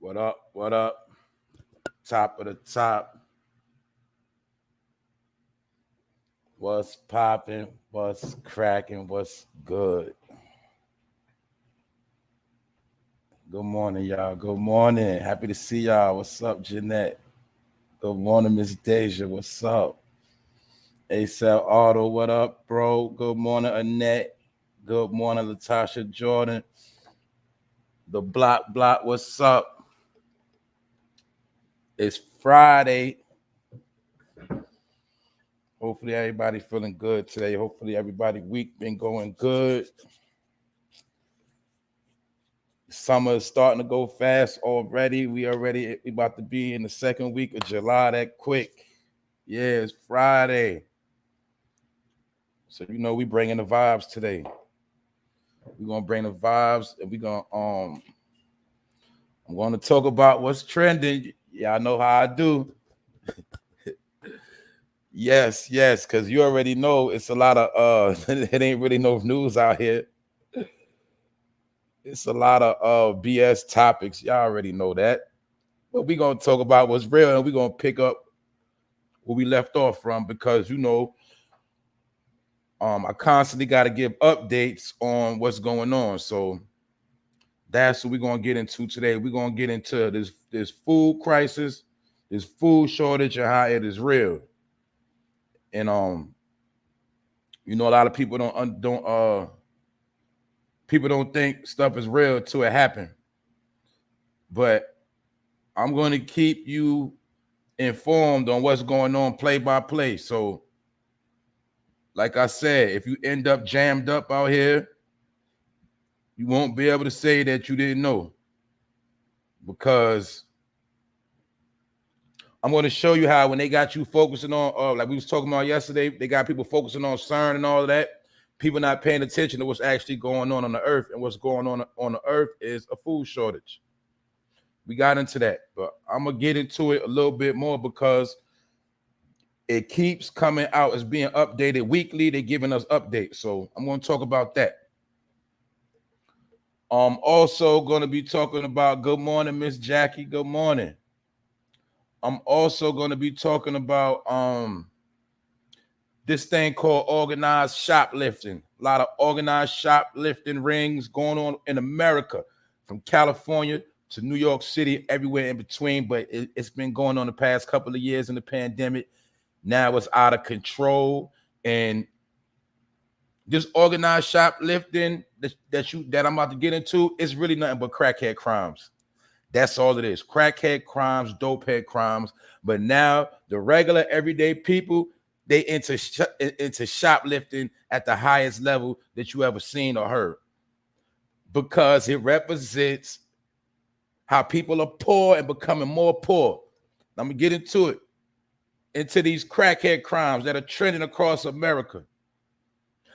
What up? What up? Top of the top. What's popping? What's cracking? What's good? Good morning, y'all. Good morning. Happy to see y'all. What's up, Jeanette? Good morning, Miss Deja. What's up? ASL Auto, what up, bro? Good morning, Annette. Good morning, Latasha Jordan. The block, what's up? It's Friday. Hopefully everybody feeling good today. Hopefully everybody week been going good. Summer is starting to go fast already. We about to be in the second week of July that quick. Yeah, it's Friday. So we bringing the vibes today. We're gonna bring the vibes and we're gonna I'm gonna talk about what's trending. Yeah, I know how I do. Yes, because you already know it's a lot of it ain't really no news out here. It's a lot of BS topics. Y'all already know that. But we're gonna talk about what's real and we're gonna pick up where we left off from because I constantly got to give updates on what's going on. So that's what we're gonna get into today. We're gonna get into this food crisis, this food shortage, and how it is real. And a lot of people don't think stuff is real till it happen. But I'm going to keep you informed on what's going on play by play. So, like I said, if you end up jammed up out here, you won't be able to say that you didn't know, because I'm going to show you how when they got you focusing on, like we was talking about yesterday, they got people focusing on CERN and all of that. People not paying attention to what's actually going on the earth, and what's going on the earth is a food shortage. We got into that, but I'm gonna get into it a little bit more because it keeps coming out as being updated weekly. They're giving us updates, so I'm going to talk about that. Also going to be talking about, good morning, Miss Jackie. Good morning. I'm also going to be talking about this thing called organized shoplifting. A lot of organized shoplifting rings going on in America, from California to New York City, everywhere in between. But it's been going on the past couple of years in the pandemic. Now it's out of control, and this organized shoplifting that I'm about to get into is really nothing but crackhead crimes. That's all it is. Crackhead crimes, dopehead crimes. But now the regular everyday people, they into shoplifting at the highest level that you ever seen or heard, because it represents how people are poor and becoming more poor. I'm gonna get into these crackhead crimes that are trending across America.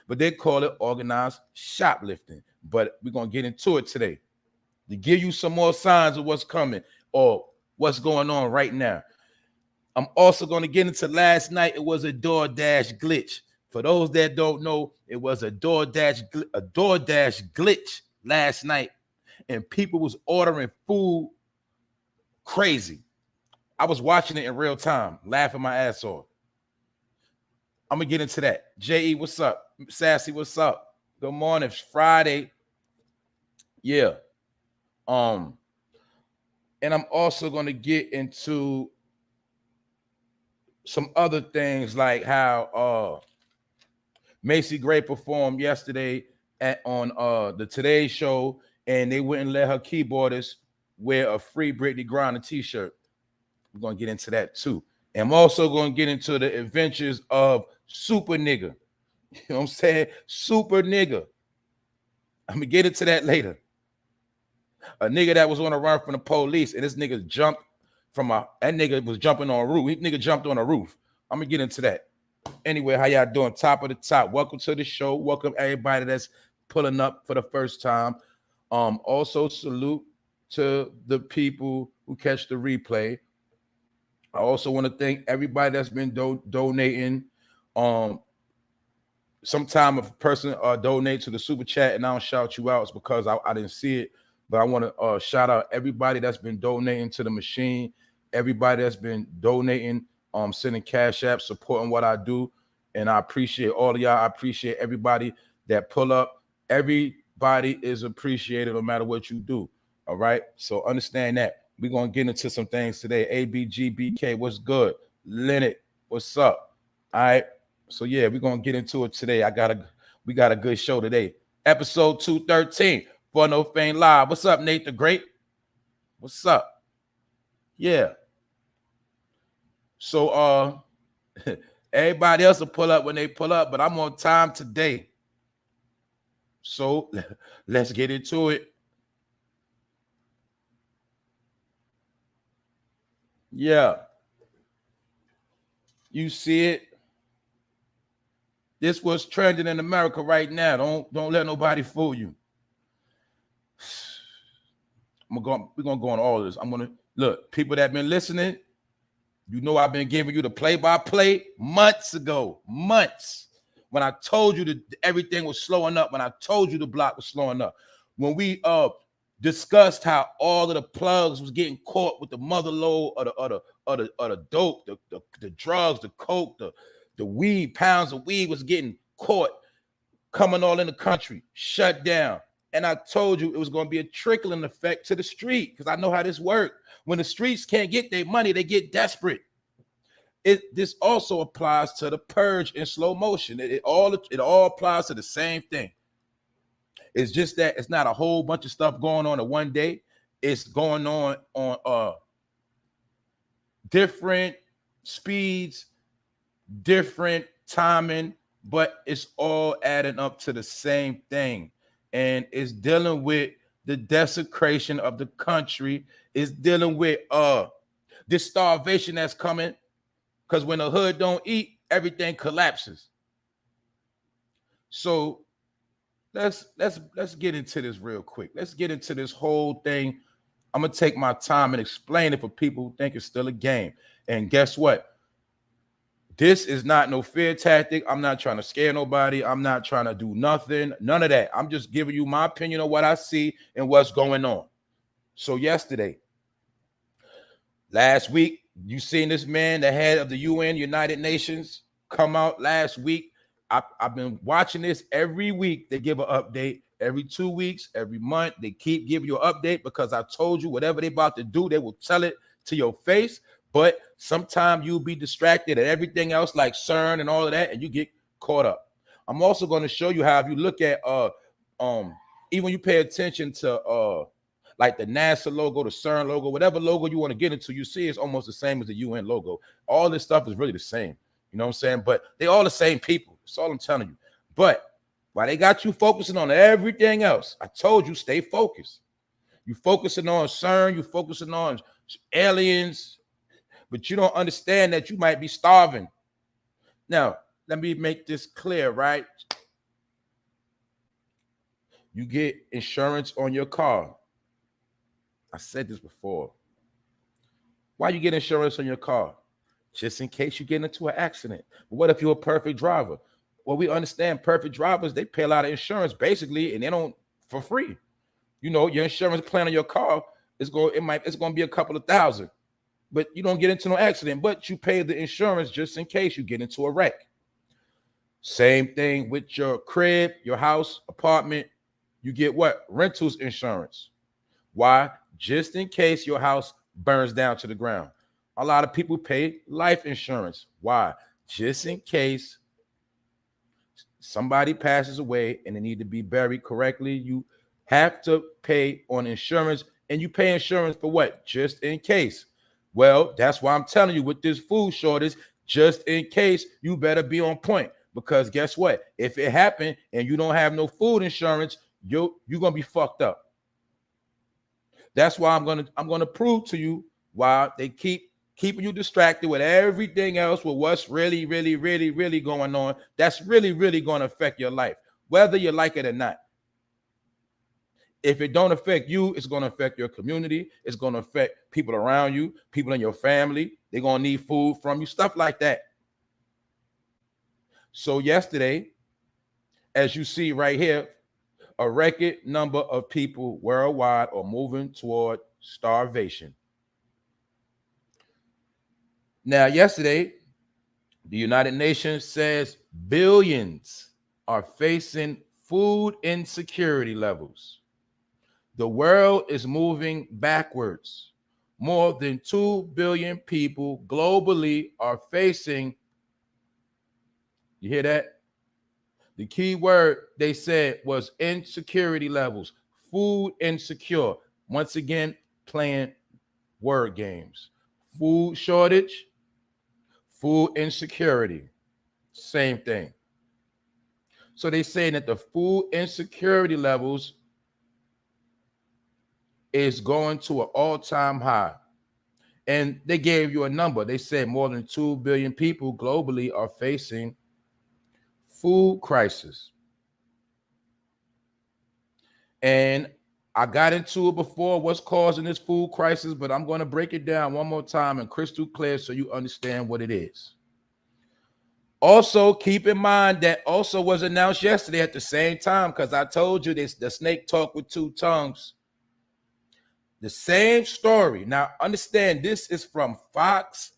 But they call it organized shoplifting. But we're going to get into it today to give you some more signs of what's coming or what's going on right now. I'm also going to get into last night. It was a DoorDash glitch. For those that don't know, it was a DoorDash glitch last night, and people was ordering food crazy. I was watching it in real time, laughing my ass off. I'm going to get into that. J.E., what's up? Sassy, what's up? Good morning. It's Friday. Yeah. And I'm also going to get into some other things, like how Macy Gray performed yesterday on the Today Show, and they wouldn't let her keyboardist wear a Free Britney Griner t-shirt. We're going to get into that too. And I'm also going to get into the adventures of Super Nigga. You know what I'm saying? Super Nigga. I'm going to get into that later. A nigga that was on a run from the police, and this nigga jumped that nigga was jumping on a roof. Nigga jumped on a roof. I'm going to get into that. Anyway, how y'all doing? Top of the top. Welcome to the show. Welcome everybody that's pulling up for the first time. Also salute to the people who catch the replay. I also want to thank everybody that's been donating. Sometime if a person donate to the super chat and I don't shout you out, it's because I didn't see it. But I want to shout out everybody that's been donating to the machine, everybody that's been donating, sending cash apps, supporting what I do. And I appreciate all of y'all. I appreciate everybody that pull up. Everybody is appreciated no matter what you do. All right. So understand that. We're going to get into some things today. ABGBK, what's good? Leonard, what's up? All right. So yeah, we're going to get into it today. We got a good show today. Episode 213. For No Fame Live. What's up, Nate the Great? What's up? Yeah. So everybody else will pull up when they pull up, but I'm on time today. So let's get into it. Yeah. You see it. This was trending in America right now. Don't let nobody fool you. We're gonna go on all of this. I'm gonna look, people that been listening, you know I've been giving you the play-by-play months ago. Months. When I told you that everything was slowing up, when I told you the block was slowing up, when we discussed how all of the plugs was getting caught with the mother load of the dope, the drugs, the coke, the weed, pounds of weed was getting caught, coming all in the country, shut down. And I told you it was going to be a trickling effect to the street because I know how this works. When the streets can't get their money, they get desperate. This also applies to the purge in slow motion. It all applies to the same thing. It's just that it's not a whole bunch of stuff going on in one day. It's going on different speeds, different timing, but it's all adding up to the same thing. And it's dealing with the desecration of the country. It's dealing with this starvation that's coming, because when the hood don't eat, everything collapses. So let's get into this real quick. Let's get into this whole thing. I'm gonna take my time and explain it for people who think it's still a game. And guess what? This is not no fear tactic. I'm not trying to scare nobody. I'm not trying to do nothing. None of that. I'm just giving you my opinion on what I see and what's going on. So yesterday, last week, you seen this man, the head of the UN, United Nations, come out last week. I've been watching this every week. They give an update every 2 weeks, every month. They keep giving you an update because I told you whatever they about to do, they will tell it to your face. But sometimes you'll be distracted at everything else like CERN and all of that, and you get caught up. I'm also going to show you how if you look at even when you pay attention to like the NASA logo, the CERN logo, whatever logo you want to get into, you see it's almost the same as the UN logo. All this stuff is really the same. You know what I'm saying? But they all the same people. That's all I'm telling you. But while they got you focusing on everything else, I told you stay focused. You focusing on CERN, you focusing on aliens, but you don't understand that you might be starving. Now, let me make this clear, right? You get insurance on your car. I said this before. Why you get insurance on your car? Just in case you get into an accident. But what if you're a perfect driver? Well, we understand perfect drivers, they pay a lot of insurance basically, and they don't for free. You know, your insurance plan on your car it's going to be a couple of thousand. But you don't get into no accident, but you pay the insurance just in case you get into a wreck. Same thing with your crib, your house, apartment. You get what? Rentals insurance. Why? Just in case your house burns down to the ground. A lot of people pay life insurance. Why? Just in case somebody passes away and they need to be buried correctly. You have to pay on insurance, and you pay insurance for what? Just in case. Well, that's why I'm telling you with this food shortage, just in case, you better be on point. Because guess what? If it happened and you don't have no food insurance, you're gonna be fucked up. That's why I'm gonna prove to you why they keep keeping you distracted with everything else, with what's really going on. That's really gonna affect your life, whether you like it or not. If it don't affect you, it's going to affect your community. It's going to affect people around you, people in your family. They're going to need food from you, stuff like that. So yesterday, as you see right here, A record number of people worldwide are moving toward starvation. Now, yesterday, the United Nations says billions are facing food insecurity levels. The world is moving backwards. More than 2 billion people globally are facing, you hear that? The key word they said was insecurity levels, food insecure. Once again, playing word games. Food shortage, food insecurity, same thing. So they saying that the food insecurity levels is going to an all-time high. And they gave you a number. They said more than 2 billion people globally are facing food crisis. And I got into it before, what's causing this food crisis, but I'm going to break it down one more time and crystal clear so you understand what it is. Also, keep in mind that also was announced yesterday at the same time, because I told you this, the snake talk with two tongues. The same story. Now, understand, this is from Fox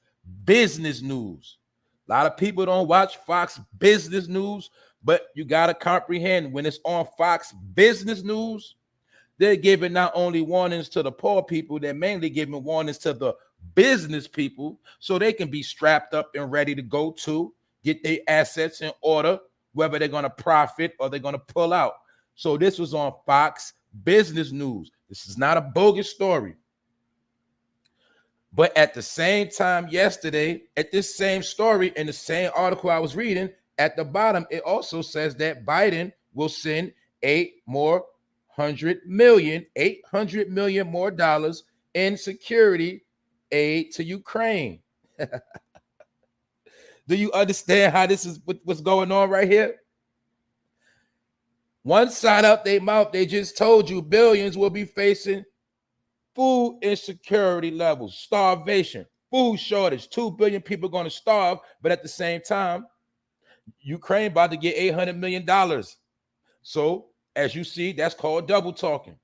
Business News. A lot of people don't watch Fox Business News, but you got to comprehend when it's on Fox Business News, they're giving not only warnings to the poor people, they're mainly giving warnings to the business people so they can be strapped up and ready to go to get their assets in order, whether they're going to profit or they're going to pull out. So this was on Fox Business News. This is not a bogus story. But at the same time yesterday, at this same story in the same article I was reading, at the bottom, it also says that Biden will send $800 million more dollars in security aid to Ukraine. Do you understand how this is what's going on right here? One side up their mouth, they just told you billions will be facing food insecurity levels, starvation, food shortage. 2 billion people going to starve, but at the same time, Ukraine about to get $800 million. So as you see, that's called double talking.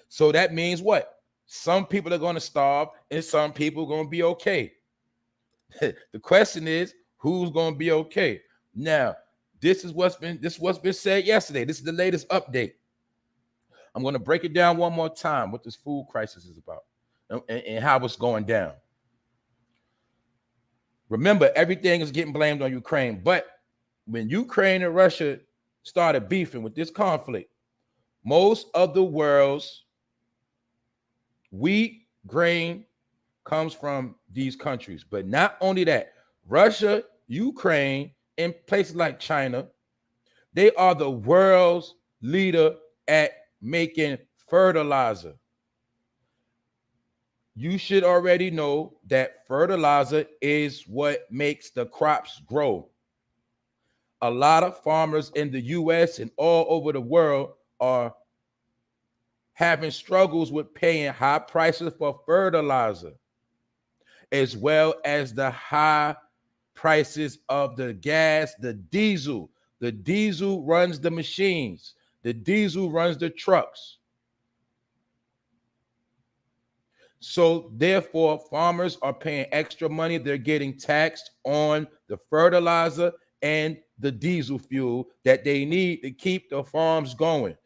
So that means what? Some people are going to starve and some people are going to be okay. The question is, who's going to be okay? Now, this is what's been said yesterday. This is the latest update. I'm going to break it down one more time what this food crisis is about and how it's going down. Remember, everything is getting blamed on Ukraine, but when Ukraine and Russia started beefing with this conflict, most of the world's wheat, grain comes from these countries. But not only that, Russia, Ukraine, and places like China, they are the world's leader at making fertilizer. You should already know that fertilizer is what makes the crops grow. A lot of farmers in the US and all over the world are having struggles with paying high prices for fertilizer, as well as the high prices of the gas, the diesel. The diesel runs the machines. The diesel runs the trucks. So therefore, farmers are paying extra money. They're getting taxed on the fertilizer and the diesel fuel that they need to keep the farms going.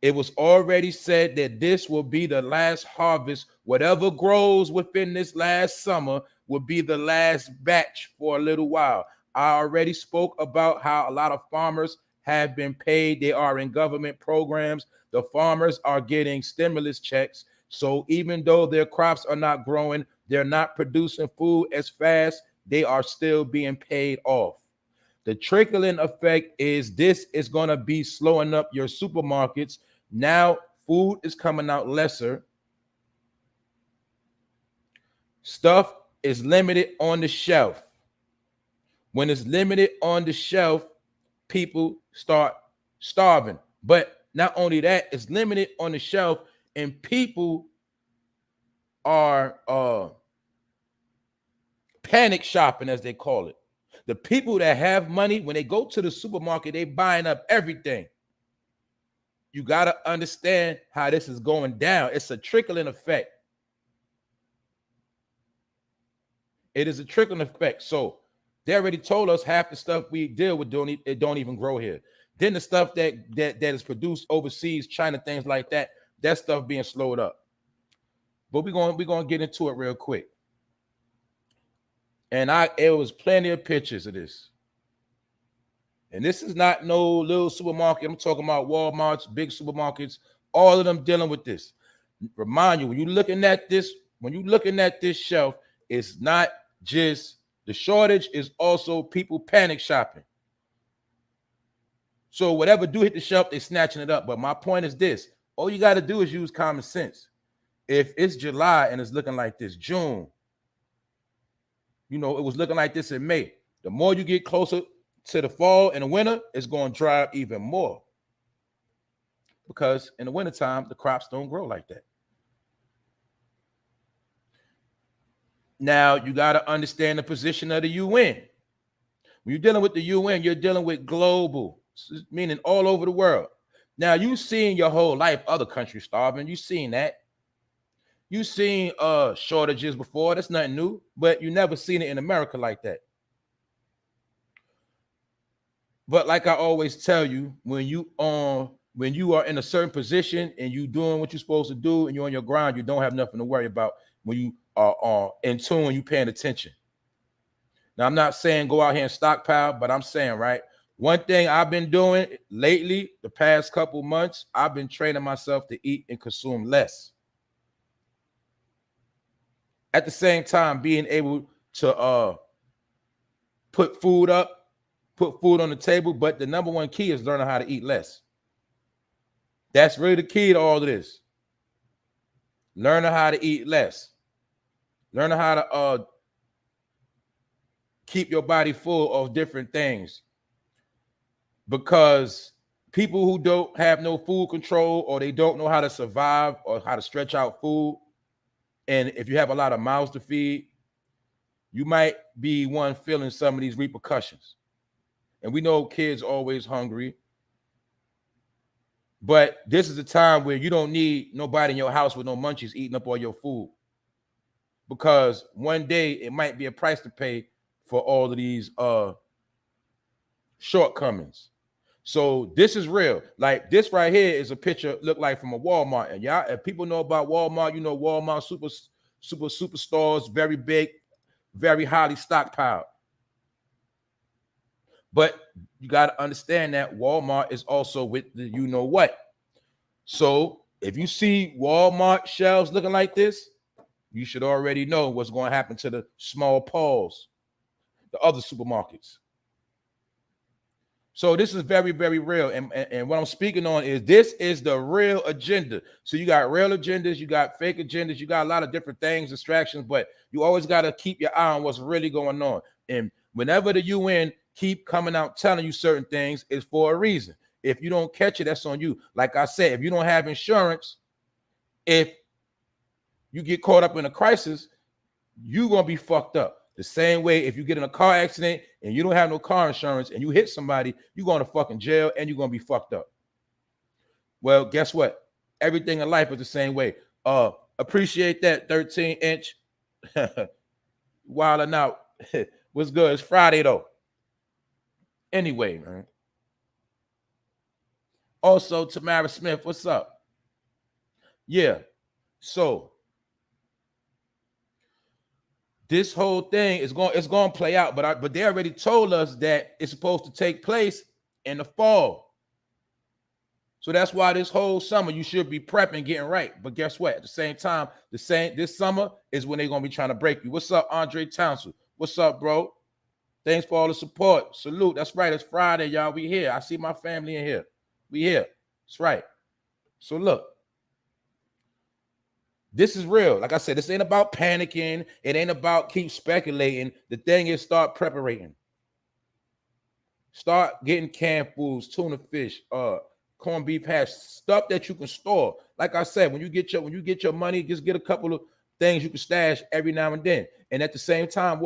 It was already said that this will be the last harvest. Whatever grows within this last summer will be the last batch for a little while. I already spoke about how a lot of farmers have been paid. They are in government programs. The farmers are getting stimulus checks. So even though their crops are not growing, they're not producing food as fast, they are still being paid off. The trickling effect is this is going to be slowing up your supermarkets. Now food is coming out lesser. Stuff is limited on the shelf. When it's limited on the shelf, people start starving. But not only that, it's limited on the shelf and people are panic shopping, as they call it. The people that have money, when they go to the supermarket, they buying up everything. you got to understand how this is going down. It's a trickling effect. It is a trickling effect. So they already told us half the stuff we deal with don't even grow here. Then the stuff that is produced overseas, China, things like that, that stuff being slowed up. But we're gonna get into it real quick. And it was plenty of pictures of this. And this is not no little supermarket. I'm talking about Walmart's, big supermarkets, all of them dealing with this. Remind you, when you're looking at this shelf, it's not just the shortage, is also people panic shopping. So whatever do hit the shelf, they're snatching it up. But my point is this: all you got to do is use common sense. If it's July and it's looking like this, June, it was looking like this in May. The more you get closer to the fall and the winter, it's going to dry up even more. Because in the wintertime, the crops don't grow like that. Now, you got to understand the position of the UN. When you're dealing with the UN, you're dealing with global, meaning all over the world. Now, you've seen your whole life other countries starving. You've seen that. You've seen shortages before. That's nothing new, but you never seen it in America like that. But like I always tell you, when you are in a certain position and you doing what you're supposed to do and you're on your grind, you don't have nothing to worry about when you are in tune, you paying attention. Now, I'm not saying go out here and stockpile, but I'm saying, right, one thing I've been doing lately, the past couple months, I've been training myself to eat and consume less. At the same time, being able to put food on the table, but the number one key is learning how to eat less. That's really the key to all of this. Learning how to eat less. Learning how to keep your body full of different things. Because people who don't have no food control, or they don't know how to survive or how to stretch out food, and if you have a lot of mouths to feed, you might be one feeling some of these repercussions. And we know kids are always hungry. But this is a time where you don't need nobody in your house with no munchies eating up all your food. Because one day it might be a price to pay for all of these shortcomings. So this is real. Like this right here is a picture look like from a Walmart. And y'all, if people know about Walmart, you know Walmart superstores, very big, very highly stockpiled. But you got to understand that Walmart is also with the you know what. So if you see Walmart shelves looking like this, you should already know what's going to happen to the small paws, the other supermarkets. So this is very, very real. And what I'm speaking on is this is the real agenda. So you got real agendas, you got fake agendas, you got a lot of different things, distractions, but you always got to keep your eye on what's really going on. And whenever the UN keep coming out telling you certain things, it's for a reason. If you don't catch it, that's on you. Like I said, if you don't have insurance, if you get caught up in a crisis, you're going to be fucked up. The same way, if you get in a car accident and you don't have no car insurance and you hit somebody, you're going to fucking jail and you're going to be fucked up. Well, guess what? Everything in life is the same way. Appreciate that 13-inch. Wilding out. What's good? It's Friday, though. Anyway, man. Also, Tamara Smith, what's up? Yeah. So this whole thing is going to play out, but they already told us that it's supposed to take place in the fall. So that's why this whole summer you should be prepping, getting right. But guess what? At the same time, this summer is when they're going to be trying to break you. What's up, Andre Townsend? What's up, bro? Thanks for all the support. Salute. That's right. It's Friday, y'all. We here. I see my family in here. We here. That's right. So look. This is real. Like I said, this ain't about panicking. It ain't about keep speculating. The thing is start preparing. Start getting canned foods, tuna fish, corned beef hash, stuff that you can store. Like I said, when you get your money, just get a couple of things you can stash every now and then. And at the same time,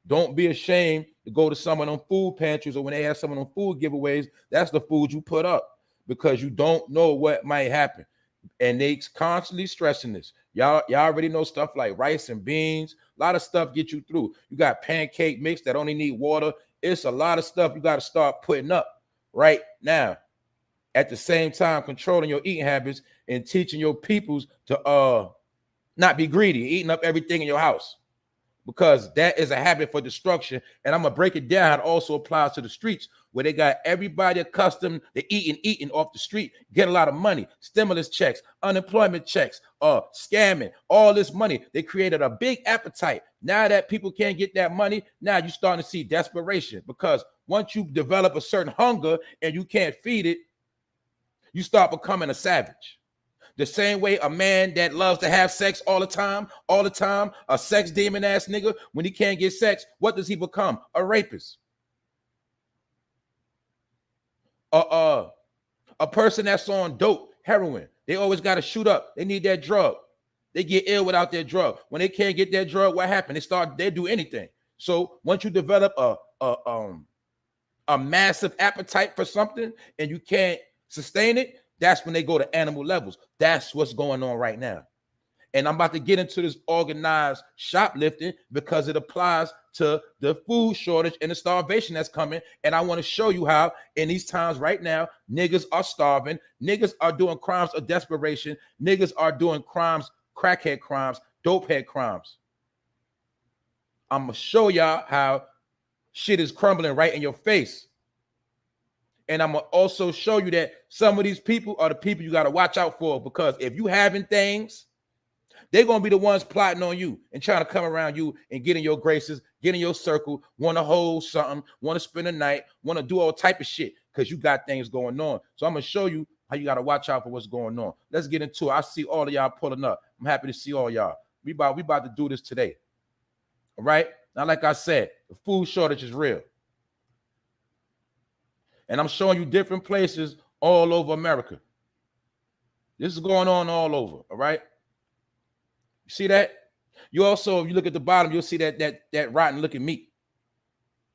don't be ashamed to go to some of them food pantries, or when they have some of them food giveaways, that's the food you put up. because you don't know what might happen. And they constantly stressing this. Y'all already know stuff like rice and beans. A lot of stuff get you through. You got pancake mix that only need water. It's a lot of stuff you got to start putting up right now. At the same time, controlling your eating habits and teaching your peoples to not be greedy, eating up everything in your house, because that is a habit for destruction. And I'm gonna break it down. It also applies to the streets, where they got everybody accustomed to eating off the street, get a lot of money, stimulus checks, unemployment checks, scamming, all this money. They created a big appetite. Now that people can't get that money, now you're starting to see desperation, because once you develop a certain hunger and you can't feed it, you start becoming a savage. The same way a man that loves to have sex all the time, a sex demon ass nigga, when he can't get sex, what does he become? A rapist. A person that's on dope, heroin, they always got to shoot up. They need that drug. They get ill without that drug. When they can't get that drug, what happens? They do anything. So once you develop a massive appetite for something and you can't sustain it, that's when they go to animal levels. That's what's going on right now. And I'm about to get into this organized shoplifting because it applies to the food shortage and the starvation that's coming. And I want to show you how in these times right now, niggas are starving. Niggas are doing crimes of desperation. Niggas are doing crimes, crackhead crimes, dopehead crimes. I'm going to show y'all how shit is crumbling right in your face. And I'm going to also show you that some of these people are the people you got to watch out for, because if you having things, they're going to be the ones plotting on you and trying to come around you and get in your graces, get in your circle, want to hold something, want to spend a night, want to do all type of shit because you got things going on. So I'm going to show you how you got to watch out for what's going on. Let's get into it. I see all of y'all pulling up. I'm happy to see all y'all. We about to do this today. All right? Now, like I said, the food shortage is real. And I'm showing you different places all over America. This is going on all over, all right? You see that? You also, if you look at the bottom, you'll see that rotten looking meat.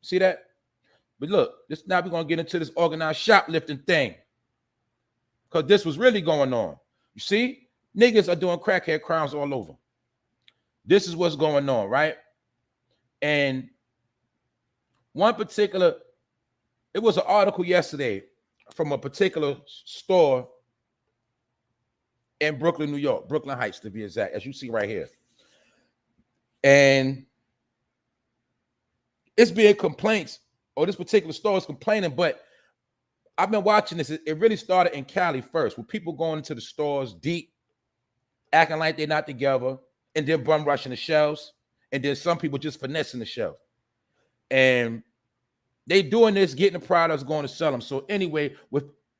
See that? But look, now we're going to get into this organized shoplifting thing, because this was really going on. You see? Niggas are doing crackhead crimes all over. This is what's going on, right? And one particular, it was an article yesterday from a particular store in Brooklyn, New York, Brooklyn Heights to be exact, as you see right here. And it's being complaints, or this particular store is complaining, but I've been watching this. It really started in Cali first, with people going into the stores deep, acting like they're not together, and then bum rushing the shelves, and then some people just finessing the shelf. And they doing this, getting the products, going to sell them. So anyway,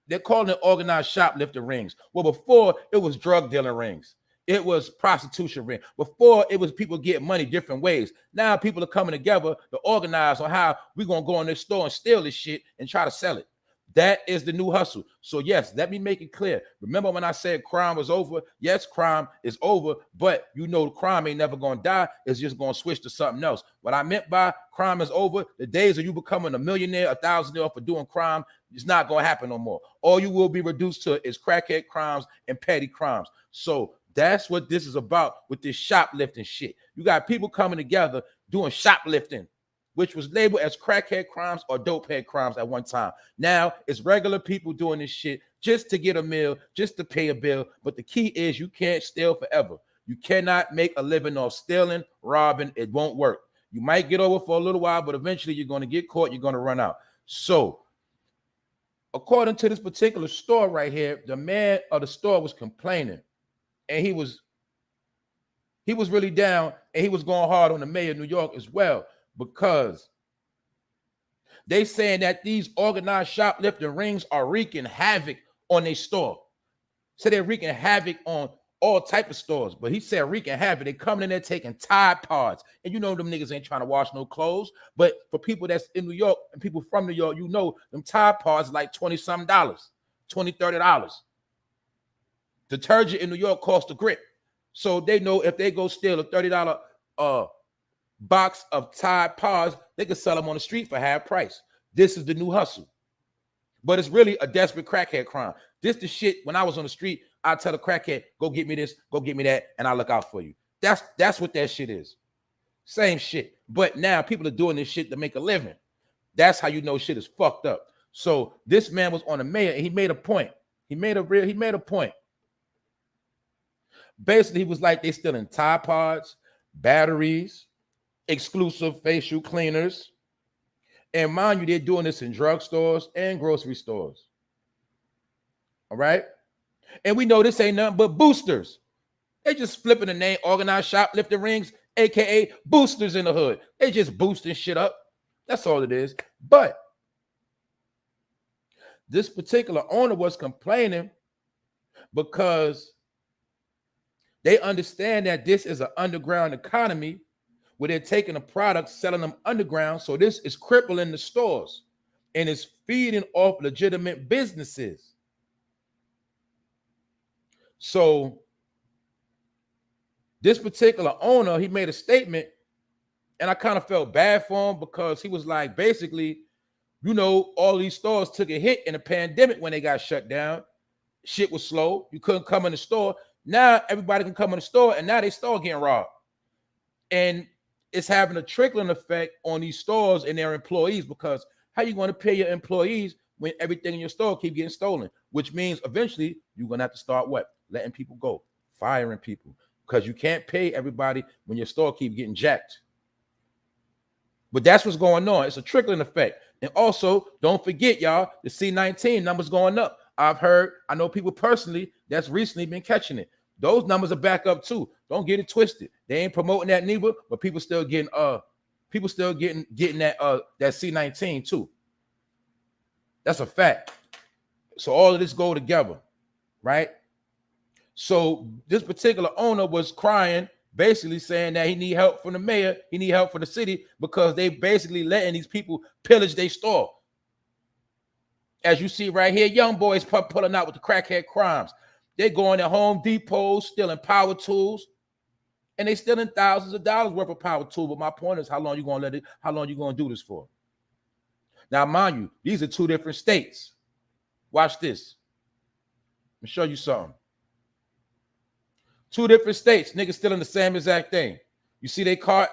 they're calling it organized shoplifting rings. Well, before it was drug dealing rings. It was prostitution ring. Before it was people getting money different ways. Now people are coming together to organize on how we're going to go in this store and steal this shit and try to sell it. That is the new hustle. So yes, let me make it clear. Remember when I said crime was over? Yes, crime is over, but you know crime ain't never going to die. It's just going to switch to something else. What I meant by crime is over, the days of you becoming a millionaire, a thousandaire for doing crime, it's not going to happen no more. All you will be reduced to is crackhead crimes and petty crimes. So that's what this is about with this shoplifting shit. You got people coming together doing shoplifting, which was labeled as crackhead crimes or dopehead crimes at one time. Now it's regular people doing this shit just to get a meal, just to pay a bill. But the key is you can't steal forever. You cannot make a living off stealing, robbing. It won't work. You might get over for a little while, but eventually you're going to get caught. You're going to run out. So according to this particular store right here, the man of the store was complaining, and he was really down, and he was going hard on the mayor of New York as well, because they saying that these organized shoplifting rings are wreaking havoc on their store. So they're wreaking havoc on all type of stores, but he said wreaking havoc. They coming in there taking Tide Pods, and you know them niggas ain't trying to wash no clothes. But for people that's in New York and people from New York, you know them Tide Pods are like $20-something, $20, $30. Detergent in New York costs a grip, so they know if they go steal a $30 box of Tide Pods, they can sell them on the street for half price. This is the new hustle. But it's really a desperate crackhead crime. This the shit, when I was on the street, I tell the crackhead, go get me this, go get me that, and I look out for you. That's what that shit is. Same shit. But now people are doing this shit to make a living. That's how you know shit is fucked up. So this man was on the mayor and he made a point. He made a point. Basically, he was like, they stealing Tide Pods, batteries, exclusive facial cleaners. And mind you, they're doing this in drugstores and grocery stores. All right? And we know this ain't nothing but boosters. They just flipping the name, organized shoplifting rings, aka boosters in the hood. They just boosting shit up. That's all it is. But this particular owner was complaining because they understand that this is an underground economy where they're taking the products, selling them underground. So this is crippling the stores and it's feeding off legitimate businesses. So this particular owner, he made a statement, and I kind of felt bad for him because he was like, basically, you know, all these stores took a hit in the pandemic when they got shut down. Shit was slow. You couldn't come in the store. Now everybody can come in the store, and now they start getting robbed. And it's having a trickling effect on these stores and their employees, because how you going to pay your employees when everything in your store keep getting stolen? Which means eventually you're going to have to start what? Letting people go, firing people, because you can't pay everybody when your store keep getting jacked. But that's what's going on. It's a trickling effect. And also, don't forget, y'all, the C19 numbers going up. I know people personally that's recently been catching it. Those numbers are back up too. Don't get it twisted. They ain't promoting that neither, but people still getting that C19 too. That's a fact. So all of this go together, right? So this particular owner was crying, basically saying that he need help from the mayor, he need help from the city, because they basically letting these people pillage their store. As you see right here, young boys pulling out with the crackhead crimes. They going to Home Depot, stealing power tools, and they stealing thousands of dollars worth of power tools. But my point is, how long you gonna do this for? Now, mind you, these are two different states. Watch this. Let me show you something. Two different states, niggas stealing the same exact thing. You see they caught?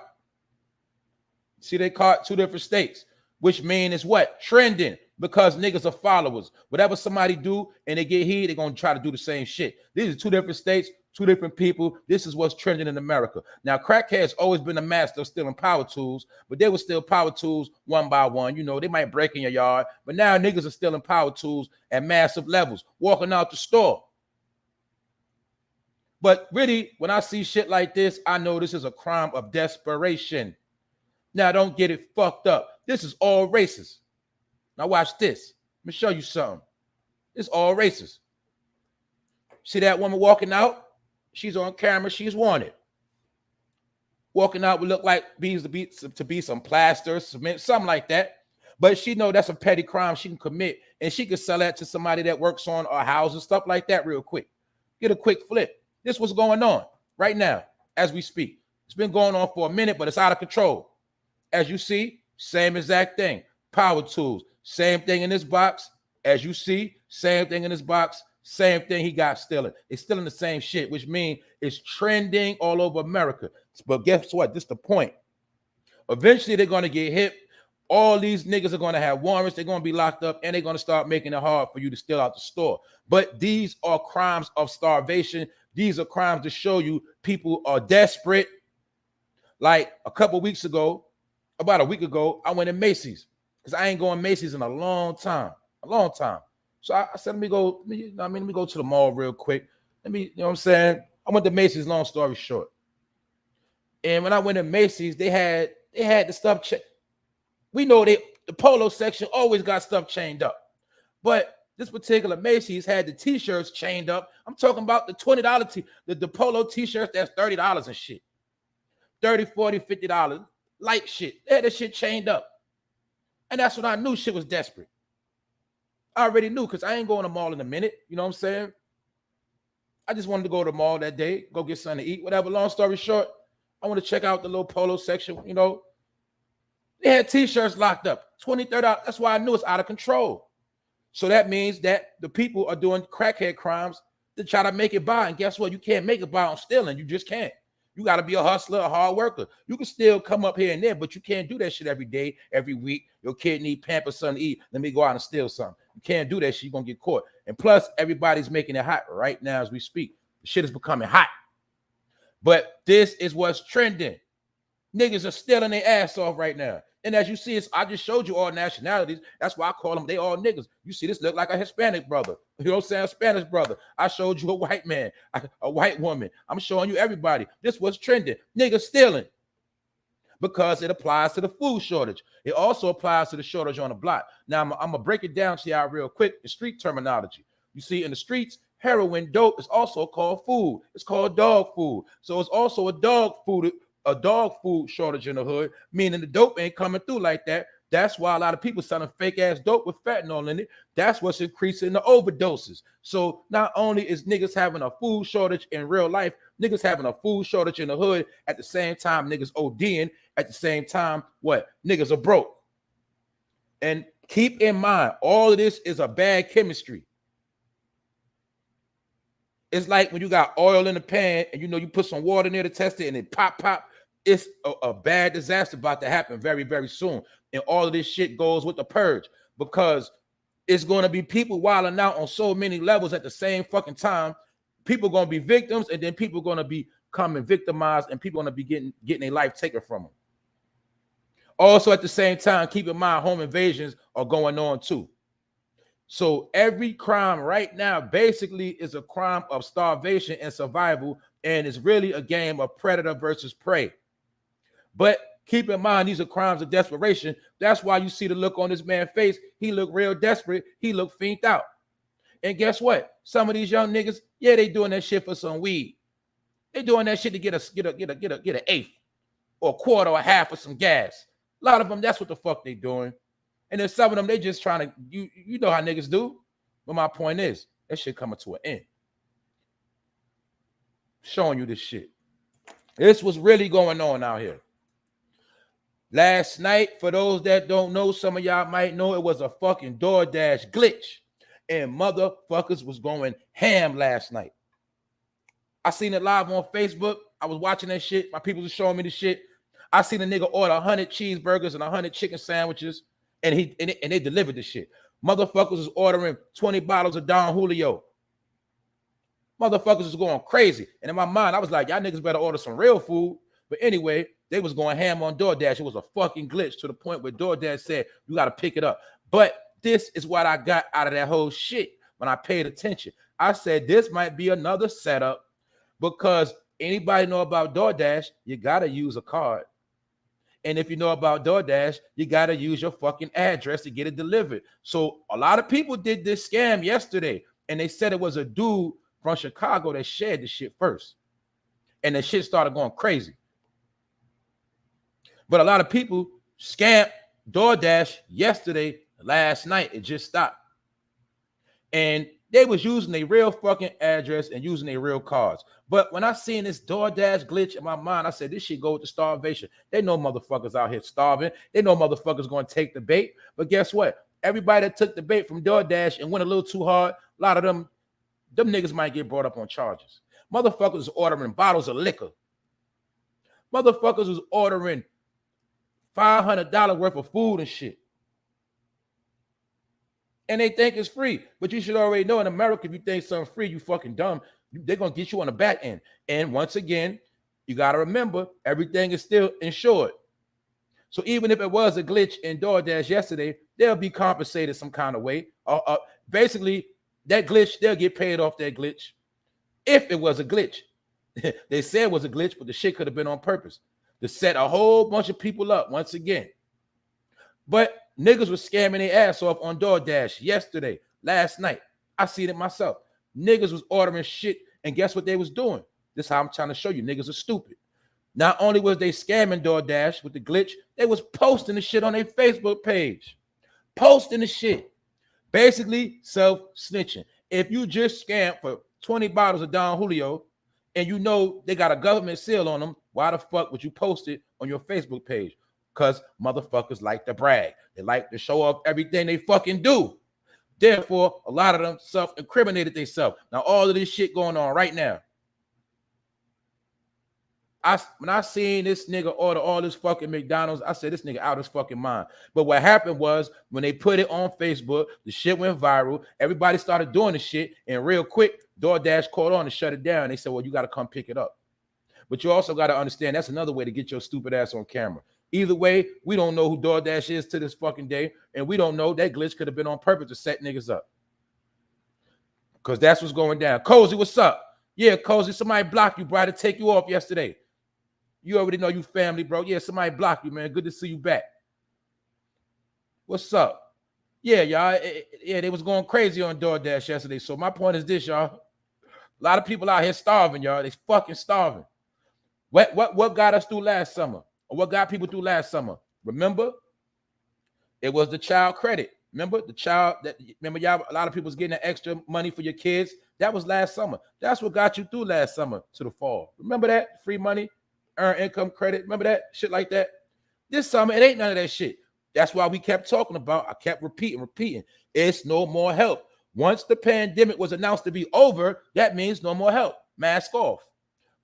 See they caught two different states, which mean it's what? Trending, because niggas are followers. Whatever somebody do and they get heat, they're going to try to do the same shit. These are two different states, two different people. This is what's trending in America. Now, crackheads always been a master of stealing power tools, but they will steal power tools one by one. You know, they might break in your yard, but now niggas are stealing power tools at massive levels, walking out the store. But really, when I see shit like this, I know this is a crime of desperation. Now, don't get it fucked up. This is all racist. Now, watch this. Let me show you something. It's all racist. See that woman walking out? She's on camera. She's wanted. Walking out would look like to be some plaster, cement, something like that. But she know that's a petty crime she can commit, and she can sell that to somebody that works on our houses, stuff like that real quick. Get a quick flip. This is what's going on right now as we speak. It's been going on for a minute, but it's out of control. As you see, same exact thing. Power tools, same thing in this box. As you see, same thing in this box. Same thing he got stealing. It's stealing the same shit, which means it's trending all over America. But guess what? This is the point. Eventually, they're going to get hit. All these niggas are going to have warrants. They're going to be locked up, and they're going to start making it hard for you to steal out the store. But these are crimes of starvation. These are crimes to show you people are desperate. Like a couple weeks ago, about a week ago, I went to Macy's because I ain't going to Macy's in a long time. So I said, let me go to the mall real quick. You know what I'm saying? I went to Macy's, long story short. And when I went to Macy's, they had the stuff. We know the polo section always got stuff chained up. But this particular Macy's had the t-shirts chained up. I'm talking about the $20 the polo t-shirts that's $30 and shit. $30, $40, $50. Light shit. They had that shit chained up. And that's when I knew shit was desperate. I already knew, because I ain't going to the mall in a minute. You know what I'm saying? I just wanted to go to the mall that day, go get something to eat, whatever. Long story short, I want to check out the little polo section, you know. They had t-shirts locked up, $20, $30. That's why I knew it's out of control. So that means that the people are doing crackhead crimes to try to make it by. And guess what? You can't make it by on stealing. You just can't. You got to be a hustler, a hard worker. You can still come up here and there, but you can't do that shit every day, every week. Your kid need Pampers, something to eat. Let me go out and steal something. You can't do that shit. You're going to get caught. And plus, everybody's making it hot right now as we speak. The shit is becoming hot. But this is what's trending. Niggas are stealing their ass off right now. And as you see, I just showed you all nationalities. That's why I call them, they all niggas. You see, this look like a Hispanic brother. You know what I'm saying? Spanish brother. I showed you a white man, a white woman. I'm showing you everybody. This was trending. Niggas stealing. Because it applies to the food shortage. It also applies to the shortage on the block. Now, I'm going to break it down to y'all real quick in street terminology. You see, in the streets, heroin, dope is also called food. It's called dog food. So it's also a dog food shortage in the hood, meaning the dope ain't coming through like that. That's why a lot of people selling fake ass dope with fentanyl in it. That's what's increasing the overdoses. So not only is niggas having a food shortage in real life, niggas having a food shortage in the hood at the same time niggas ODing, at the same time, what? Niggas are broke. And keep in mind, all of this is a bad chemistry. It's like when you got oil in the pan and you put some water in there to test it and it pop. It's a bad disaster about to happen very, very soon. And all of this shit goes with the purge because it's going to be people wilding out on so many levels at the same fucking time. People going to be victims, and then people going to be coming victimized, and people going to be getting their life taken from them. Also, at the same time, keep in mind, home invasions are going on too. So every crime right now basically is a crime of starvation and survival, and it's really a game of predator versus prey. But keep in mind, these are crimes of desperation. That's why you see the look on this man's face. He looked real desperate. He looked fiended out. And guess what? Some of these young niggas, yeah, they doing that shit for some weed. They doing that shit to get an eighth or a quarter or a half of some gas. A lot of them, that's what the fuck they doing. And then some of them, they just trying to, you know how niggas do. But my point is, that shit coming to an end. Showing you this shit. This was really going on out here. Last night, for those that don't know, some of y'all might know, it was a fucking DoorDash glitch. And motherfuckers was going ham last night. I seen it live on Facebook. I was watching that shit. My people were showing me the shit. I seen a nigga order 100 cheeseburgers and 100 chicken sandwiches. And they delivered the shit. Motherfuckers was ordering 20 bottles of Don Julio. Motherfuckers was going crazy. And in my mind, I was like, y'all niggas better order some real food. But anyway, they was going ham on DoorDash. It was a fucking glitch to the point where DoorDash said, you got to pick it up. But this is what I got out of that whole shit when I paid attention. I said, this might be another setup because anybody know about DoorDash, you got to use a card. And if you know about DoorDash, you got to use your fucking address to get it delivered. So a lot of people did this scam yesterday, and they said it was a dude from Chicago that shared the shit first. And the shit started going crazy. But a lot of people scammed DoorDash yesterday, last night. It just stopped. And they was using a real fucking address and using their real cards. But when I seen this DoorDash glitch in my mind, I said, this shit go with the starvation. They know motherfuckers out here starving. They know motherfuckers going to take the bait. But guess what? Everybody that took the bait from DoorDash and went a little too hard, a lot of them niggas might get brought up on charges. Motherfuckers was ordering bottles of liquor. Motherfuckers was ordering $500 worth of food and shit. And they think it's free. But you should already know in America, if you think something free, you fucking dumb. They're going to get you on the back end. And once again, you got to remember, everything is still insured. So even if it was a glitch in DoorDash yesterday, they'll be compensated some kind of way. Basically, that glitch, they'll get paid off that glitch. If it was a glitch. They said it was a glitch, but the shit could have been on purpose to set a whole bunch of people up once again. But niggas was scamming their ass off on DoorDash yesterday, last night. I seen it myself. Niggas was ordering shit, and guess what they was doing? This is how I'm trying to show you. Niggas are stupid. Not only was they scamming DoorDash with the glitch, they was posting the shit on their Facebook page. Posting the shit. Basically, self-snitching. If you just scam for 20 bottles of Don Julio, and you know they got a government seal on them, why the fuck would you post it on your Facebook page? Because motherfuckers like to brag. They like to show off everything they fucking do. Therefore, a lot of them self-incriminated themselves. Now, all of this shit going on right now. When I seen this nigga order all this fucking McDonald's, I said, this nigga out of his fucking mind. But what happened was, when they put it on Facebook, the shit went viral. Everybody started doing the shit, and real quick, DoorDash called on to shut it down. They said, well, you got to come pick it up. But you also got to understand, that's another way to get your stupid ass on camera. Either way, we don't know who DoorDash is to this fucking day, and we don't know that glitch could have been on purpose to set niggas up. Because that's what's going down. Cozy, what's up? Yeah, Cozy, somebody blocked you, bro, to take you off yesterday. You already know you family, bro. Yeah, somebody blocked you, man. Good to see you back. What's up? Yeah, y'all. Yeah, they was going crazy on DoorDash yesterday. So my point is this, y'all. A lot of people out here starving, y'all. They fucking starving. What got us through last summer? Or what got people through last summer? Remember? It was the child credit. Remember remember y'all, a lot of people was getting that extra money for your kids. That was last summer. That's what got you through last summer to the fall. Remember that? Free money, earned income credit. Remember that? Shit like that. This summer, it ain't none of that shit. That's why we kept talking about, I kept repeating. It's no more help. Once the pandemic was announced to be over, that means no more help. Mask off.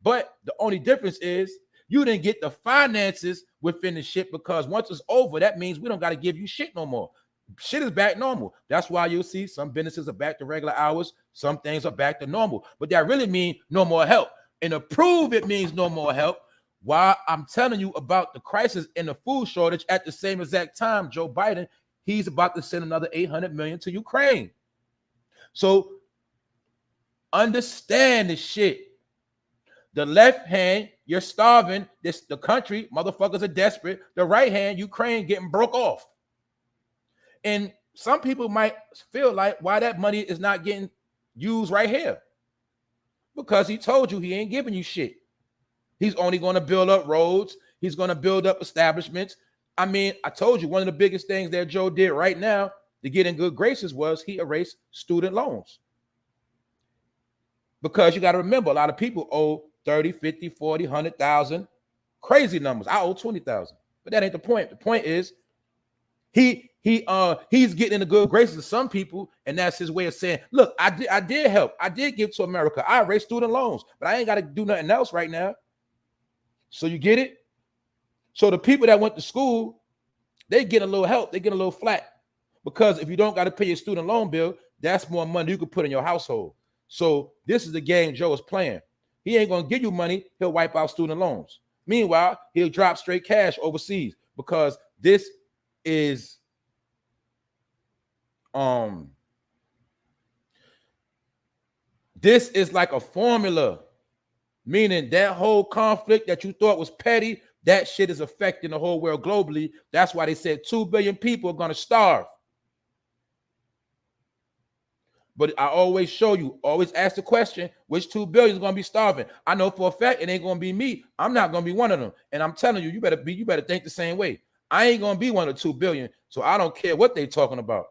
But the only difference is you didn't get the finances within the shit, because once it's over, that means we don't got to give you shit no more. Shit is back normal. That's why you'll see some businesses are back to regular hours. Some things are back to normal. But that really means no more help. And to prove it means no more help, while I'm telling you about the crisis in the food shortage, at the same exact time, Joe Biden, he's about to send another $800 million to Ukraine. So understand this shit. The left hand, you're starving. The country, motherfuckers are desperate. The right hand, Ukraine getting broke off. And some people might feel like why that money is not getting used right here. Because he told you he ain't giving you shit. He's only going to build up roads. He's going to build up establishments. I mean, I told you one of the biggest things that Joe did right now to get in good graces was he erased student loans. Because you got to remember, a lot of people owe 30, 50, 40, 100,000. Crazy numbers. I owe 20,000. But that ain't the point. The point is he's getting in the good graces of some people, and that's his way of saying, look, I did help. I did give to America. I erased student loans, but I ain't got to do nothing else right now. So you get it? So the people that went to school, they get a little help. They get a little flat. Because if you don't got to pay your student loan bill, that's more money you could put in your household. So this is the game Joe is playing. He ain't going to give you money. He'll wipe out student loans. Meanwhile, he'll drop straight cash overseas, because this is like a formula, meaning that whole conflict that you thought was petty, that shit is affecting the whole world globally. That's why they said 2 billion people are going to starve. But I always show you, always ask the question, which 2 billion is going to be starving? I know for a fact it ain't going to be me. I'm not going to be one of them. And I'm telling you, you better think the same way. I ain't going to be one of the 2 billion. So I don't care what they talking about.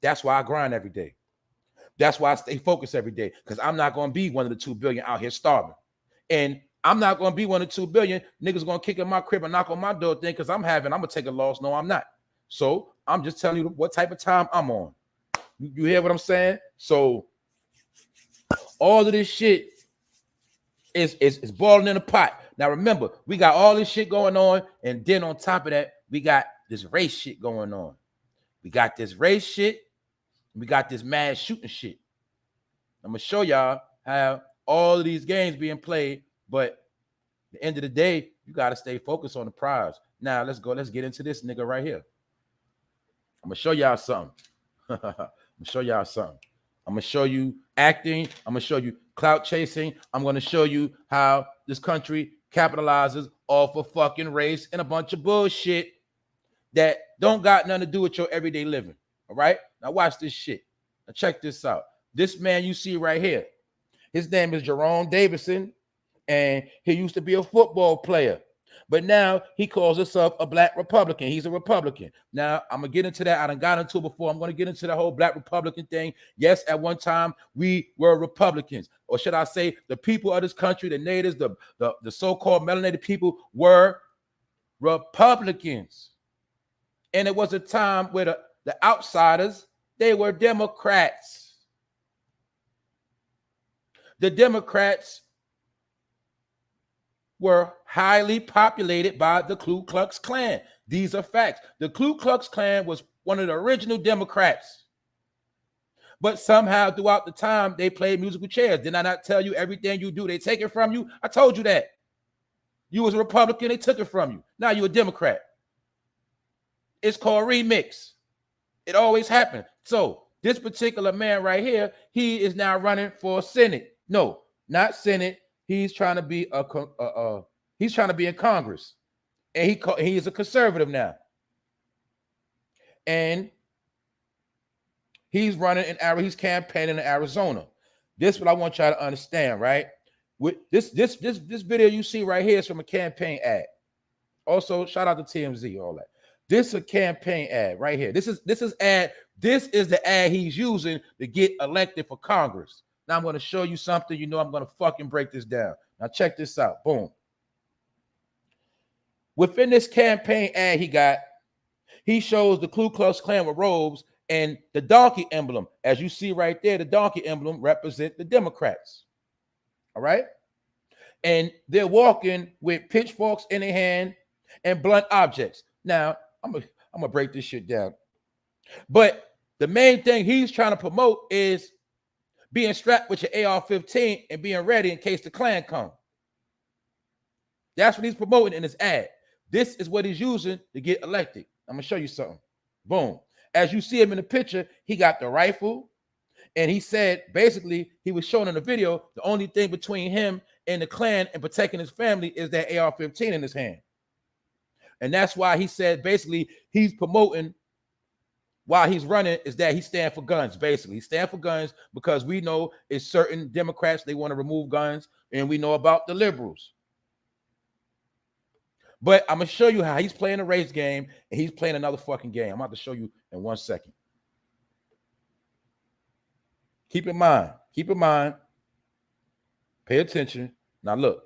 That's why I grind every day. That's why I stay focused every day, because I'm not going to be one of the 2 billion out here starving. And I'm not going to be one of the 2 billion niggas going to kick in my crib and knock on my door thing because I'm going to take a loss. No, I'm not. So I'm just telling you what type of time I'm on. You hear what I'm saying? So all of this shit is boiling in a pot. Now remember, we got all this shit going on, and then on top of that, we got this race shit going on. We got this race shit. We got this mass shooting shit. I'm gonna show y'all how all of these games being played, but at the end of the day, you gotta stay focused on the prize. Now let's go. Let's get into this nigga right here. I'm gonna show y'all something. I'm gonna show y'all something. I'm gonna show you acting. I'm gonna show you clout chasing. I'm gonna show you how this country capitalizes off of fucking race and a bunch of bullshit that don't got nothing to do with your everyday living. All right, now watch this shit. Now check this out. This man you see right here, his name is Jerome Davison, and he used to be a football player, but now he calls himself a black Republican. He's a Republican. Now I'm gonna get into that. I done got into it before. I'm gonna get into the whole black Republican thing. Yes, at one time we were Republicans, or should I say, the people of this country, the natives, the so-called melanated people were Republicans, and it was a time where the outsiders, They were Democrats. The Democrats were highly populated by the Ku Klux Klan. These are facts. The Ku Klux Klan was one of the original Democrats. But somehow throughout the time, they played musical chairs. Did I not tell you everything you do, they take it from you? I told you that. You was a Republican, they took it from you. Now you're a Democrat. It's called remix. It always happened. So this particular man right here, he is now running for Senate. No, not Senate. He's trying to be he's trying to be in Congress, and he is a conservative now, and he's running he's campaigning in Arizona. This is what I want y'all to understand, right? With this video you see right here is from a campaign ad. Also, shout out to TMZ, all that. This is a campaign ad right here. This is the ad he's using to get elected for Congress. Now I'm going to show you something. You know I'm going to fucking break this down. Now check this out. Boom. Within this campaign ad he shows the Ku Klux Klan with robes and the donkey emblem. As you see right there, the donkey emblem represents the Democrats. All right? And they're walking with pitchforks in their hand and blunt objects. Now, I'm gonna break this shit down. But the main thing he's trying to promote is being strapped with your AR-15 and being ready in case the Klan come. That's what he's promoting in his ad. This is what he's using to get elected. I'm gonna show you something. Boom. As you see him in the picture, he got the rifle, and he said basically he was showing in the video the only thing between him and the Klan and protecting his family is that AR-15 in his hand. And that's why he said basically he's promoting while he's running is that he stand for guns. Basically, he stand for guns because we know it's certain Democrats, they want to remove guns, and we know about the liberals. But I'm gonna show you how he's playing a race game and he's playing another fucking game. I'm about to show you in 1 second. Keep in mind, pay attention. Now look.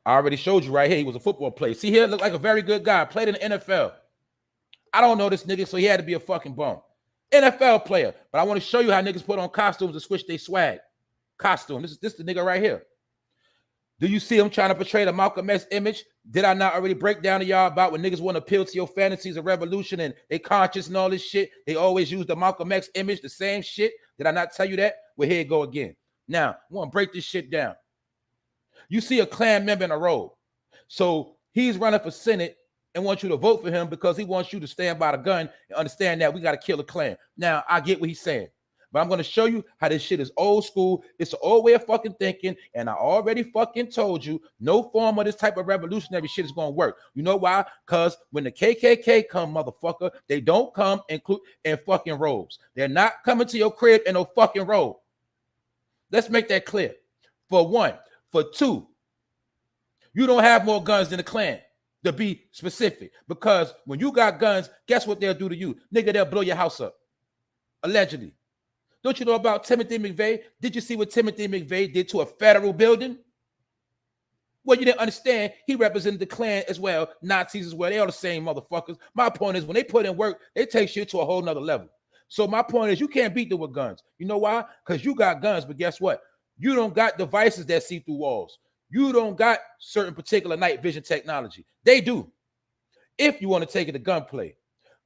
I already showed you right here. He was a football player. See here, looked like a very good guy. Played in the NFL. I don't know this nigga, so he had to be a fucking bum. NFL player. But I want to show you how niggas put on costumes to switch their swag. Costume. This is the nigga right here. Do you see him trying to portray the Malcolm X image? Did I not already break down to y'all about when niggas want to appeal to your fantasies of revolution and they conscious and all this shit? They always use the Malcolm X image, the same shit. Did I not tell you that? Well, here you go again. Now, I want to break this shit down. You see a Klan member in a robe. So he's running for Senate and wants you to vote for him because he wants you to stand by the gun and understand that we got to kill the Klan. Now, I get what he's saying. But I'm going to show you how this shit is old school. It's an old way of fucking thinking. And I already fucking told you no form of this type of revolutionary shit is going to work. You know why? Because when the KKK come, motherfucker, they don't come in fucking robes. They're not coming to your crib in no fucking robe. Let's make that clear. For one. For two, you don't have more guns than the Klan, to be specific. Because when you got guns, guess what they'll do to you? Nigga, they'll blow your house up. Allegedly. Don't you know about Timothy McVeigh? Did you see what Timothy McVeigh did to a federal building? Well, you didn't understand. He represented the Klan as well, Nazis as well. They all the same motherfuckers. My point is when they put in work, they take shit to a whole nother level. So my point is you can't beat them with guns. You know why? Because you got guns, but guess what? You don't got devices that see through walls. You don't got certain particular night vision technology. They do, if you want to take it to gunplay.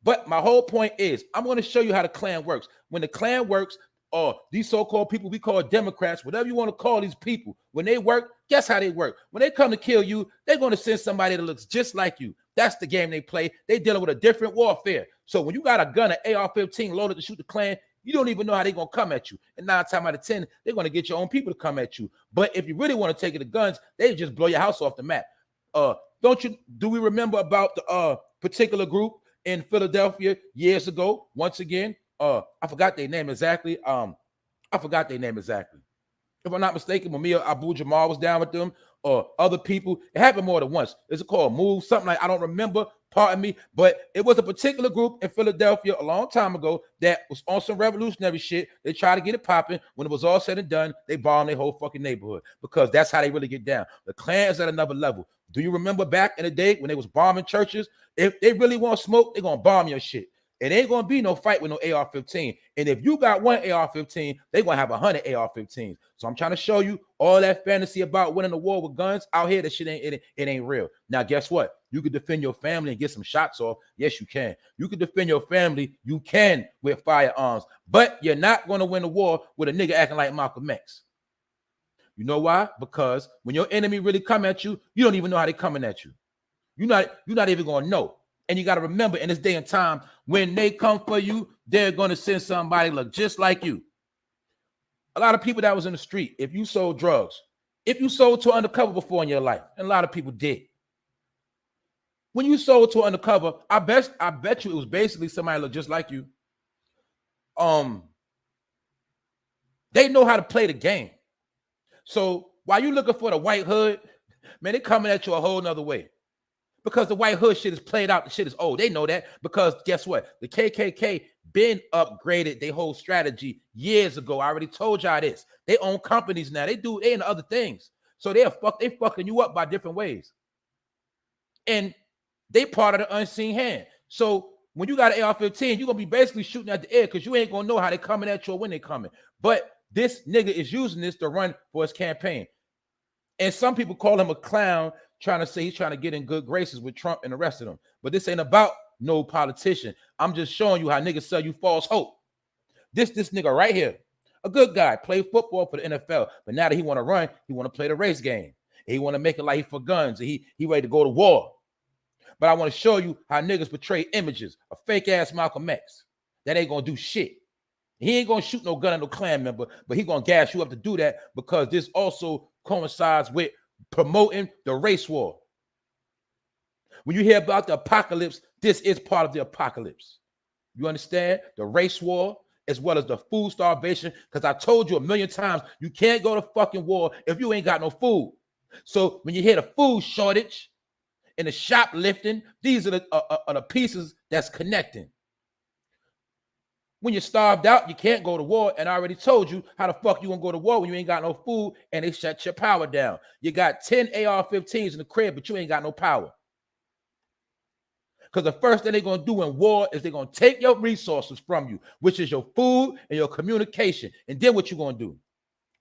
But my whole point is, I'm going to show you how the Klan works. When the Klan works, or these so-called people we call Democrats, whatever you want to call these people, when they work, guess how they work? When they come to kill you, they're going to send somebody that looks just like you. That's the game they play. They dealing with a different warfare. So when you got a gun, an AR-15 loaded to shoot the Klan, you don't even know how they're going to come at you. And 9 times out of 10, they're going to get your own people to come at you. But if you really want to take it to guns, they just blow your house off the map. Do we remember about the particular group in Philadelphia years ago? Once again, I forgot their name exactly. If I'm not mistaken, Mumia Abu-Jamal was down with them or other people. It happened more than once. It's called Move, something like, I don't remember. pardon me, but it was a particular group in Philadelphia a long time ago that was on some revolutionary shit. They tried to get it popping. When it was all said and done, they bombed their whole fucking neighborhood because that's how they really get down. The Klan is at another level. Do you remember back in the day when they was bombing churches? If they really want smoke, they're going to bomb your shit. It ain't going to be no fight with no AR-15. And if you got one AR-15, they're going to have 100 AR-15s. So I'm trying to show you all that fantasy about winning the war with guns out here. That shit ain't real. Now, guess what? You can defend your family and get some shots off. Yes, you can. You can defend your family. You can with firearms. But you're not going to win the war with a nigga acting like Malcolm X. You know why? Because when your enemy really come at you, you don't even know how they coming at you. You're not even going to know. And you got to remember, in this day and time, when they come for you, they're going to send somebody look just like you. A lot of people that was in the street, if you sold drugs, if you sold to undercover before in your life, and a lot of people did. When you sold to undercover, I bet you it was basically somebody look just like you. They know how to play the game. So while you looking for the white hood, man, they coming at you a whole nother way. Because the white hood shit is played out. The shit is old. They know that because guess what? The KKK been upgraded their whole strategy years ago. I already told y'all this. They own companies now. They into other things. So they fucking you up by different ways. And they part of the unseen hand. So when you got an AR-15, you're going to be basically shooting at the air because you ain't going to know how they coming at you or when they coming. But this nigga is using this to run for his campaign. And some people call him a clown, trying to say he's trying to get in good graces with Trump and the rest of them. But this ain't about no politician. I'm just showing you how niggas sell you false hope. This nigga right here, a good guy, played football for the NFL, but now that he want to run, he want to play the race game. He want to make it like he for guns. And he ready to go to war. But I want to show you how niggas portray images of fake ass Malcolm X. That ain't gonna do shit. He ain't gonna shoot no gun at no Klan member, but he gonna gas you up to do that because this also coincides with promoting the race war. When you hear about the apocalypse, this is part of the apocalypse. You understand? The race war as well as the food starvation, because I told you a million times, you can't go to fucking war if you ain't got no food. So when you hear the food shortage and the shoplifting, these are the pieces that's connecting. When you're starved out, you can't go to war. And I already told you how the fuck you gonna go to war when you ain't got no food and they shut your power down. You got 10 AR-15s in the crib, but you ain't got no power. Because the first thing they're gonna do in war is they're gonna take your resources from you, which is your food and your communication. And then what you gonna do?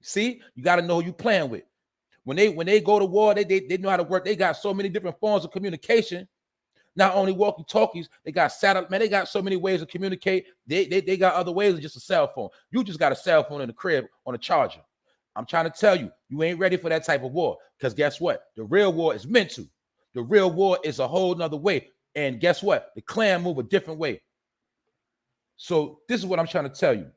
See, you gotta know who you playing with. When they go to war, they know how to work. They got so many different forms of communication. Not only walkie-talkies, they got satellite, man, they got so many ways to communicate. They got other ways than just a cell phone. You just got a cell phone in the crib on a charger. I'm trying to tell you, you ain't ready for that type of war. Because guess what? The real war is mental. The real war is a whole nother way. And guess what? The Klan move a different way. So this is what I'm trying to tell you.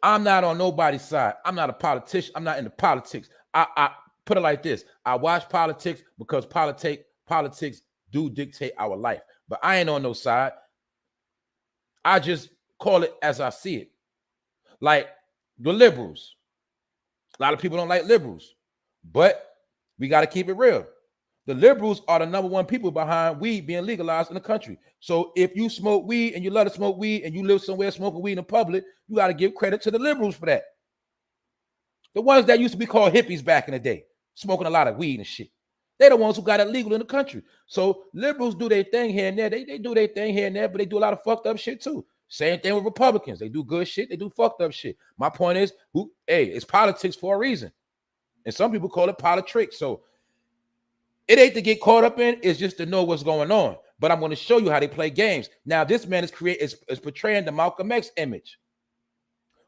I'm not on nobody's side. I'm not a politician. I'm not into politics. I put it like this. I watch politics because politics do dictate our life. But I ain't on no side. I just call it as I see it. Like the liberals. A lot of people don't like liberals. But we got to keep it real. The liberals are the number one people behind weed being legalized in the country. So if you smoke weed and you love to smoke weed and you live somewhere smoking weed in public, you got to give credit to the liberals for that. The ones that used to be called hippies back in the day, smoking a lot of weed and shit. They're the ones who got it legal in the country. So liberals do their thing here and there. They do their thing here and there, but they do a lot of fucked up shit too. Same thing with Republicans. They do good shit. They do fucked up shit. My point is, it's politics for a reason. And some people call it politics. So it ain't to get caught up in, it's just to know what's going on. But I'm going to show you how they play games. Now, this man is portraying the Malcolm X image,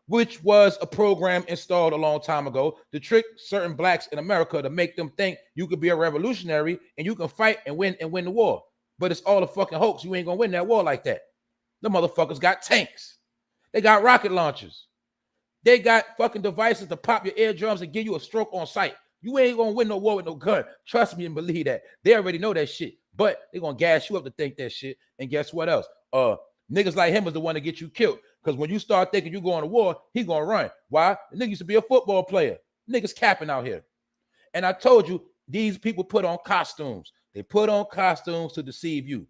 which was a program installed a long time ago to trick certain blacks in America to make them think you could be a revolutionary and you can fight and win the war. But it's all a fucking hoax. You ain't going to win that war like that. The motherfuckers got tanks. They got rocket launchers. They got fucking devices to pop your eardrums and give you a stroke on sight. You ain't gonna win no war with no gun. Trust me and believe that. They already know that shit. But they're gonna gas you up to think that shit. And guess what else? Niggas like him is the one to get you killed. Because when you start thinking you going to war, he gonna run. Why? The nigga used to be a football player. Niggas capping out here. And I told you, these people put on costumes. They put on costumes to deceive you,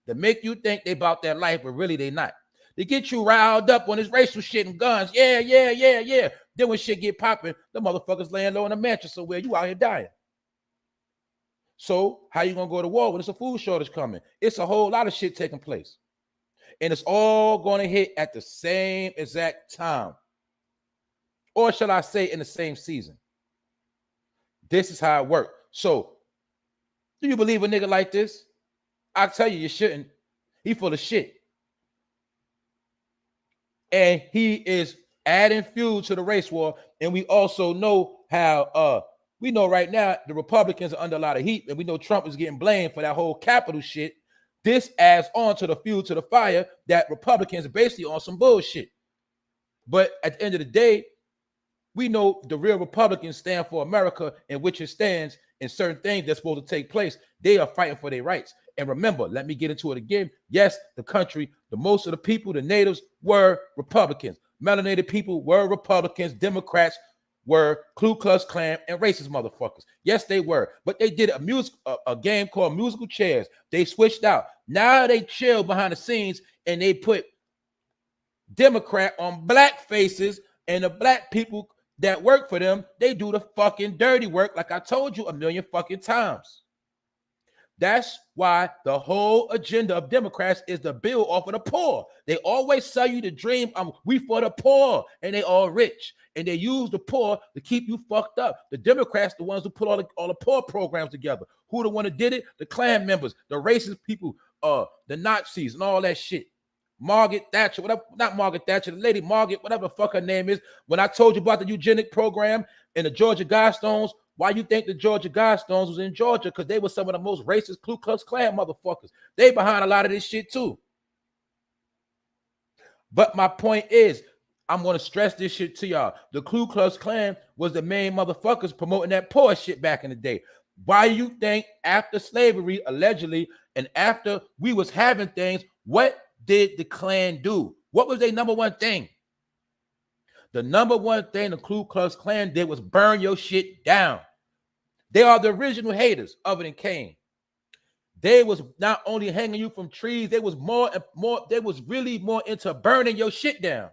to make you think they about that life, but really they not. They get you riled up on this racial shit and guns. Yeah. Then when shit get popping, the motherfuckers laying low in a mattress somewhere. You out here dying. So how you gonna go to war when it's a food shortage coming? It's a whole lot of shit taking place. And it's all gonna hit at the same exact time. Or shall I say in the same season? This is how it works. So, do you believe a nigga like this? I tell you, you shouldn't. He full of shit. And he is adding fuel to the race war. And we also know how we know right now the Republicans are under a lot of heat, and we know Trump is getting blamed for that whole Capitol shit. This adds on to the fuel to the fire that Republicans are basically on some bullshit. But at the end of the day, we know the real Republicans stand for America, in which it stands in certain things that's supposed to take place. They are fighting for their rights. And remember, let me get into it again. Yes, the country, the most of the people, the natives were Republicans. Melanated people were Republicans. Democrats were Ku Klux Klan and racist motherfuckers. Yes, they were. But they did a game called musical chairs. They switched out. Now they chill behind the scenes and they put Democrat on black faces, and the black people that work for them, they do the fucking dirty work, like I told you a million fucking times. That's why the whole agenda of Democrats is to build off of the poor. They always sell you the dream, we for the poor, and they all rich. And they use the poor to keep you fucked up. The Democrats, the ones who put all the poor programs together. Who the one that did it? The Klan members, the racist people, the Nazis and all that shit. Margaret Thatcher, whatever, not Margaret Thatcher, the lady Margaret, whatever the fuck her name is. When I told you about the eugenic program and the Georgia Guidestones, why you think the Georgia Guidestones was in Georgia? Because they were some of the most racist Ku Klux Klan motherfuckers. They behind a lot of this shit too. But my point is, I'm going to stress this shit to y'all. The Ku Klux Klan was the main motherfuckers promoting that poor shit back in the day. Why you think after slavery, allegedly, and after we was having things, what did the Klan do? What was their number one thing? The number one thing the Ku Klux Klan did was burn your shit down. They are the original haters of it and Cain. They was not only hanging you from trees, they was really more into burning your shit down.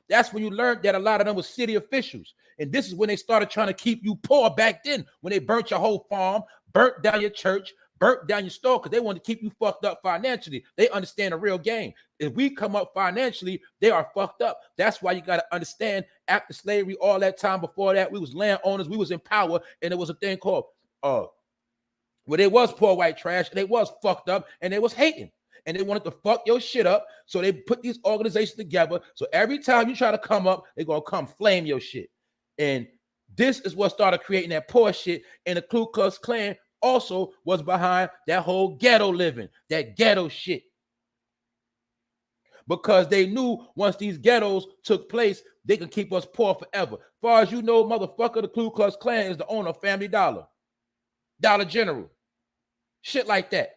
That's when you learned that a lot of them was city officials. And this is when they started trying to keep you poor back then, when they burnt your whole farm, burnt down your church, burnt down your store, because they want to keep you fucked up financially. They understand the real game. If we come up financially, they are fucked up. That's why you got to understand, after slavery, all that time before that, we was landowners, we was in power, and there was a thing called, where they was poor white trash, and they was fucked up, and they was hating. And they wanted to fuck your shit up, so they put these organizations together. So every time you try to come up, they're going to come flame your shit. And this is what started creating that poor shit. And the Ku Klux Klan also was behind that whole ghetto living, that ghetto shit. Because they knew once these ghettos took place, they can keep us poor forever. As far as you know, motherfucker, the Ku Klux Klan is the owner of Family Dollar, Dollar General, shit like that.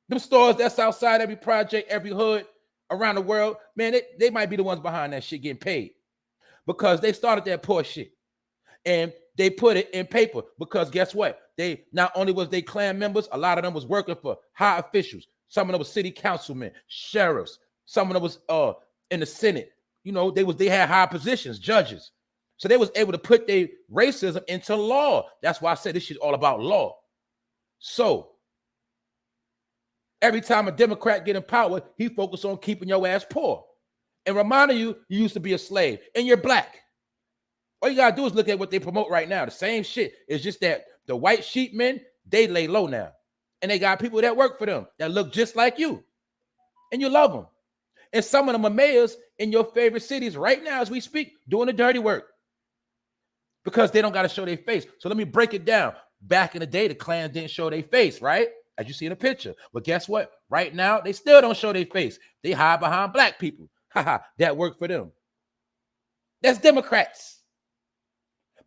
Them stores that's outside every project, every hood around the world, man, they might be the ones behind that shit getting paid, because they started that poor shit and they put it in paper. Because guess what? They not only was they Klan members, a lot of them was working for high officials. Some of them was city councilmen, sheriffs. Some of them was in the Senate. You know, they had high positions, judges. So they was able to put their racism into law. That's why I said this shit all about law. So every time a Democrat get in power, he focused on keeping your ass poor and reminding you used to be a slave and you're black. All you gotta do is look at what they promote right now. The same shit. It's just that the white sheep men, they lay low now. And they got people that work for them that look just like you. And you love them. And some of them are mayors in your favorite cities right now as we speak, doing the dirty work. Because they don't got to show their face. So let me break it down. Back in the day, the Klan didn't show their face, right? As you see in the picture. But guess what? Right now, they still don't show their face. They hide behind black people. That work for them. That's Democrats.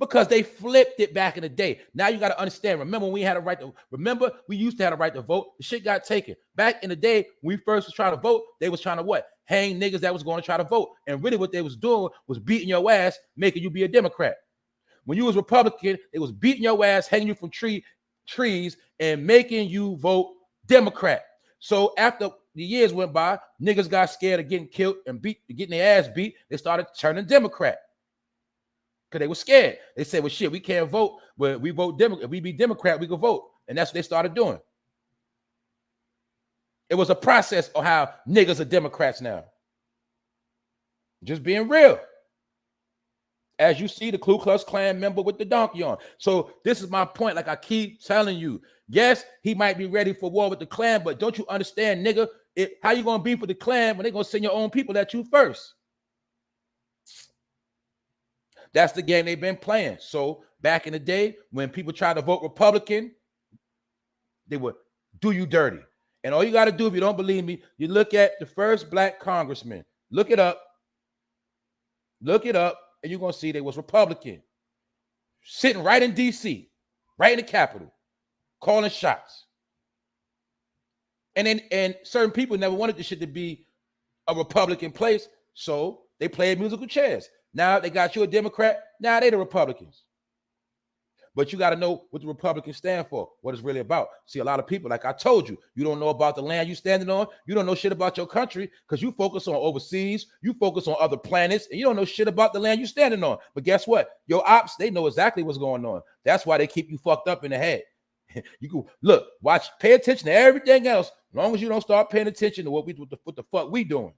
Because they flipped it back in the day. Now you got to understand. Remember, we used to have a right to vote. The shit got taken. Back in the day, when we first was trying to vote, they was trying to what? Hang niggas that was going to try to vote. And really what they was doing was beating your ass, making you be a Democrat. When you was Republican, it was beating your ass, hanging you from trees, and making you vote Democrat. So after the years went by, niggas got scared of getting killed and getting their ass beat. They started turning Democrat because they were scared. They said, well, shit, we can't vote, but we vote Democrat. If we be Democrat, we can vote. And that's what they started doing. It was a process of how niggas are Democrats now. Just being real. As you see, the Ku Klux Klan member with the donkey on. So this is my point. Like I keep telling you, yes, he might be ready for war with the Klan, but don't you understand, nigga, how you going to be for the Klan when they're going to send your own people at you first? That's the game they've been playing. So back in the day, when people tried to vote Republican, they would do you dirty. And all you got to do, if you don't believe me, you look at the first black congressman. Look it up. Look it up. And you're going to see they was Republican, sitting right in D.C., right in the Capitol, calling shots. And certain people never wanted this shit to be a Republican place, so they played musical chairs. Now they got you a Democrat, now they the Republicans. But you got to know what the Republicans stand for, what it's really about. See, a lot of people, like I told you, you don't know about the land you're standing on. You don't know shit about your country because you focus on overseas. You focus on other planets, and you don't know shit about the land you're standing on. But guess what? Your ops, they know exactly what's going on. That's why they keep you fucked up in the head. You can look, watch, pay attention to everything else, as long as you don't start paying attention to what the fuck we doing.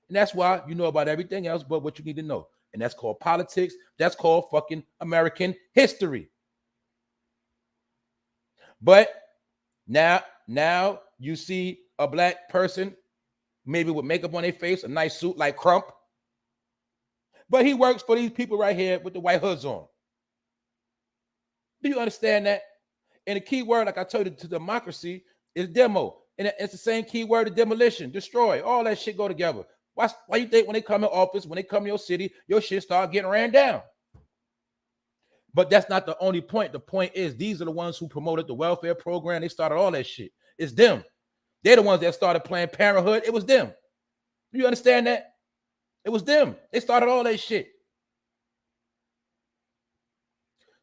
And that's why you know about everything else but what you need to know. And that's called politics. That's called fucking American history. But now you see a black person, maybe with makeup on their face, a nice suit like Crump. But he works for these people right here with the white hoods on. Do you understand that? And the key word, like I told you, to democracy is demo. And it's the same key word to demolition, destroy. All that shit go together. Why you think when they come in office, when they come to your city, your shit start getting ran down? But that's not the only point. The point is these are the ones who promoted the welfare program. They started all that shit. It's them. They're the ones that started Planned Parenthood. It was them. You understand that? It was them. They started all that shit.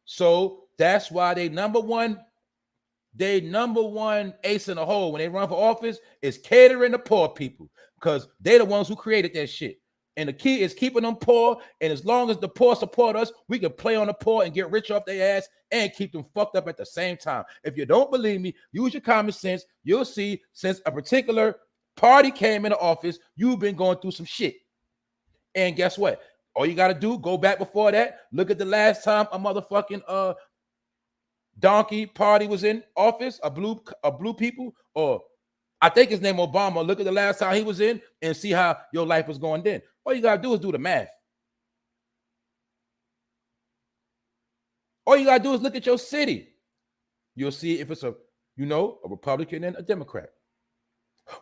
So that's why they number one ace in the hole when they run for office is catering to poor people, because they're the ones who created that shit. And the key is keeping them poor. And as long as the poor support us, we can play on the poor and get rich off their ass and keep them fucked up at the same time. If you don't believe me, use your common sense. You'll see since a particular party came into office, you've been going through some shit. And guess what? All you got to do, go back before that. Look at the last time a motherfucking donkey party was in office, a blue people, or I think his name Obama. Look at the last time he was in and see how your life was going then. All you got to do is do the math. All you got to do is look at your city. You'll see if it's a Republican and a Democrat.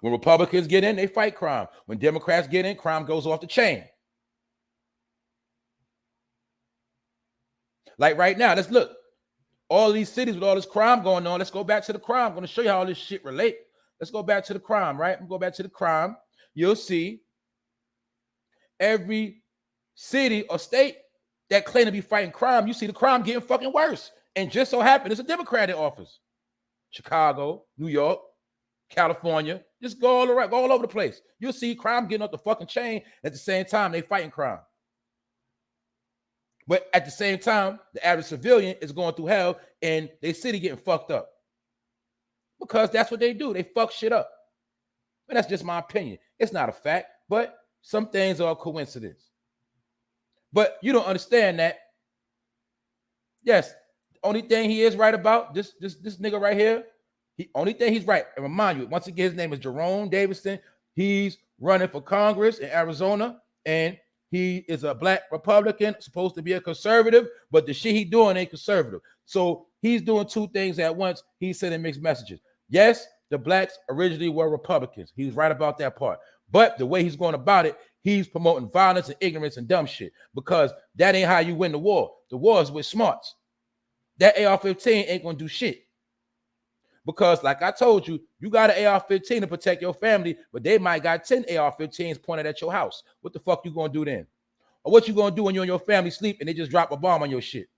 When Republicans get in, they fight crime. When Democrats get in, crime goes off the chain. Like right now, let's look. All these cities with all this crime going on, let's go back to the crime. I'm going to show you how all this shit relate. Let's go back to the crime, right? I'm going to go back to the crime. You'll see every city or state that claim to be fighting crime, you see the crime getting fucking worse. And just so happened, it's a Democratic office. Chicago, New York, California, just go all around, go all over the place. You'll see crime getting up the fucking chain. At the same time, they fighting crime. But at the same time, the average civilian is going through hell and their city getting fucked up. Because that's what they do. They fuck shit up. But that's just my opinion. It's not a fact, but some things are a coincidence. But you don't understand that. Yes, the only thing he is right about, this nigga right here, only thing he's right. And remind you, once again, his name is Jerome Davidson. He's running for Congress in Arizona, and he is a black Republican, supposed to be a conservative, but the shit he doing ain't conservative. So he's doing two things at once. He's sending mixed messages. Yes, the blacks originally were Republicans. He's right about that part. But the way he's going about it, he's promoting violence and ignorance and dumb shit, because that ain't how you win the war. The war is with smarts. That AR-15 ain't going to do shit. Because like I told you, you got an AR-15 to protect your family, but they might got 10 AR-15s pointed at your house. What the fuck you going to do then? Or what you going to do when you and your family sleep and they just drop a bomb on your shit?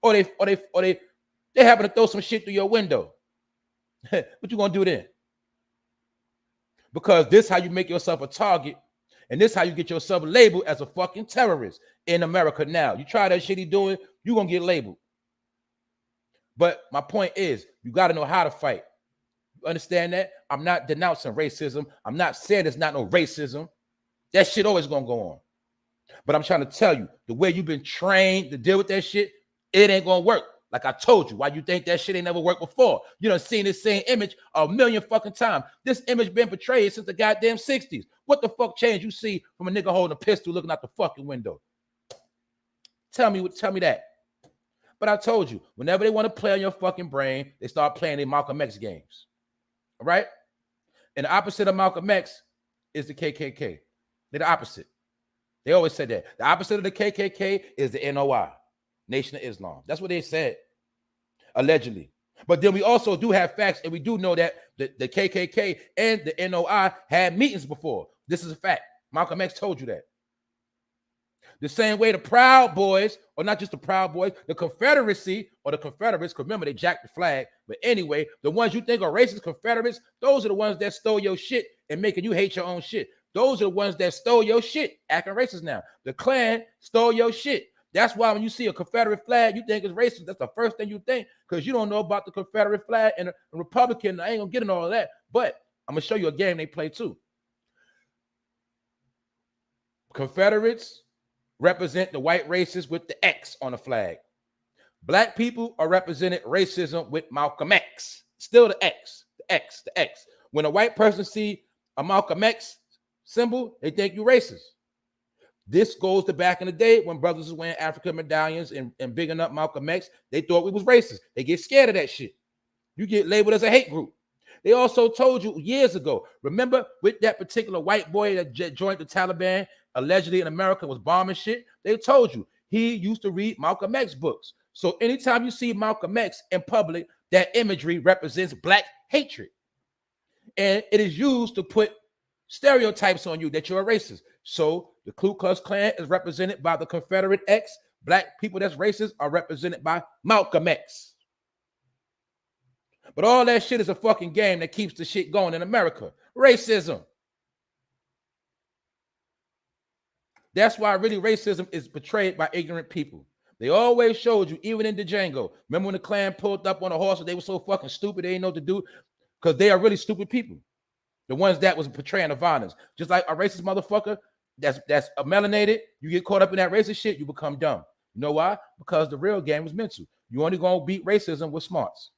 Or they They happen to throw some shit through your window. What you gonna do then? Because this how you make yourself a target, and this how you get yourself labeled as a fucking terrorist in America now. You try that shit he doing, you gonna get labeled. But my point is, you got to know how to fight. You understand that? I'm not denouncing racism. I'm not saying there's not no racism. That shit always gonna go on. But I'm trying to tell you, the way you've been trained to deal with that shit, it ain't gonna work. Like I told you, why you think that shit ain't never worked before? You done seen this same image a million fucking times. This image been portrayed since the goddamn 60s. What the fuck changed you see from a nigga holding a pistol looking out the fucking window? Tell me that. But I told you, whenever they want to play on your fucking brain, they start playing their Malcolm X games. All right? And the opposite of Malcolm X is the KKK. They're the opposite. They always said that. The opposite of the KKK is the NOI, Nation of Islam. That's what they said, allegedly. But then we also do have facts, and we do know that the KKK and the NOI had meetings before. This is a fact. Malcolm X told you that. The same way the Proud Boys, or not just the Proud Boys, the Confederacy or the Confederates, because remember they jacked the flag. But anyway, the ones you think are racist Confederates, those are the ones that stole your shit and making you hate your own shit. Those are the ones that stole your shit, acting racist now. The Klan stole your shit. That's why when you see a Confederate flag, you think it's racist. That's the first thing you think, because you don't know about the Confederate flag and a Republican. I ain't gonna get into all of that, but I'm gonna show you a game they play too. Confederates represent the white racists with the X on the flag. Black people are represented racism with Malcolm X. Still the X, the X, the X. When a white person see a Malcolm X symbol, they think you racist. This goes to back in the day when brothers was wearing African medallions and bigging up Malcolm X. They thought we was racist. They get scared of that shit. You get labeled as a hate group. They also told you years ago, remember with that particular white boy that joined the Taliban, allegedly in America, was bombing shit? They told you he used to read Malcolm X books. So anytime you see Malcolm X in public, that imagery represents black hatred. And it is used to put stereotypes on you that you're a racist. So the Ku Klux Klan is represented by the Confederate X. Black people that's racist are represented by Malcolm X. But all that shit is a fucking game that keeps the shit going in America. Racism. That's why really racism is portrayed by ignorant people. They always showed you, even in the Django. Remember when the Klan pulled up on a horse and they were so fucking stupid, they didn't know what to do? Because they are really stupid people. The ones that was portraying the violence. Just like a racist motherfucker that's melanated, you get caught up in that racist shit, you become dumb. You know why? Because the real game was mental. You only gonna beat racism with smarts.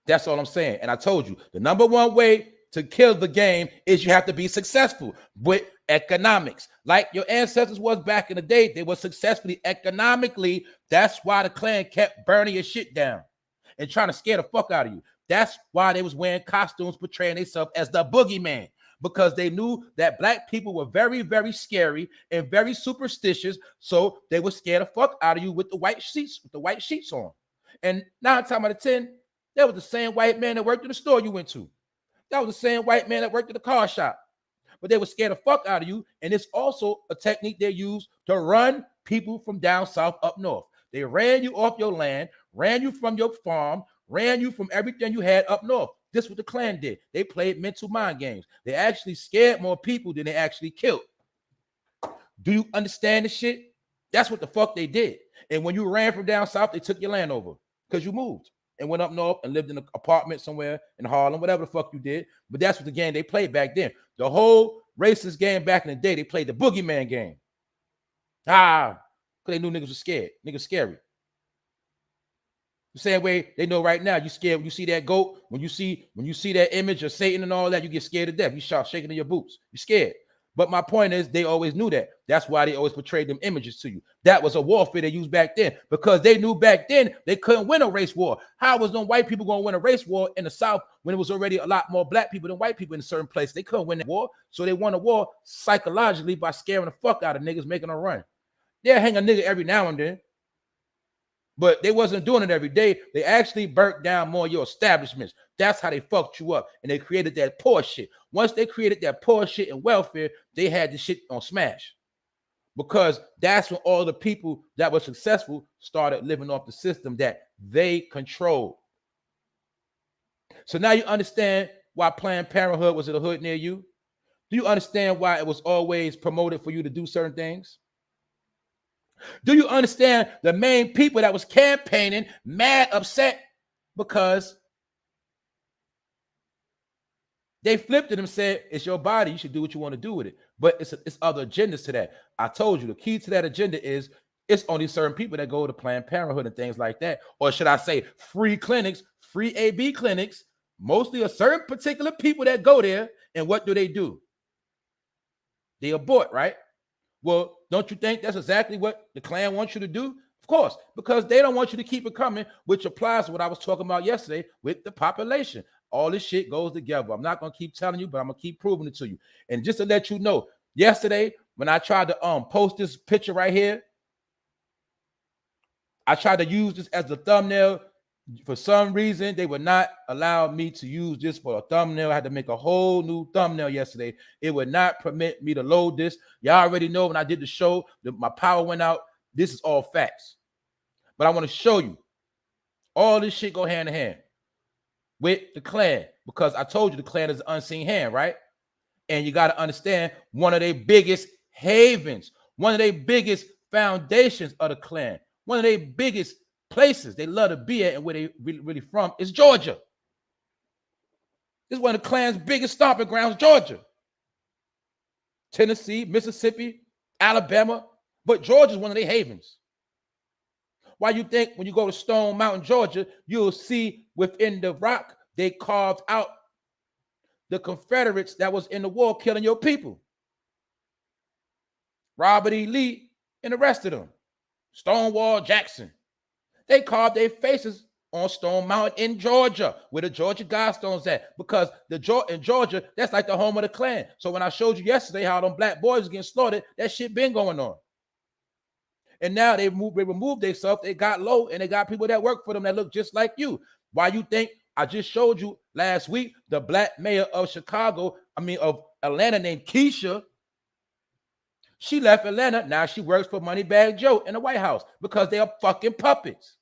That's all I'm saying. And I told you, the number one way to kill the game is you have to be successful with economics. Like your ancestors was back in the day, they were successfully economically. That's why the Klan kept burning your shit down and trying to scare the fuck out of you. That's why they was wearing costumes portraying themselves as the boogeyman, because they knew that black people were very, very scary and very superstitious. So they would scare the fuck out of you with the white sheets on. And 9 times out of 10, that was the same white man that worked in the store you went to. That was the same white man that worked at the car shop. But they would scare the fuck out of you. And it's also a technique they use to run people from down south up north. They ran you off your land, ran you from your farm, ran you from everything you had up north. This is what the Klan did. They played mental mind games. They actually scared more people than they actually killed. Do you understand the shit? That's what the fuck they did. And when you ran from down south, they took your land over because you moved and went up north and lived in an apartment somewhere in Harlem, whatever the fuck you did. But that's what the game they played back then. The whole racist game back in the day, they played the boogeyman game. Because they knew niggas were scared. Niggas scary. The same way they know right now, you scared when you see that goat, when you see that image of Satan and all that, you get scared to death. You start shaking in your boots. You're scared. But my point is, they always knew that. That's why they always portrayed them images to you. That was a warfare they used back then, because they knew back then they couldn't win a race war. How was them white people going to win a race war in the South when it was already a lot more black people than white people in certain places? They couldn't win that war. So they won a war psychologically by scaring the fuck out of niggas, making them run. They'll hang a nigga every now and then, but they wasn't doing it every day. They actually burnt down more of your establishments. That's how they fucked you up. And they created that poor shit. Once they created that poor shit and welfare, they had the shit on smash. because that's when all the people that were successful started living off the system that they controlled. So now you understand why Planned Parenthood was in a hood near you? Do you understand why it was always promoted for you to do certain things? Do you understand the main people that was campaigning mad upset because they flipped it and said, it's your body, you should do what you want to do with it. But it's other agendas to that. I told you the key to that agenda is it's only certain people that go to Planned Parenthood and things like that. Or should I say free clinics, free AB clinics, mostly a certain particular people that go there. And what do? They abort, right? Well, don't you think that's exactly what the Klan wants you to do? Of course, because they don't want you to keep it coming, which applies to what I was talking about yesterday with the population. All this shit goes together. I'm not going to keep telling you, but I'm going to keep proving it to you. And just to let you know, yesterday, when I tried to post this picture right here, I tried to use this as the thumbnail. For some reason, they would not allow me to use this for a thumbnail. I had to make a whole new thumbnail yesterday. It would not permit me to load this. Y'all already know when I did the show, my power went out. This is all facts. But I want to show you all this shit go hand in hand with the Klan, because I told you the Klan is an unseen hand, right? And you got to understand one of their biggest havens, one of their biggest foundations of the Klan, one of their biggest places they love to be at and where they really from is Georgia. This is one of the Klan's biggest stomping grounds, Georgia. Tennessee, Mississippi, Alabama, but Georgia is one of their havens. Why you think when you go to Stone Mountain, Georgia, you'll see within the rock, they carved out the Confederates that was in the war killing your people. Robert E. Lee and the rest of them. Stonewall Jackson. They carved their faces on Stone Mountain in Georgia, where the Georgia Guidestones at, because in Georgia, that's like the home of the Klan. So when I showed you yesterday how them black boys getting slaughtered, that shit been going on. And now they removed themselves, they got low, and they got people that work for them that look just like you. Why you think I just showed you last week the black mayor of of Atlanta named Keisha? She left Atlanta. Now she works for Moneybag Joe in the White House because they are fucking puppets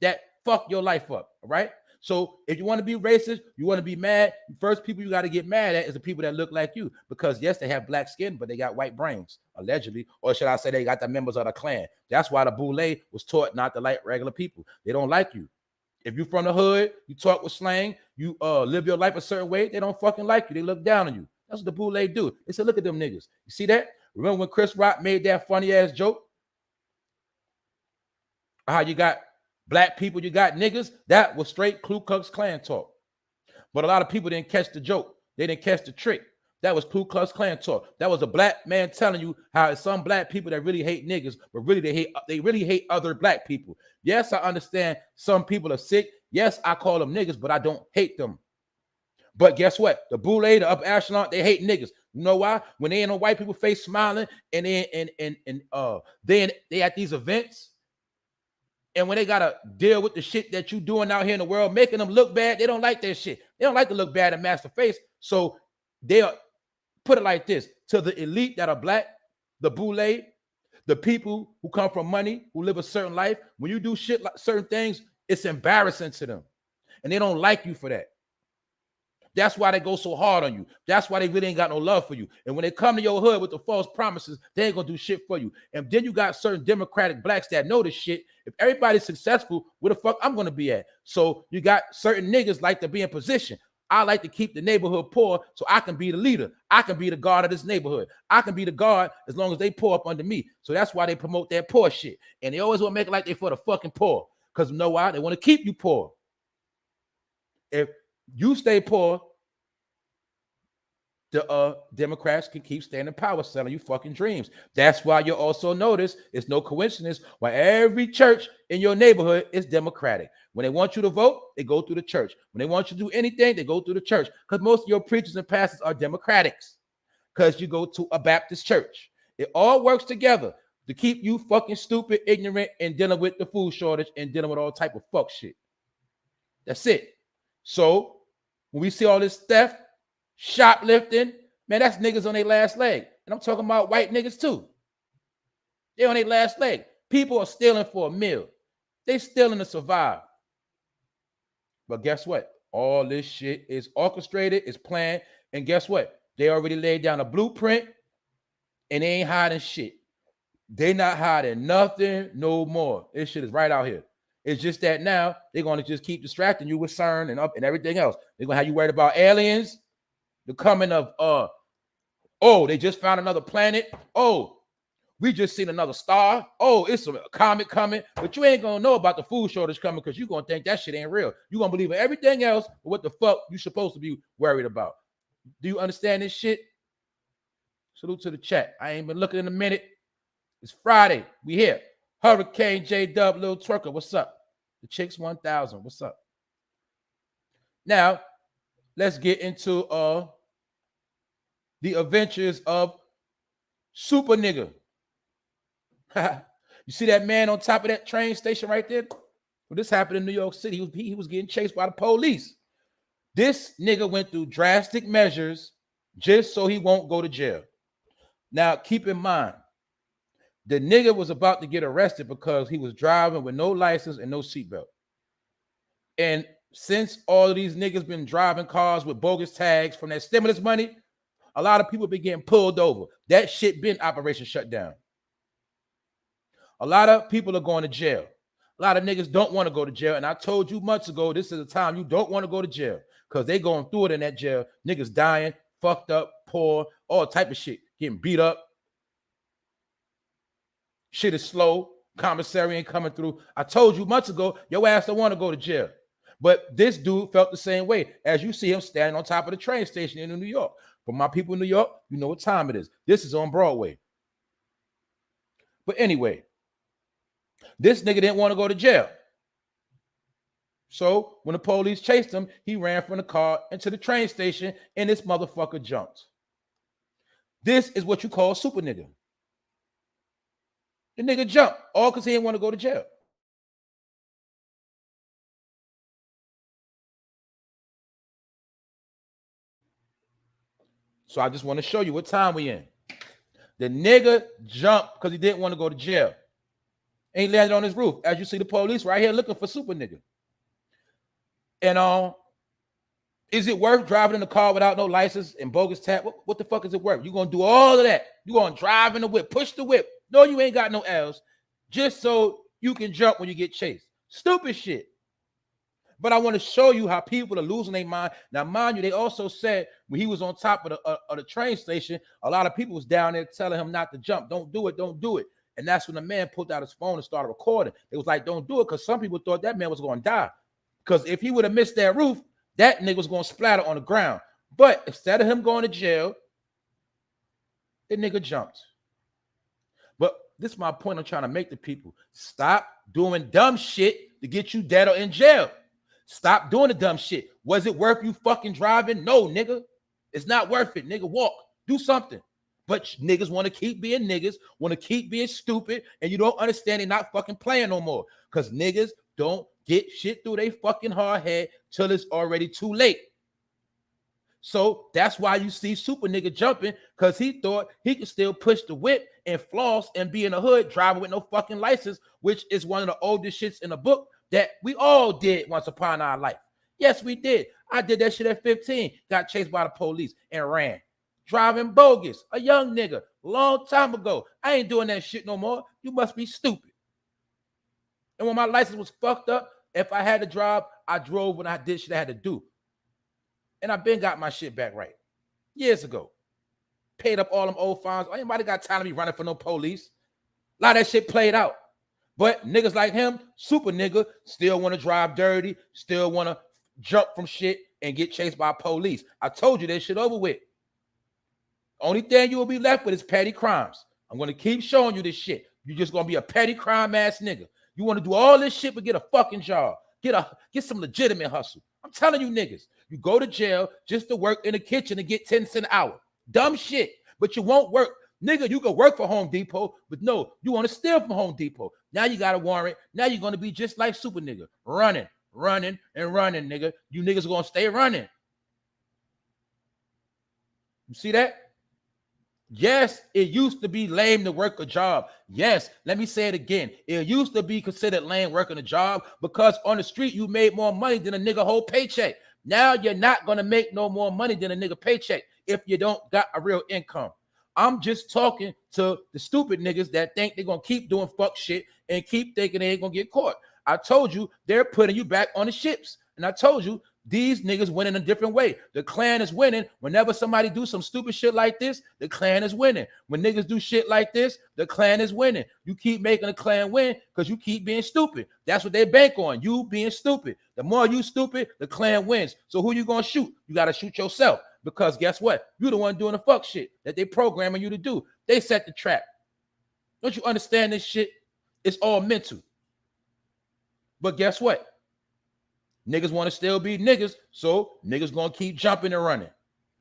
that fuck your life up, right? So if you want to be racist, you want to be mad, the first people you got to get mad at is the people that look like you, because yes, they have black skin, but they got white brains, allegedly, or should I say they got the members of the Klan. That's why the Boule was taught not to like regular people. They don't like you. If you're from the hood, you talk with slang, you live your life a certain way, they don't fucking like you. They look down on you. That's what the Boule do. They said, look at them niggas. You see that? Remember when Chris Rock made that funny ass joke? How you got black people, you got niggas? That was straight Ku Klux Klan talk. But a lot of people didn't catch the joke. They didn't catch the trick. That was Ku Klux Klan talk. That was a black man telling you how it's some black people that really hate niggas, but really they really hate other black people. Yes, I understand some people are sick. Yes, I call them niggas, but I don't hate them. But guess what? The Boule, the upper echelon, they hate niggas. You know why? When they in a white people face smiling and then they at these events, and when they gotta deal with the shit that you doing out here in the world, making them look bad, they don't like that shit. They don't like to look bad and mask the face. So they'll put it like this: to the elite that are black, the Boule, the people who come from money, who live a certain life, when you do shit like certain things, it's embarrassing to them. And they don't like you for that. That's why they go so hard on you. That's why they really ain't got no love for you. And when they come to your hood with the false promises, they ain't gonna do shit for you. And then you got certain Democratic blacks that know this shit. If everybody's successful, where the fuck I'm gonna be at? So you got certain niggas like to be in position. I like to keep the neighborhood poor so I can be the leader. I can be the guard of this neighborhood. I can be the guard as long as they pour up under me. So that's why they promote that poor shit. And they always want to make it like they for the fucking poor. Because you know why? They want to keep you poor. If you stay poor, the Democrats can keep staying in power, selling you fucking dreams. That's why you'll also notice it's no coincidence why every church in your neighborhood is Democratic. When they want you to vote, they go through the church. When they want you to do anything, they go through the church. Because most of your preachers and pastors are Democrats. Because you go to a Baptist church. It all works together to keep you fucking stupid, ignorant, and dealing with the food shortage and dealing with all type of fuck shit. That's it. So when we see all this theft, shoplifting, man, that's niggas on their last leg. And I'm talking about white niggas too. They're on their last leg. People are stealing for a meal. They stealing to survive. But guess what? All this shit is orchestrated, is planned, and guess what? They already laid down a blueprint, and they ain't hiding shit. They not hiding nothing no more. This shit is right out here. It's just that now they're going to just keep distracting you with CERN and up and everything else. They're going to have you worried about aliens, the coming of, they just found another planet. Oh, we just seen another star. Oh, it's a comet coming. But you ain't going to know about the food shortage coming because you're going to think that shit ain't real. You're going to believe in everything else, but what the fuck you supposed to be worried about? Do you understand this shit? Salute to the chat. I ain't been looking in a minute. It's Friday. We here. Hurricane J-Dub, Lil Twerker, what's up? The Chicks 1000, what's up? Now, let's get into the adventures of Super Nigga. You see that man on top of that train station right there? Well, this happened in New York City. He was getting chased by the police. This nigga went through drastic measures just so he won't go to jail. Now, keep in mind, the nigga was about to get arrested because he was driving with no license and no seatbelt. And since all of these niggas been driving cars with bogus tags from that stimulus money, a lot of people been getting pulled over. That shit been Operation Shutdown. A lot of people are going to jail. A lot of niggas don't want to go to jail. And I told you months ago, this is a time you don't want to go to jail because they going through it in that jail. Niggas dying, fucked up, poor, all type of shit, getting beat up. Shit is slow. Commissary ain't coming through. I told you months ago, your ass don't want to go to jail. But this dude felt the same way. As you see him standing on top of the train station in New York. For my people in New York, you know what time it is. This is on Broadway. But anyway, this nigga didn't want to go to jail. So when the police chased him, he ran from the car into the train station and this motherfucker jumped. This is what you call Super Nigga. The nigga jumped all because he didn't want to go to jail. So I just want to show you what time we in. The nigga jumped because he didn't want to go to jail. And he landed on his roof. As you see the police right here looking for Super Nigga. And is it worth driving in the car without no license and bogus tag? What the fuck is it worth? You're going to do all of that. You're going to drive in the whip, push the whip. No, you ain't got no L's. Just so you can jump when you get chased. Stupid shit. But I want to show you how people are losing their mind. Now, mind you, they also said when he was on top of the train station, a lot of people was down there telling him not to jump. Don't do it. Don't do it. And that's when the man pulled out his phone and started recording. It was like, don't do it, because some people thought that man was going to die. Because if he would have missed that roof, that nigga was going to splatter on the ground. But instead of him going to jail, the nigga jumped. But this is my point I'm trying to make to people. Stop doing dumb shit to get you dead or in jail. Stop doing the dumb shit. Was it worth you fucking driving? No, nigga. It's not worth it, nigga. Walk. Do something. But niggas want to keep being niggas, want to keep being stupid, and you don't understand they're not fucking playing no more. Because niggas don't get shit through their fucking hard head till it's already too late. So that's why you see Super Nigga jumping, because he thought he could still push the whip and floss and be in the hood driving with no fucking license, which is one of the oldest shits in the book that we all did once upon our life. Yes, we did. I did that shit at 15, got chased by the police and ran. Driving bogus, a young nigga, long time ago. I ain't doing that shit no more. You must be stupid. And when my license was fucked up, if I had to drive, I drove when I did shit I had to do. And I been got my shit back right. Years ago. Paid up all them old fines. Anybody got time to be running for no police? A lot of that shit played out. But niggas like him, Super Nigga, still want to drive dirty, still want to jump from shit and get chased by police. I told you that shit over with. Only thing you will be left with is petty crimes. I'm going to keep showing you this shit. You're just going to be a petty crime ass nigga. You want to do all this shit but get a fucking job. Get some legitimate hustle. I'm telling you niggas, you go to jail just to work in the kitchen and get 10 cents an hour. Dumb shit, but you won't work. Nigga, you can work for Home Depot, but no, you want to steal from Home Depot. Now you got a warrant. Now you're going to be just like Super Nigga. Running, nigga. You niggas are going to stay running. You see that? Yes, it used to be lame to work a job. Yes, let me say it again. It used to be considered lame working a job because on the street you made more money than a nigga whole paycheck. Now you're not gonna make no more money than a nigga paycheck if you don't got a real income. I'm just talking to the stupid niggas that think they're gonna keep doing fuck shit and keep thinking they ain't gonna get caught. I told you they're putting you back on the ships. And I told you these niggas win in a different way. The Klan is winning. Whenever somebody do some stupid shit like this, the Klan is winning. When niggas do shit like this, the Klan is winning. You keep making the Klan win because you keep being stupid. That's what they bank on, you being stupid. The more you stupid, the Klan wins. So who you gonna shoot? You gotta shoot yourself because guess what? You're the one doing the fuck shit that they programming you to do. They set the trap. Don't you understand this shit? It's all mental. But guess what? Niggas want to still be niggas, so niggas gonna keep jumping and running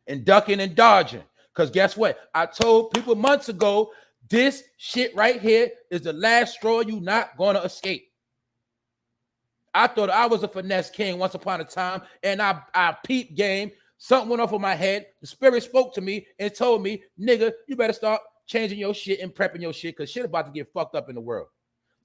and ducking and dodging. Because guess what? I told people months ago, this shit right here is the last straw. You not gonna escape. I thought I was a finesse king once upon a time, and I peeped game. Something went off of my head. The spirit spoke to me and told me, nigga, you better start changing your shit and prepping your shit because shit about to get fucked up in the world.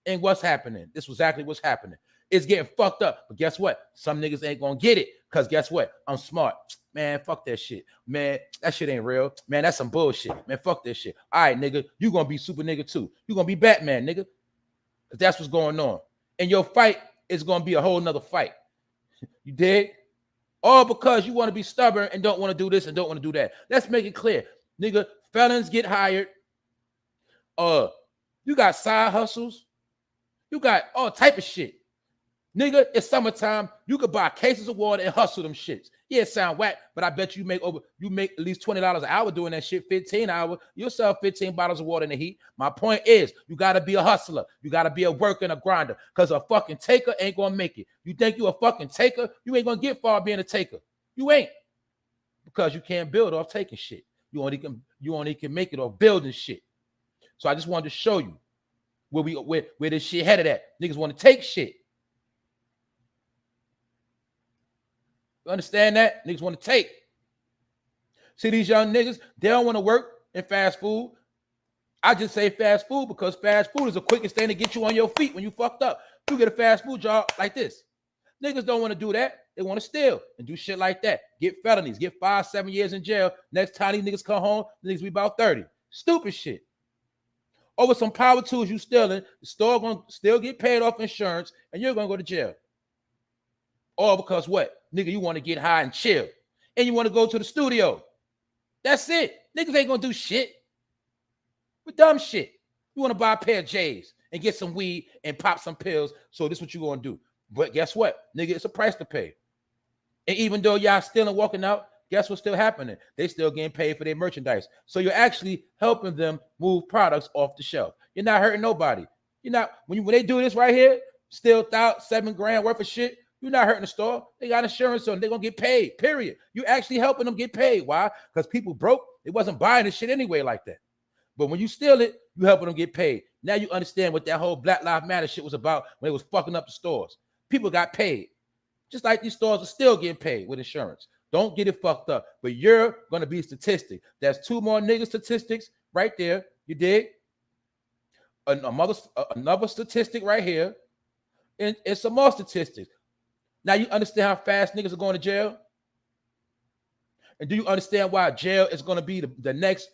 And what's happening? This was exactly what's happening. It's getting fucked up. But guess what? Some niggas ain't gonna get it. Because guess what? I'm smart. Man, fuck that shit. Man, that shit ain't real. Man, that's some bullshit. Man, fuck that shit. All right, nigga, you gonna be super nigga too. You gonna be Batman, nigga. Because that's what's going on. And your fight is gonna be a whole nother fight. You dig? All because you want to be stubborn and don't want to do this and don't want to do that. Let's make it clear. Nigga, felons get hired. You got side hustles. You got all type of shit. Nigga, it's summertime. You could buy cases of water and hustle them shits. Yeah, it sound whack, but I bet you make at least $20 an hour doing that shit, 15 hours. You'll sell 15 bottles of water in the heat. My point is, you got to be a hustler. You got to be a worker and a grinder because a fucking taker ain't going to make it. You think you a fucking taker? You ain't going to get far being a taker. You ain't because you can't build off taking shit. You only can make it off building shit. So I just wanted to show you where this shit headed at. Niggas want to take shit. You understand that? Niggas want to take. See these young niggas, they don't want to work in fast food. I just say fast food because fast food is the quickest thing to get you on your feet when you fucked up. You get a fast food job like this. Niggas don't want to do that. They want to steal and do shit like that. Get felonies, get 5-7 years in jail. Next time these niggas come home, niggas be about 30. Stupid shit. Over some power tools you stealing, the store gonna still get paid off insurance, and you're gonna go to jail. All because what? Nigga, you want to get high and chill. And you want to go to the studio. That's it. Niggas ain't gonna do shit. With dumb shit. You want to buy a pair of J's and get some weed and pop some pills. So this is what you gonna do. But guess what? Nigga, it's a price to pay. And even though y'all still walking out, guess what's still happening? They still getting paid for their merchandise. So you're actually helping them move products off the shelf. You're not hurting nobody. You're not, when they do this right here, still $7,000 worth of shit, you're not hurting the store. They got insurance on. They're going to get paid, period. You're actually helping them get paid. Why? Because people broke. They wasn't buying this shit anyway like that. But when you steal it, you helping them get paid. Now you understand what that whole Black Lives Matter shit was about when it was fucking up the stores. People got paid. Just like these stores are still getting paid with insurance. Don't get it fucked up. But you're going to be a statistic. There's 2 more nigga statistics right there. You dig? Another statistic right here. And some more statistics. Now you understand how fast niggas are going to jail? And do you understand why jail is going to be the next,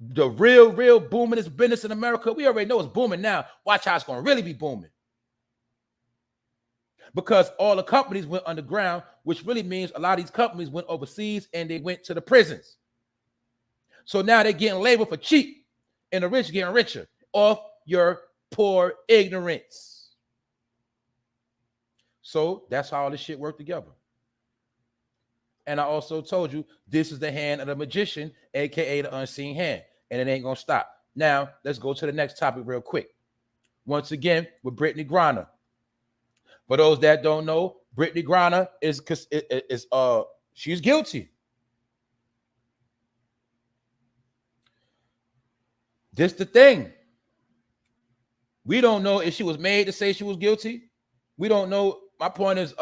the real booming this business in America? We already know it's booming now. Watch how it's going to really be booming. Because all the companies went underground, which really means a lot of these companies went overseas and they went to the prisons. So now they're getting labor for cheap and the rich getting richer off your poor ignorance. So that's how all this shit worked together. And I also told you, this is the hand of the magician, aka the unseen hand, and it ain't gonna stop. Now, let's go to the next topic real quick. Once again, with Brittany Griner. For those that don't know, Brittany Griner she's guilty. This the thing. We don't know if she was made to say she was guilty. We don't know. My point is,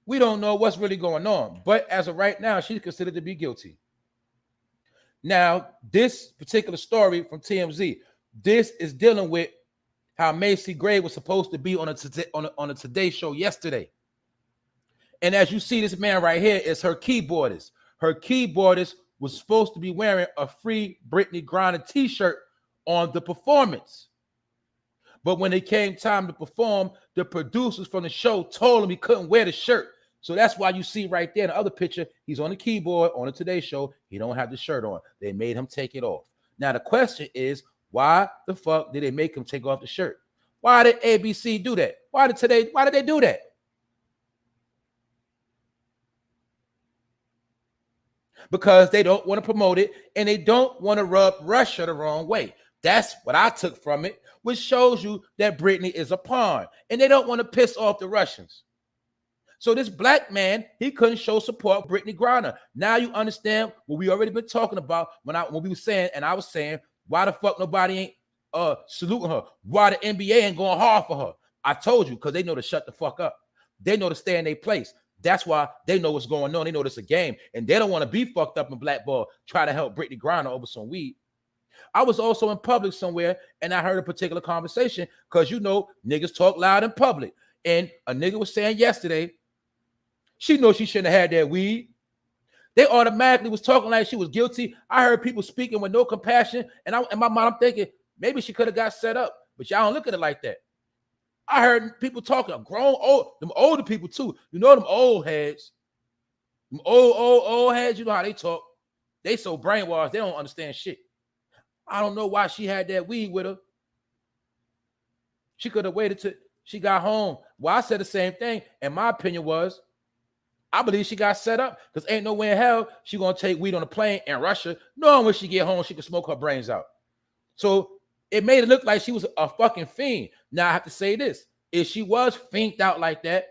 we don't know what's really going on. But as of right now, she's considered to be guilty. Now, this particular story from TMZ, this is dealing with how Macy Gray was supposed to be on a Today show yesterday. And as you see, this man right here is her keyboardist. Her keyboardist was supposed to be wearing a free Brittany Griner t-shirt on the performance. But when it came time to perform, the producers from the show told him he couldn't wear the shirt. So that's why you see right there in the other picture, he's on the keyboard on the Today show. He don't have the shirt on. They made him take it off. Now, the question is, why the fuck did they make him take off the shirt? Why did ABC do that? Why did they do that? Because they don't want to promote it and they don't want to rub Russia the wrong way. That's what I took from it, which shows you that Britney is a pawn and they don't want to piss off the Russians. So this black man, he couldn't show support for Brittany Griner. Now you understand what we already been talking about when we were saying, and I was saying, why the fuck nobody ain't saluting her? Why the NBA ain't going hard for her? I told you, because they know to shut the fuck up. They know to stay in their place. That's why they know what's going on. They know it's a game, and they don't want to be fucked up and blackball, try to help Brittany Griner over some weed. I was also in public somewhere, and I heard a particular conversation, because you know, niggas talk loud in public. And a nigga was saying yesterday, she knows she shouldn't have had that weed. They automatically was talking like she was guilty. I heard people speaking with no compassion, and in my mind, I'm thinking, maybe she could have got set up, but y'all don't look at it like that. I heard people talking, them older people too. You know them old heads. Them old heads, you know how they talk. They so brainwashed, they don't understand shit. I don't know why she had that weed with her. She could have waited till she got home. Well, I said the same thing, and my opinion was, I believe she got set up, because ain't no way in hell she gonna take weed on a plane in Russia, knowing when she get home, she can smoke her brains out. So it made it look like she was a fucking fiend. Now I have to say this. If she was fiended out like that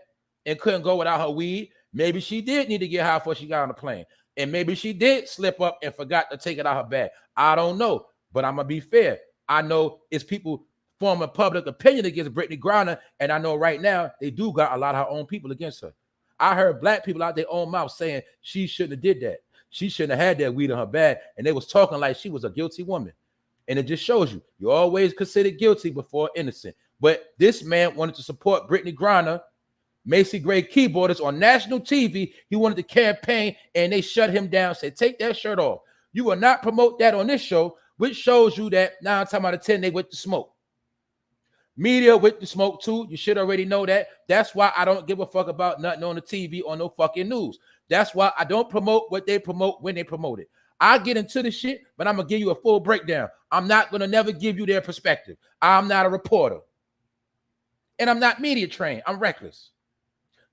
and couldn't go without her weed, maybe she did need to get high before she got on the plane. And maybe she did slip up and forgot to take it out her bag. I don't know. But I'm going to be fair. I know it's people forming public opinion against Brittany Griner, and I know right now they do got a lot of her own people against her. I heard black people out their own mouth saying she shouldn't have did that. She shouldn't have had that weed in her bag, and they was talking like she was a guilty woman. And it just shows you, you're always considered guilty before innocent. But this man wanted to support Brittany Griner, Macy Gray keyboardist on national TV. He wanted to campaign, and they shut him down, said, take that shirt off. You will not promote that on this show, which shows you that 9 times out of 10, they with the smoke. Media with the smoke too. You should already know that. That's why I don't give a fuck about nothing on the TV or no fucking news. That's why I don't promote what they promote when they promote it. I get into the shit, but I'm going to give you a full breakdown. I'm not going to never give you their perspective. I'm not a reporter. And I'm not media trained. I'm reckless.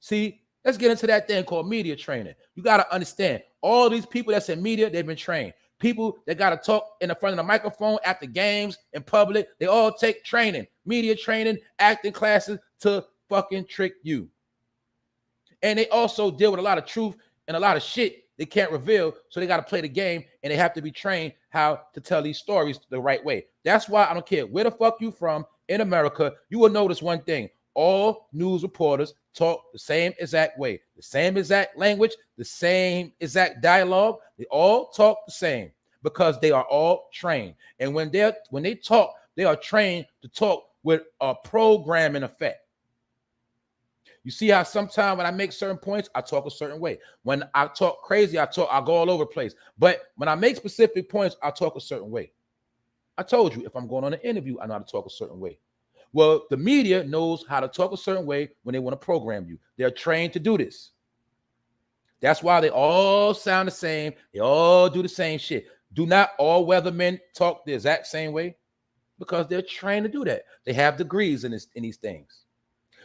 See, let's get into that thing called media training. You got to understand, all these people that's in media, they've been trained. People that got to talk in the front of the microphone after games in public, they all take training, media training, acting classes to fucking trick you. And they also deal with a lot of truth and a lot of shit they can't reveal, so they got to play the game, and they have to be trained how to tell these stories the right way. That's why I don't care where the fuck you from in America, you will notice one thing. All news reporters talk the same exact way, the same exact language, the same exact dialogue. They all talk the same because they are all trained. And when they talk, they are trained to talk with a programming effect. You see how sometimes when I make certain points, I talk a certain way. When I talk crazy, I go all over the place. But when I make specific points, I talk a certain way. I told you, if I'm going on an interview, I know how to talk a certain way. Well, the media knows how to talk a certain way when they want to program you. They're trained to do this. That's why they all sound the same. They all do the same shit. Do not all weathermen talk the exact same way? Because they're trained to do that. They have degrees in these things.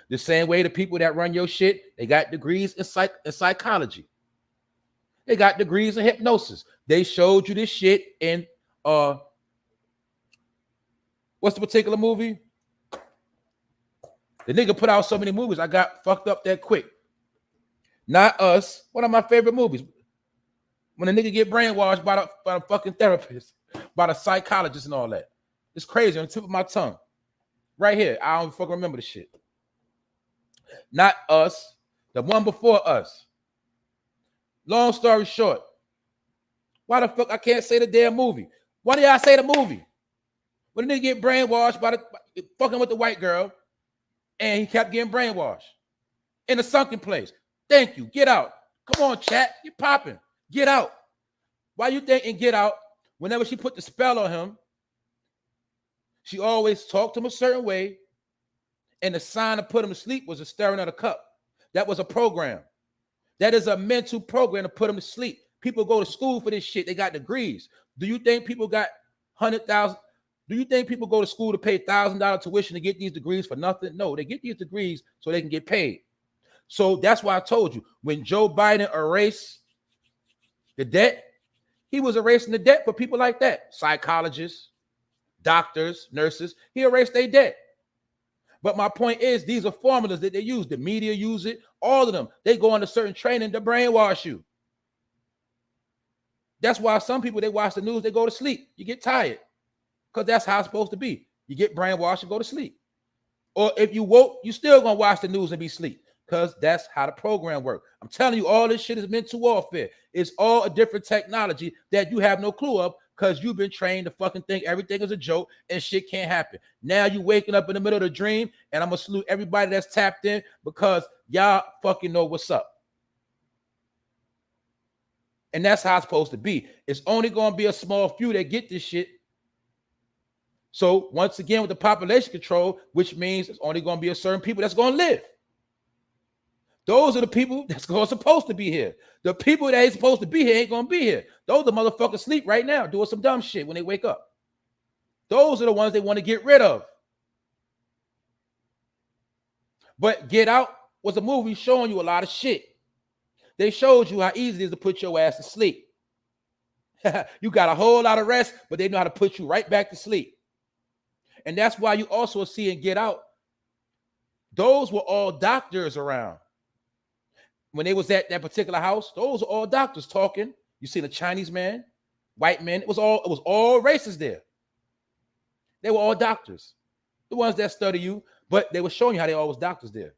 The same way the people that run your shit, they got degrees in psychology. They got degrees in hypnosis. They showed you this shit in what's the particular movie? The nigga put out so many movies, I got fucked up that quick. Not Us, one of my favorite movies. When a nigga get brainwashed by a fucking therapist, by the psychologist and all that. It's crazy on the tip of my tongue. Right here, I don't fucking remember the shit. Not Us, the one before Us. Long story short, Why the fuck I can't say the damn movie? Why do y'all say the movie? When did he get brainwashed by fucking with the white girl, and he kept getting brainwashed in a sunken place? Thank you. Get out. Come on, chat. You popping. Get out. Why you think in Get Out, whenever she put the spell on him, she always talked to him a certain way, and the sign to put him to sleep was a stirring of the cup. That was a program. That is a mental program to put him to sleep. People go to school for this shit. They got degrees. Do you think people got 100,000? Do you think people go to school to pay $1,000 tuition to get these degrees for nothing? No, they get these degrees so they can get paid. So that's why I told you, when Joe Biden erased the debt, he was erasing the debt for people like that. Psychologists, doctors, nurses. He erased their debt. But my point is, these are formulas that they use. The media use it. All of them. They go into certain training to brainwash you. That's why some people, they watch the news, they go to sleep. You get tired. Because that's how it's supposed to be. You get brainwashed and go to sleep. Or if you woke, you still going to watch the news and be asleep. Because that's how the program works. I'm telling you, all this shit is mental warfare. It's all a different technology that you have no clue of, because you've been trained to fucking think everything is a joke and shit can't happen. Now you waking up in the middle of the dream, and I'm going to salute everybody that's tapped in, because y'all fucking know what's up. And that's how it's supposed to be. It's only going to be a small few that get this shit. So once again, with the population control, which means it's only going to be a certain people that's going to live. Those are the people that's supposed to be here. The people that ain't supposed to be here ain't going to be here. Those are motherfuckers sleep right now doing some dumb shit when they wake up. Those are the ones they want to get rid of. But Get Out was a movie showing you a lot of shit. They showed you how easy it is to put your ass to sleep. You got a whole lot of rest, but they know how to put you right back to sleep. And that's why you also see in Get Out, those were all doctors around. When they was at that particular house, those are all doctors talking. You see the Chinese man, white men, it was all races there. They were all doctors. The ones that study you, but they were showing you how they all was doctors there.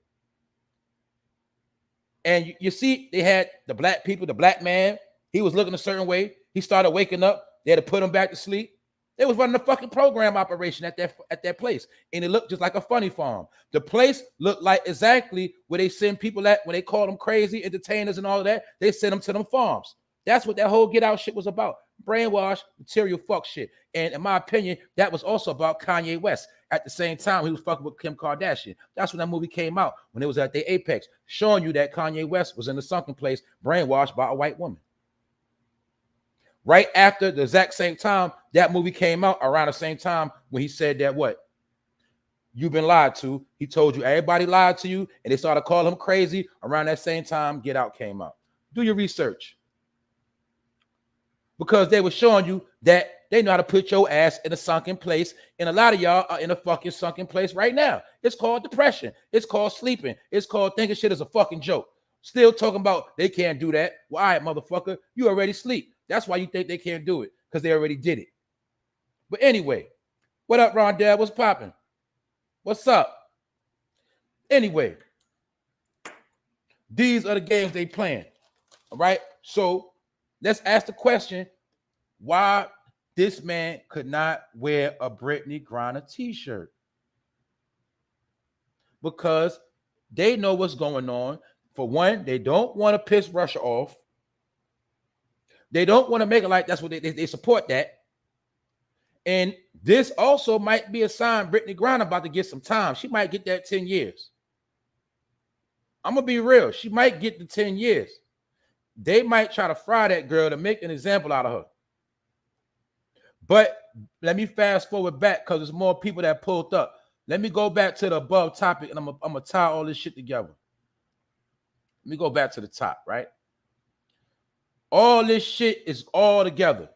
And you see, they had the black people, the black man, he was looking a certain way. He started waking up. They had to put him back to sleep. They was running a fucking program operation at that place. And it looked just like a funny farm. The place looked like exactly where they send people at when they call them crazy entertainers and all of that. They send them to them farms. That's what that whole Get Out shit was about. Brainwash, material fuck shit. And in my opinion, that was also about Kanye West. At the same time, he was fucking with Kim Kardashian. That's when that movie came out, when it was at their apex, showing you that Kanye West was in the sunken place, brainwashed by a white woman. Right after the exact same time that movie came out, around the same time when he said that what? You've been lied to. He told you everybody lied to you, and they started calling him crazy. Around that same time, Get Out came out. Do your research. Because they were showing you that they know how to put your ass in a sunken place, and a lot of y'all are in a fucking sunken place right now. It's called depression. It's called sleeping. It's called thinking shit is a fucking joke. Still talking about they can't do that. Well, all right, motherfucker, you already sleep. That's why you think they can't do it, because they already did it. But anyway, what up, Rondell? What's popping? What's up? Anyway, these are the games they playing. All right. So let's ask the question, why this man could not wear a Brittany Griner t-shirt? Because they know what's going on. For one, they don't want to piss Russia off. They don't want to make it like that's what they support that. And this also might be a sign Brittany Griner about to get some time. She might get that 10 years. I'm going to be real. She might get the 10 years. They might try to fry that girl to make an example out of her. But let me fast forward back, because there's more people that pulled up. Let me go back to the above topic, and I'm going to tie all this shit together. Let me go back to the top, right? All this shit is all together.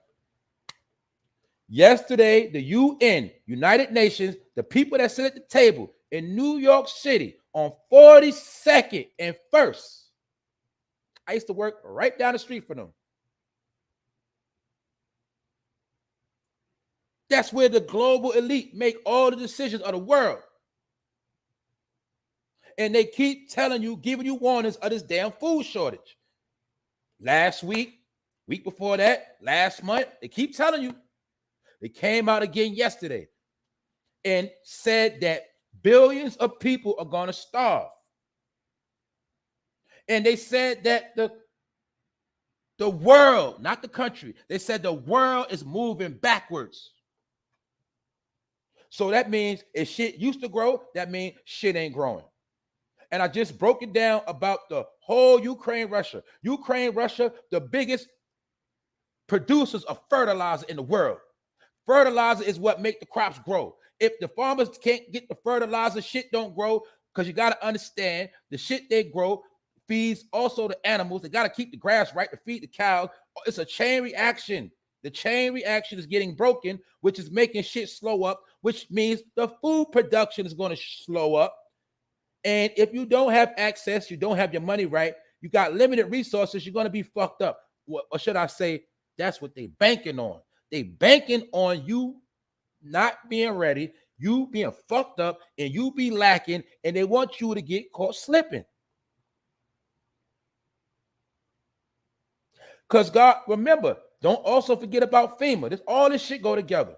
Yesterday, the UN, United Nations, the people that sit at the table in New York City on 42nd and 1st. I used to work right down the street for them. That's where the global elite make all the decisions of the world. And they keep telling you, giving you warnings of this damn food shortage. Last week, Week before that, last month, they keep telling you. They came out again yesterday and said that billions of people are going to starve. And they said that the world, not the country, they said the world is moving backwards. So that means if shit used to grow, that means shit ain't growing. And I just broke it down about the whole Ukraine, Russia, the biggest producers of fertilizer in the world. Fertilizer is what make the crops grow. If the farmers can't get the fertilizer, shit don't grow, because you got to understand the shit they grow feeds also the animals. They got to keep the grass right to feed the cows. It's a chain reaction. The chain reaction is getting broken, which is making shit slow up, which means the food production is going to slow up. And if you don't have access, you don't have your money right, you got limited resources, you're going to be fucked up. Or should I say, that's what they banking on. They banking on you not being ready, you being fucked up, and you be lacking, and they want you to get caught slipping. Because God, remember, don't also forget about FEMA. All this shit go together.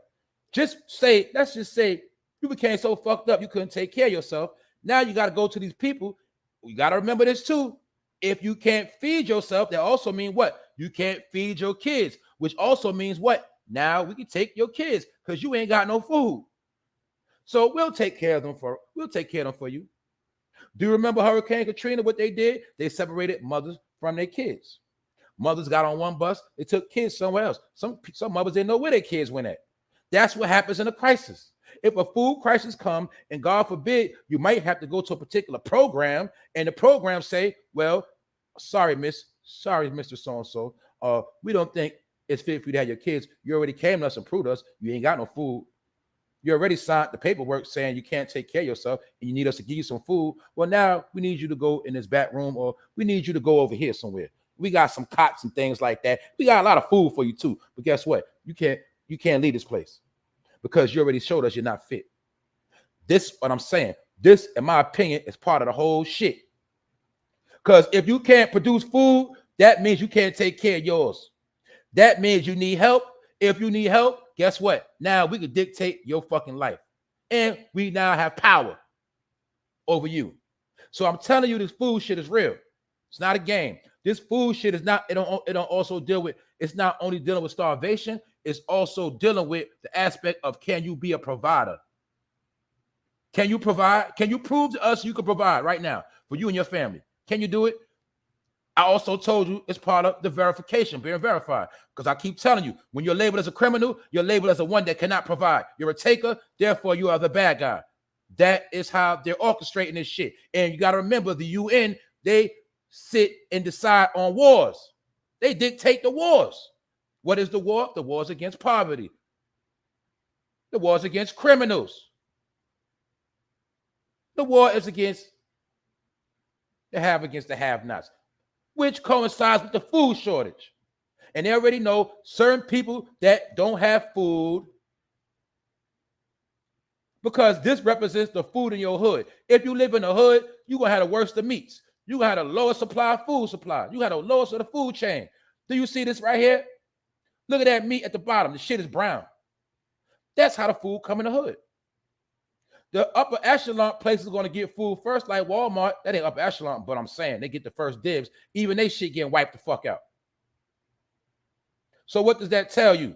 Let's just say you became so fucked up you couldn't take care of yourself. Now you got to go to these people. You got to remember this too. If you can't feed yourself, that also means what? You can't feed your kids, which also means what? Now we can take your kids because you ain't got no food. So we'll take care of them for you. Do you remember Hurricane Katrina? What they did? They separated mothers from their kids. Mothers got on one bus, they took kids somewhere else. Some mothers didn't know where their kids went at. That's what happens in a crisis. If a food crisis comes, and God forbid, you might have to go to a particular program, and the program say, well, sorry, Mr. So-and-so, we don't think it's fit for you to have your kids. You already came to us and proved us you ain't got no food. You already signed the paperwork saying you can't take care of yourself and you need us to give you some food. Well, now we need you to go in this back room, or we need you to go over here somewhere. We got some cots and things like that. We got a lot of food for you too. But guess what? You can't leave this place because you already showed us you're not fit. This, what I'm saying, this, in my opinion, is part of the whole shit. Because if you can't produce food, that means you can't take care of yours. That means you need help. If you need help, guess what? Now we can dictate your fucking life. And we now have power over you. So I'm telling you, this food shit is real. It's not a game. This food shit is not, it don't also deal with, it's not only dealing with starvation, it's also dealing with the aspect of, can you be a provider? Can you provide? Can you prove to us you can provide right now for you and your family? Can you do it? I also told you it's part of the verification, being verified. Because I keep telling you, when you're labeled as a criminal, you're labeled as a one that cannot provide. You're a taker, therefore you are the bad guy. That is how they're orchestrating this shit. And you got to remember, the UN, they sit and decide on wars. They dictate the wars. What is the war? The war is against poverty. The war is against criminals. The war is against the have-nots, which coincides with the food shortage. And they already know certain people that don't have food, because this represents the food in your hood. If you live in the hood, you're going to have the worst of meats. You're going to have the lowest food supply. You have the lowest of the food chain. Do you see this right here? Look at that meat at the bottom. The shit is brown. That's how the food come in the hood. The upper echelon places are going to get food first, like Walmart. That ain't upper echelon, but I'm saying they get the first dibs. Even they shit getting wiped the fuck out. So what does that tell you?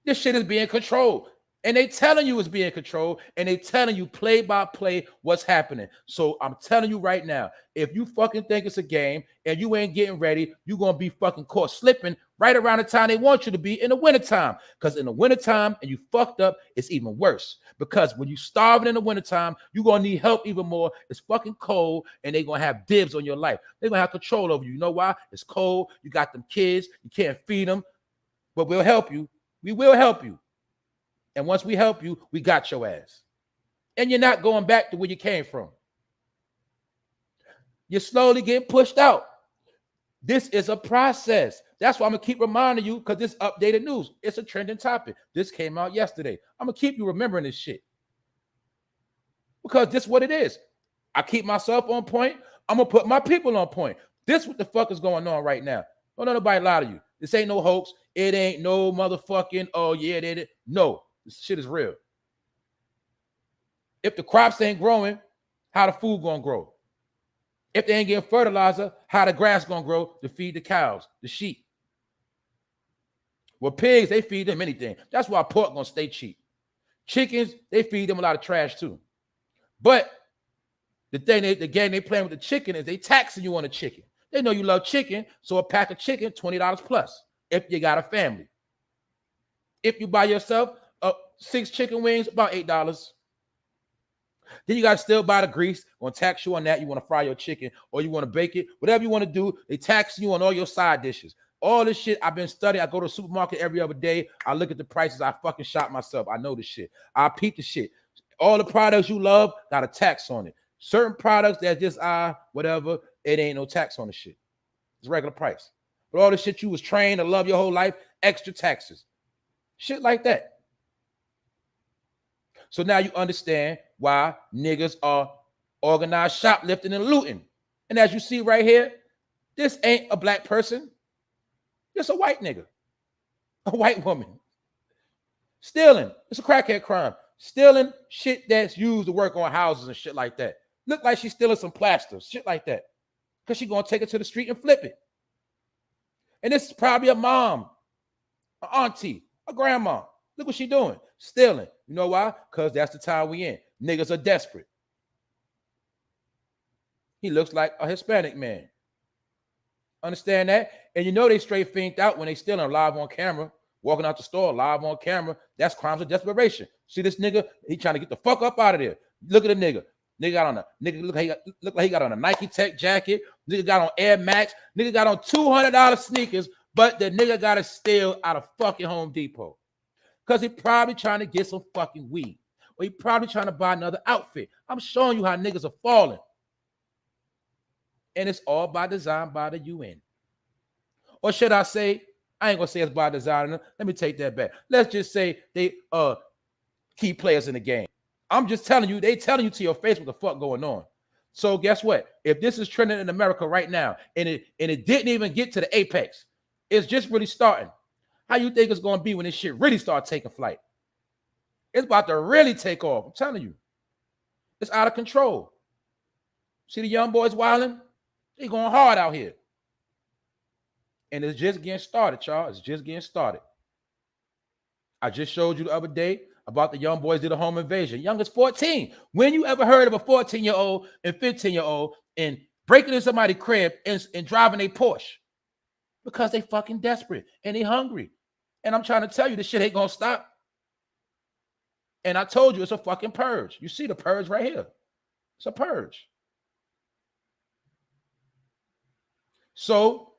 This shit is being controlled. And they telling you it's being controlled, and they telling you play by play what's happening. So I'm telling you right now, if you fucking think it's a game and you ain't getting ready, you're going to be fucking caught slipping right around the time they want you to be in the wintertime. Because in the wintertime and you fucked up, it's even worse. Because when you starving in the wintertime, you're going to need help even more. It's fucking cold, and they're going to have dibs on your life. They're going to have control over you. You know why? It's cold. You got them kids. You can't feed them. But we'll help you. We will help you. And once we help you, we got your ass. And you're not going back to where you came from. You're slowly getting pushed out. This is a process. That's why I'm going to keep reminding you, because this updated news, it's a trending topic. This came out yesterday. I'm going to keep you remembering this shit. Because this is what it is. I keep myself on point. I'm going to put my people on point. This is what the fuck is going on right now. Don't let nobody lie to you. This ain't no hoax. It ain't no motherfucking, oh yeah, they did. No, this shit is real. If the crops ain't growing, how the food gonna grow? If they ain't getting fertilizer, how the grass gonna grow to feed the cows, the sheep? Well, pigs, they feed them anything. That's why pork gonna stay cheap. Chickens, they feed them a lot of trash too. But the game they playing with the chicken is they taxing you on the chicken. They know you love chicken, so a pack of chicken, $20 plus if you got a family. If you buy yourself 6 chicken wings, about $8. Then you got to still buy the grease. Gonna tax you on that. You want to fry your chicken or you want to bake it, whatever you want to do. They tax you on all your side dishes. All this shit I've been studying. I go to the supermarket every other day. I look at the prices. I fucking shop myself. I know the shit. I peep the shit. All the products you love got a tax on it. Certain products that just whatever, it ain't no tax on the shit. It's regular price. But all the shit you was trained to love your whole life, extra taxes. Shit like that. So now you understand why niggas are organized shoplifting and looting. And as you see right here, this ain't a black person. It's a white nigga, a white woman. Stealing. It's a crackhead crime. Stealing shit that's used to work on houses and shit like that. Look like she's stealing some plaster, shit like that. Because she's going to take it to the street and flip it. And this is probably a mom, an auntie, a grandma. Look what she doing. Stealing. You know why? Because that's the time we in. Niggas are desperate. He looks like a Hispanic man. Understand that? And you know they straight fiend out when they stealing live on camera, walking out the store live on camera. That's crimes of desperation. See this nigga? He trying to get the fuck up out of there. Look at the nigga. Nigga got on a look like he got on a Nike Tech jacket. Nigga got on Air Max. Nigga got on $200 sneakers, but the nigga got to steal out of fucking Home Depot. Because he probably trying to get some fucking weed. Or he probably trying to buy another outfit. I'm showing you how niggas are falling. And it's all by design by the UN. Or should I say, I ain't going to say it's by design. Let me take that back. Let's just say they key players in the game. I'm just telling you, they telling you to your face what the fuck going on. So guess what? If this is trending in America right now, and it didn't even get to the apex, it's just really starting. How you think it's going to be when this shit really start taking flight? It's about to really take off. I'm telling you. It's out of control. See the young boys wilding? They going hard out here. And it's just getting started, y'all. It's just getting started. I just showed you the other day about the young boys did a home invasion. Young as 14. When you ever heard of a 14-year-old and 15-year-old and breaking in somebody's crib and driving a Porsche? Because they fucking desperate and they hungry. And I'm trying to tell you, this shit ain't gonna stop. And I told you it's a fucking purge. You see the purge right here. It's a purge. So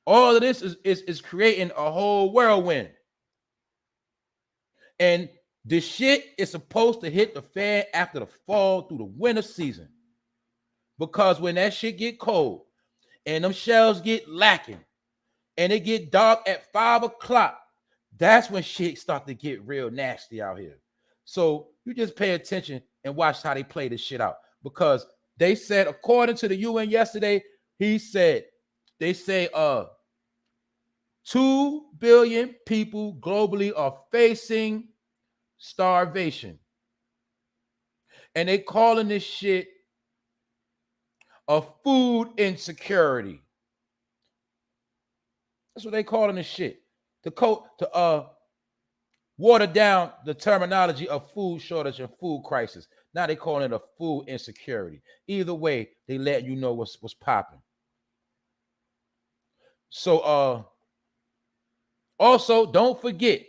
all of this is creating a whole whirlwind. And this shit is supposed to hit the fan after the fall through the winter season. Because when that shit get cold and them shells get lacking and it get dark at 5 o'clock, that's when shit start to get real nasty out here. So you just pay attention and watch how they play this shit out. Because they said, according to the UN yesterday, they say 2 billion people globally are facing starvation. And they calling this shit a food insecurity. That's what they calling this shit. To water down the terminology of food shortage and food crisis. Now they calling it a food insecurity. Either way, they let you know what's popping. So also don't forget,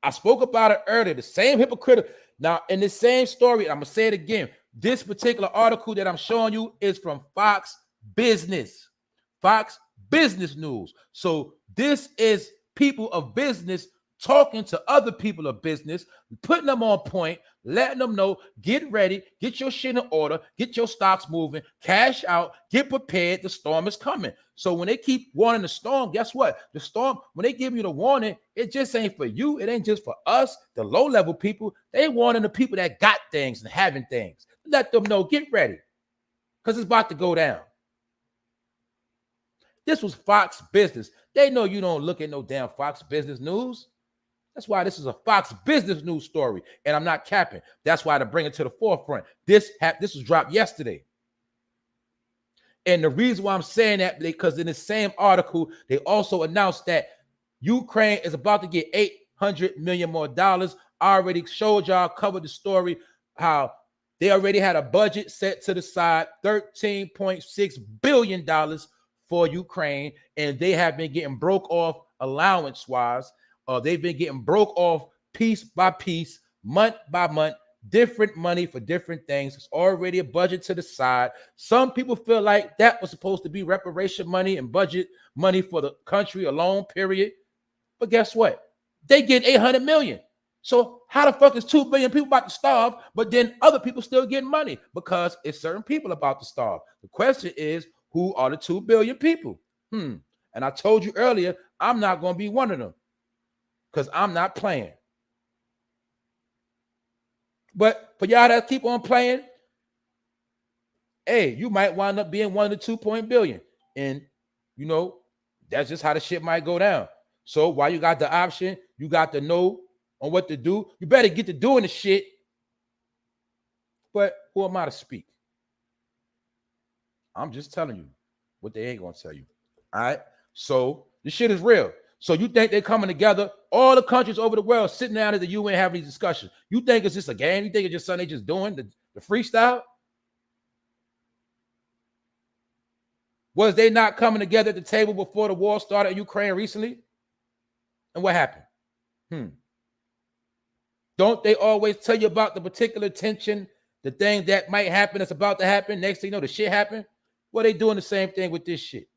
I spoke about it earlier, the same hypocritical. Now, in the same story, I'm gonna say it again. This particular article that I'm showing you is from Fox Business. Fox Business News. So this is people of business talking to other people of business, putting them on point, letting them know, get ready, get your shit in order, get your stocks moving, cash out, get prepared, the storm is coming. So when they keep warning the storm, guess what? The storm, when they give you the warning, it just ain't for you. It ain't just for us, the low-level people. They warning the people that got things and having things. Let them know, get ready, because it's about to go down. This was Fox Business. They know you don't look at no damn Fox Business News. That's why this is a Fox Business News story, and I'm not capping. That's why to bring it to the forefront. This was dropped yesterday. And the reason why I'm saying that, because in the same article, they also announced that Ukraine is about to get $800 million more. I already showed y'all, covered the story, how they already had a budget set to the side, $13.6 billion for Ukraine, and they have been getting broke off allowance-wise. They've been getting broke off piece by piece, month by month, different money for different things. It's already a budget to the side. Some people feel like that was supposed to be reparation money and budget money for the country alone, period. But guess what? They get 800 million. So how the fuck is 2 billion people about to starve, but then other people still getting money? Because it's certain people about to starve. The question is, who are the 2 billion people? And I told you earlier, I'm not going to be one of them because I'm not playing. But for y'all that keep on playing, hey, you might wind up being one of the 2 billion. And, you know, that's just how the shit might go down. So while you got the option, you got to know on what to do. You better get to doing the shit. But who am I to speak? I'm just telling you what they ain't going to tell you. All right? So this shit is real. So you think they're coming together, all the countries over the world sitting down at the UN having these discussions. You think it's just a game? You think it's just something they just doing, the freestyle? Was they not coming together at the table before the war started in Ukraine recently? And what happened? Don't they always tell you about the particular tension, the thing that might happen that's about to happen? Next thing you know, the shit happened. Well, they doing the same thing with this shit.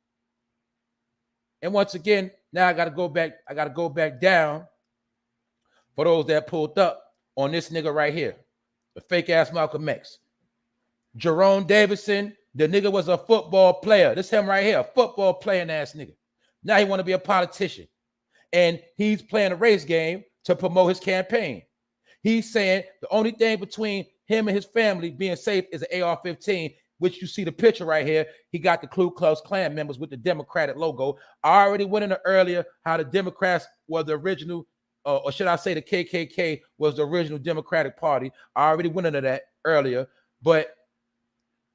And once again, now I gotta go back down for those that pulled up on this nigga right here, the fake ass Malcolm X. Jerome Davison, the nigga was a football player. This him right here, a football playing ass nigga. Now he want to be a politician. And he's playing a race game to promote his campaign. He's saying the only thing between him and his family being safe is an AR-15, which you see the picture right here. He got the Ku Klux Klan members with the Democratic logo. I already went into earlier how the Democrats were the original, or should I say the KKK was the original Democratic Party. I already went into that earlier. But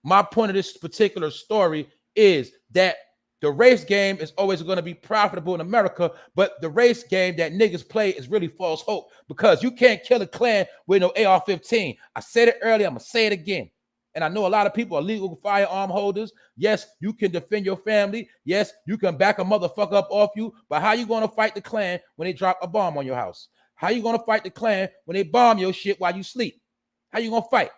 my point of this particular story is that the race game is always going to be profitable in America, but the race game that niggas play is really false hope, because you can't kill a Klan with no AR-15. I said it earlier, I'm going to say it again. And I know a lot of people are legal firearm holders. Yes, you can defend your family. Yes, you can back a motherfucker up off you. But how you going to fight the Klan when they drop a bomb on your house? How you going to fight the Klan when they bomb your shit while you sleep? How you going to fight?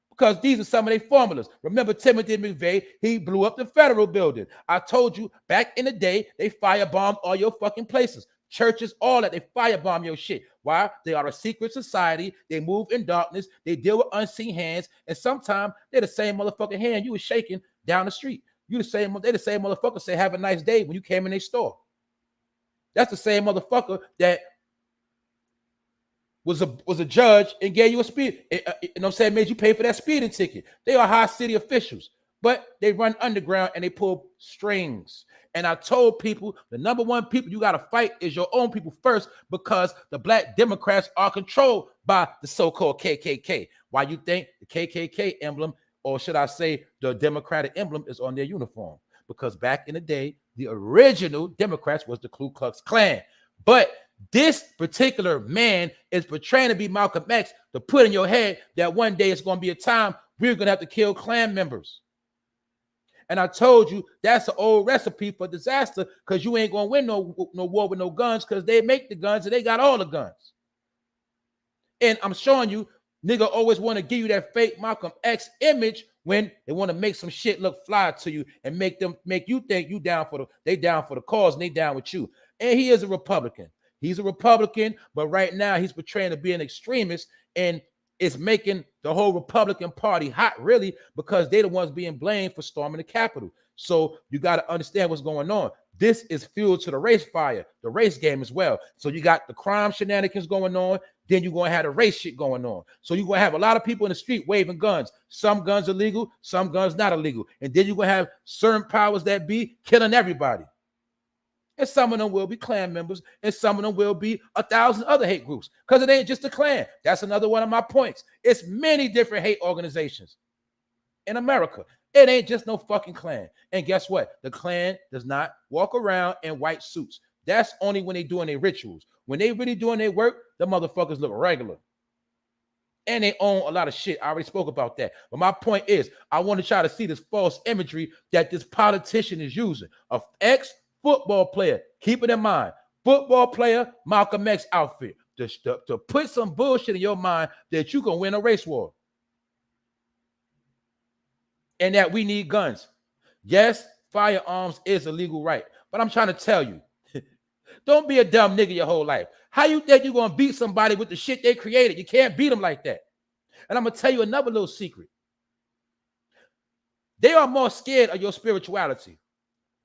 Because these are some of their formulas. Remember Timothy McVeigh, he blew up the federal building. I told you back in the day, they firebombed all your fucking places. Churches, all that, they firebomb your shit. Why? They are a secret society. They move in darkness. They deal with unseen hands. And sometimes they're the same motherfucking hand you was shaking down the street. They're the same motherfucker say, have a nice day when you came in their store. That's the same motherfucker that was a judge and gave you a speed, you know what I'm saying, made you pay for that speeding ticket. They are high city officials, but they run underground and they pull strings. And I told people, the number one people you got to fight is your own people first, because the black Democrats are controlled by the so-called KKK. Why you think the KKK emblem, or should I say the Democratic emblem, is on their uniform? Because back in the day, the original Democrats was the Ku Klux Klan. But this particular man is portraying to be Malcolm X to put in your head that one day it's going to be a time we're going to have to kill Klan members. And I told you that's an old recipe for disaster, because you ain't going to win no war with no guns, because they make the guns and they got all the guns. And I'm showing you, nigga always want to give you that fake Malcolm X image when they want to make some shit look fly to you and make you think you down for the cause and they down with you. And he is a Republican. He's a Republican, but right now he's portraying to be an extremist. And It's making the whole Republican Party hot, really, because they're the ones being blamed for storming the Capitol. So you got to understand what's going on. This is fuel to the race fire, the race game as well. So you got the crime shenanigans going on. Then you're going to have the race shit going on. So you're going to have a lot of people in the street waving guns. Some guns are legal, some guns not illegal. And then you're going to have certain powers that be killing everybody. And some of them will be Klan members, and some of them will be 1,000 other hate groups, because it ain't just a Klan. That's another one of my points. It's many different hate organizations in America. It ain't just no fucking Klan. And guess what? The Klan does not walk around in white suits. That's only when they doing their rituals. When they really doing their work, the motherfuckers look regular. And they own a lot of shit. I already spoke about that. But my point is, I want to try to see this false imagery that this politician is using. An ex-football player, keep it in mind. Football player, Malcolm X outfit. To put some bullshit in your mind that you can win a race war. And that we need guns. Yes, firearms is a legal right. But I'm trying to tell you, don't be a dumb nigga your whole life. How you think you're going to beat somebody with the shit they created? You can't beat them like that. And I'm going to tell you another little secret. They are more scared of your spirituality.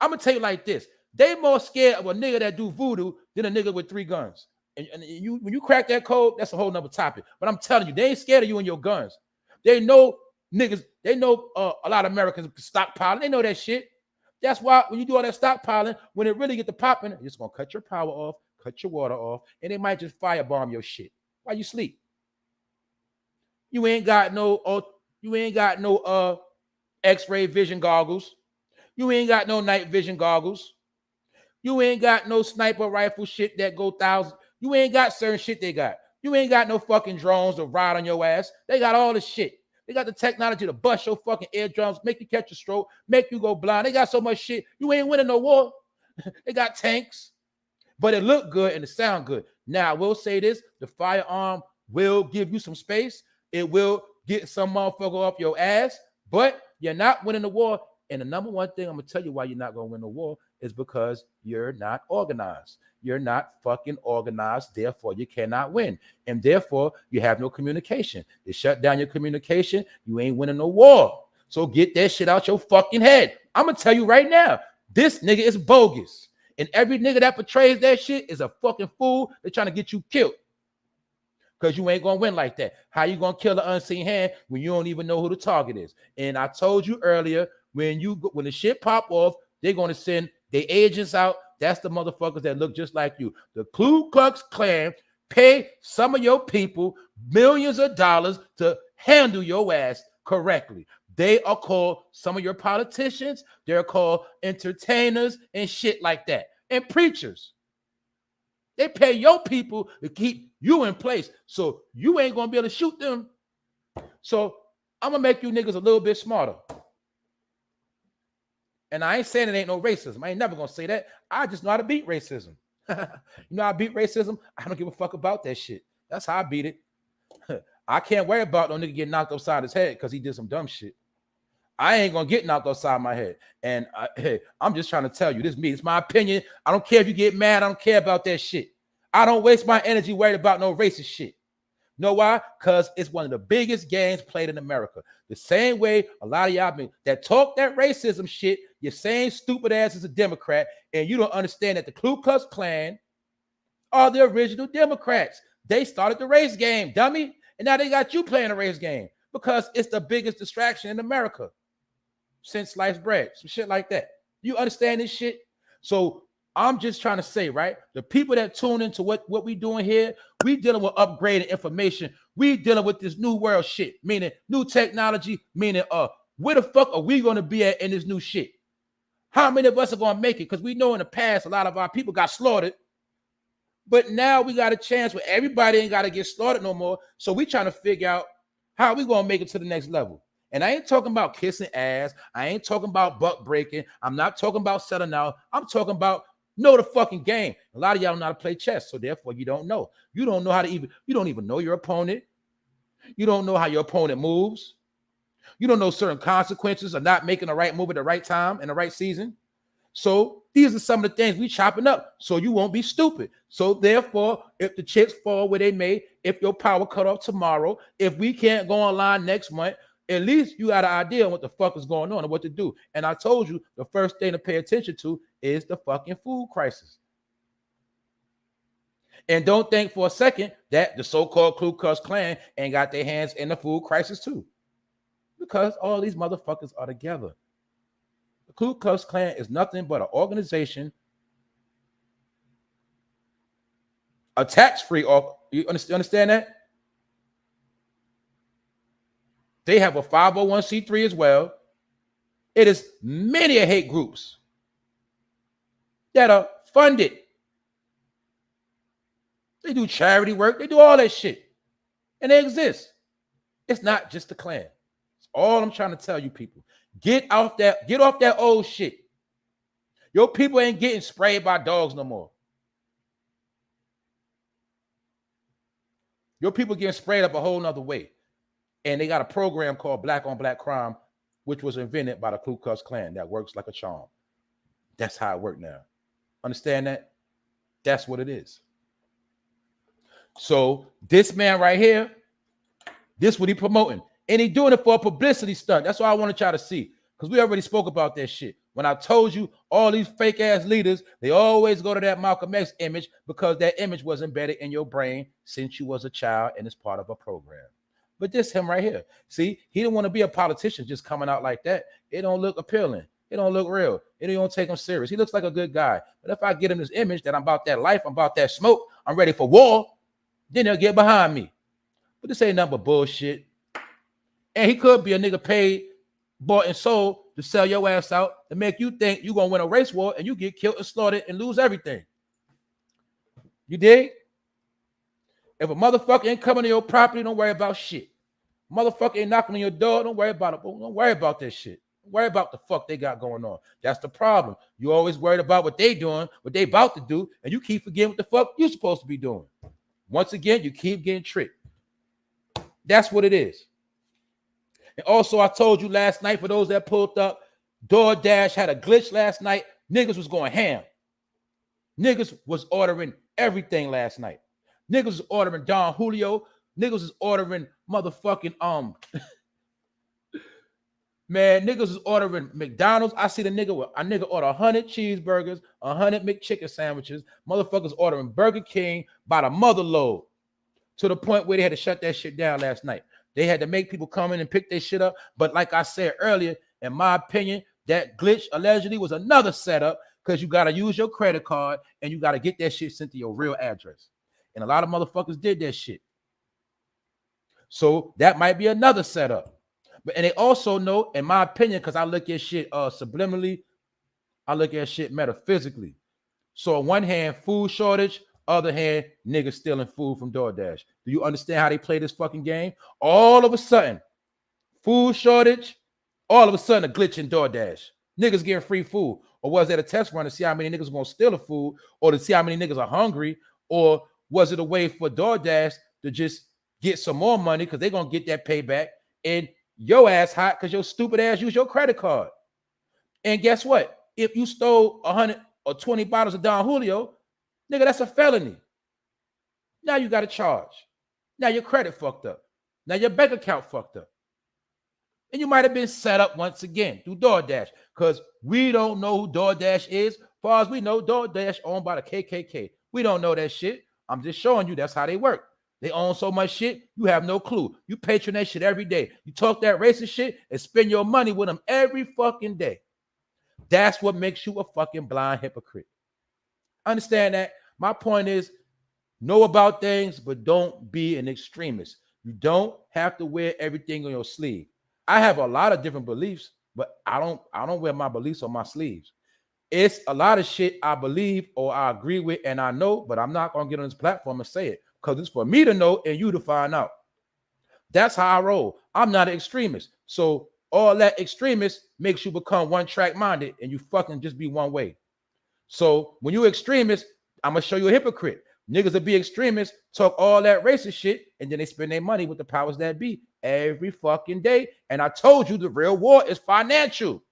I'm going to tell you like this. They more scared of a nigga that do voodoo than a nigga with 3 guns. And you, when you crack that code, that's a whole nother topic. But I'm telling you, they ain't scared of you and your guns. They know niggas, they know a lot of Americans stockpiling. They know that shit. That's why when you do all that stockpiling, when it really get to popping, it's going to cut your power off, cut your water off, and they might just firebomb your shit while you sleep. You ain't got no X-ray vision goggles. You ain't got no night vision goggles. You ain't got no sniper rifle shit that go thousands. You ain't got certain shit they got. You ain't got no fucking drones to ride on your ass. They got all the shit. They got the technology to bust your fucking eardrums, make you catch a stroke, make you go blind. They got so much shit. You ain't winning no war. They got tanks. But it look good and it sound good. Now, I will say this. The firearm will give you some space. It will get some motherfucker off your ass. But you're not winning the war. And the number one thing I'm going to tell you why you're not going to win the war is because you're not organized. You're not fucking organized. Therefore, you cannot win. And therefore, you have no communication. They shut down your communication. You ain't winning no war. So get that shit out your fucking head. I'm going to tell you right now, this nigga is bogus. And every nigga that portrays that shit is a fucking fool. They're trying to get you killed. Because you ain't going to win like that. How you going to kill the unseen hand when you don't even know who the target is? And I told you earlier, when the shit pop off, they're going to send their agents out. That's the motherfuckers that look just like you. The Ku Klux Klan pay some of your people millions of dollars to handle your ass correctly. They are called, some of your politicians, they're called entertainers and shit like that. And preachers. They pay your people to keep you in place. So you ain't going to be able to shoot them. So I'm going to make you niggas a little bit smarter. And I ain't saying it ain't no racism. I ain't never going to say that. I just know how to beat racism. You know how I beat racism? I don't give a fuck about that shit. That's how I beat it. I can't worry about no nigga getting knocked upside his head because he did some dumb shit. I ain't going to get knocked upside my head. And hey, I'm just trying to tell you, this is me. It's my opinion. I don't care if you get mad. I don't care about that shit. I don't waste my energy worried about no racist shit. Know why? Because it's one of the biggest games played in America. The same way a lot of y'all that talk that racism shit, your same stupid ass is a Democrat, and you don't understand that the Ku Klux Klan are the original Democrats. They started the race game, dummy. And now they got you playing a race game because it's the biggest distraction in America since sliced bread, some shit like that. You understand this shit? So I'm just trying to say, right? The people that tune into what we doing here, we dealing with upgraded information. We dealing with this new world shit, meaning new technology, meaning where the fuck are we going to be at in this new shit? How many of us are going to make it? Because we know in the past, a lot of our people got slaughtered. But now we got a chance where everybody ain't got to get slaughtered no more. So we trying to figure out how we going to make it to the next level. And I ain't talking about kissing ass. I ain't talking about butt breaking. I'm not talking about selling out. I'm talking about know the fucking game. A lot of y'all don't know how to play chess, so therefore you don't know. You don't know how to you don't even know your opponent. You don't know how your opponent moves. You don't know certain consequences of not making the right move at the right time in the right season. So these are some of the things we chopping up so you won't be stupid. So therefore, if the chips fall where they may, if your power cut off tomorrow, if we can't go online next month, at least you got an idea on what the fuck is going on and what to do. And I told you the first thing to pay attention to is the fucking food crisis. And don't think for a second that the so-called Ku Klux Klan ain't got their hands in the food crisis too. Because all these motherfuckers are together. The Ku Klux Klan is nothing but an organization, a tax-free. You understand that? They have a 501c3 as well. It is many hate groups that are funded. They do charity work. They do all that shit. And they exist. It's not just the Klan. It's all I'm trying to tell you people. Get off that old shit. Your people ain't getting sprayed by dogs no more. Your people getting sprayed up a whole nother way. And they got a program called Black on Black Crime, which was invented by the Ku Klux Klan that works like a charm. That's how it works now. Understand that? That's what it is. So this man right here, this what he promoting. And he doing it for a publicity stunt. That's what I want to try to see. Because we already spoke about that shit. When I told you all these fake ass leaders, they always go to that Malcolm X image because that image was embedded in your brain since you was a child and it's part of a program. But this him right here. See, he didn't want to be a politician just coming out like that. It don't look appealing. It don't look real. It don't take him serious. He looks like a good guy. But if I get him this image that I'm about that life, I'm about that smoke, I'm ready for war, then he'll get behind me. But this ain't nothing but bullshit. And he could be a nigga paid, bought and sold to sell your ass out to make you think you're going to win a race war and you get killed and slaughtered and lose everything. You dig? If a motherfucker ain't coming to your property, don't worry about shit. Motherfucker ain't knocking on your door, don't worry about it. Don't worry about that shit. Don't worry about the fuck they got going on. That's the problem. You always worried about what they doing, what they about to do, and you keep forgetting what the fuck you supposed to be doing. Once again, you keep getting tricked. That's what it is. And also, I told you last night, for those that pulled up, DoorDash had a glitch last night. Niggas was going ham. Niggas was ordering everything last night. Niggas was ordering Don Julio. Niggas was ordering motherfucking man, niggas was ordering McDonald's. I see a nigga order 100 cheeseburgers, 100 McChicken sandwiches. Motherfuckers ordering Burger King by the mother load to the point where they had to shut that shit down last night. They had to make people come in and pick their shit up. But like I said earlier, in my opinion, that glitch allegedly was another setup because you got to use your credit card and you got to get that shit sent to your real address. And a lot of motherfuckers did that shit. So that might be another setup. And they also know, in my opinion, because I look at shit subliminally, I look at shit metaphysically. So on one hand, food shortage, other hand, niggas stealing food from DoorDash. Do you understand how they play this fucking game? All of a sudden, food shortage, all of a sudden a glitch in DoorDash. Niggas getting free food. Or was that a test run to see how many niggas are going to steal the food, or to see how many niggas are hungry, or was it a way for DoorDash to just get some more money because they're going to get that payback and your ass hot because your stupid ass use your credit card? And guess what? If you stole 100 or 20 bottles of Don Julio, nigga, that's a felony. Now you got a charge. Now your credit fucked up. Now your bank account fucked up. And you might have been set up once again through DoorDash because we don't know who DoorDash is. As far as we know, DoorDash owned by the KKK. We don't know that shit. I'm just showing you that's how they work. They own so much shit, you have no clue. You patron that shit every day. You talk that racist shit and spend your money with them every fucking day. That's what makes you a fucking blind hypocrite. Understand that? My point is, know about things, but don't be an extremist. You don't have to wear everything on your sleeve. I have a lot of different beliefs, but I don't wear my beliefs on my sleeves. It's a lot of shit I believe or I agree with and I know, but I'm not going to get on this platform and say it because it's for me to know and you to find out. That's how I roll. I'm not an extremist. So all that extremist makes you become one-track minded and you fucking just be one way. So when you're extremist, I'm going to show you a hypocrite. Niggas will be extremists, talk all that racist shit, and then they spend their money with the powers that be every fucking day. And I told you the real war is financial.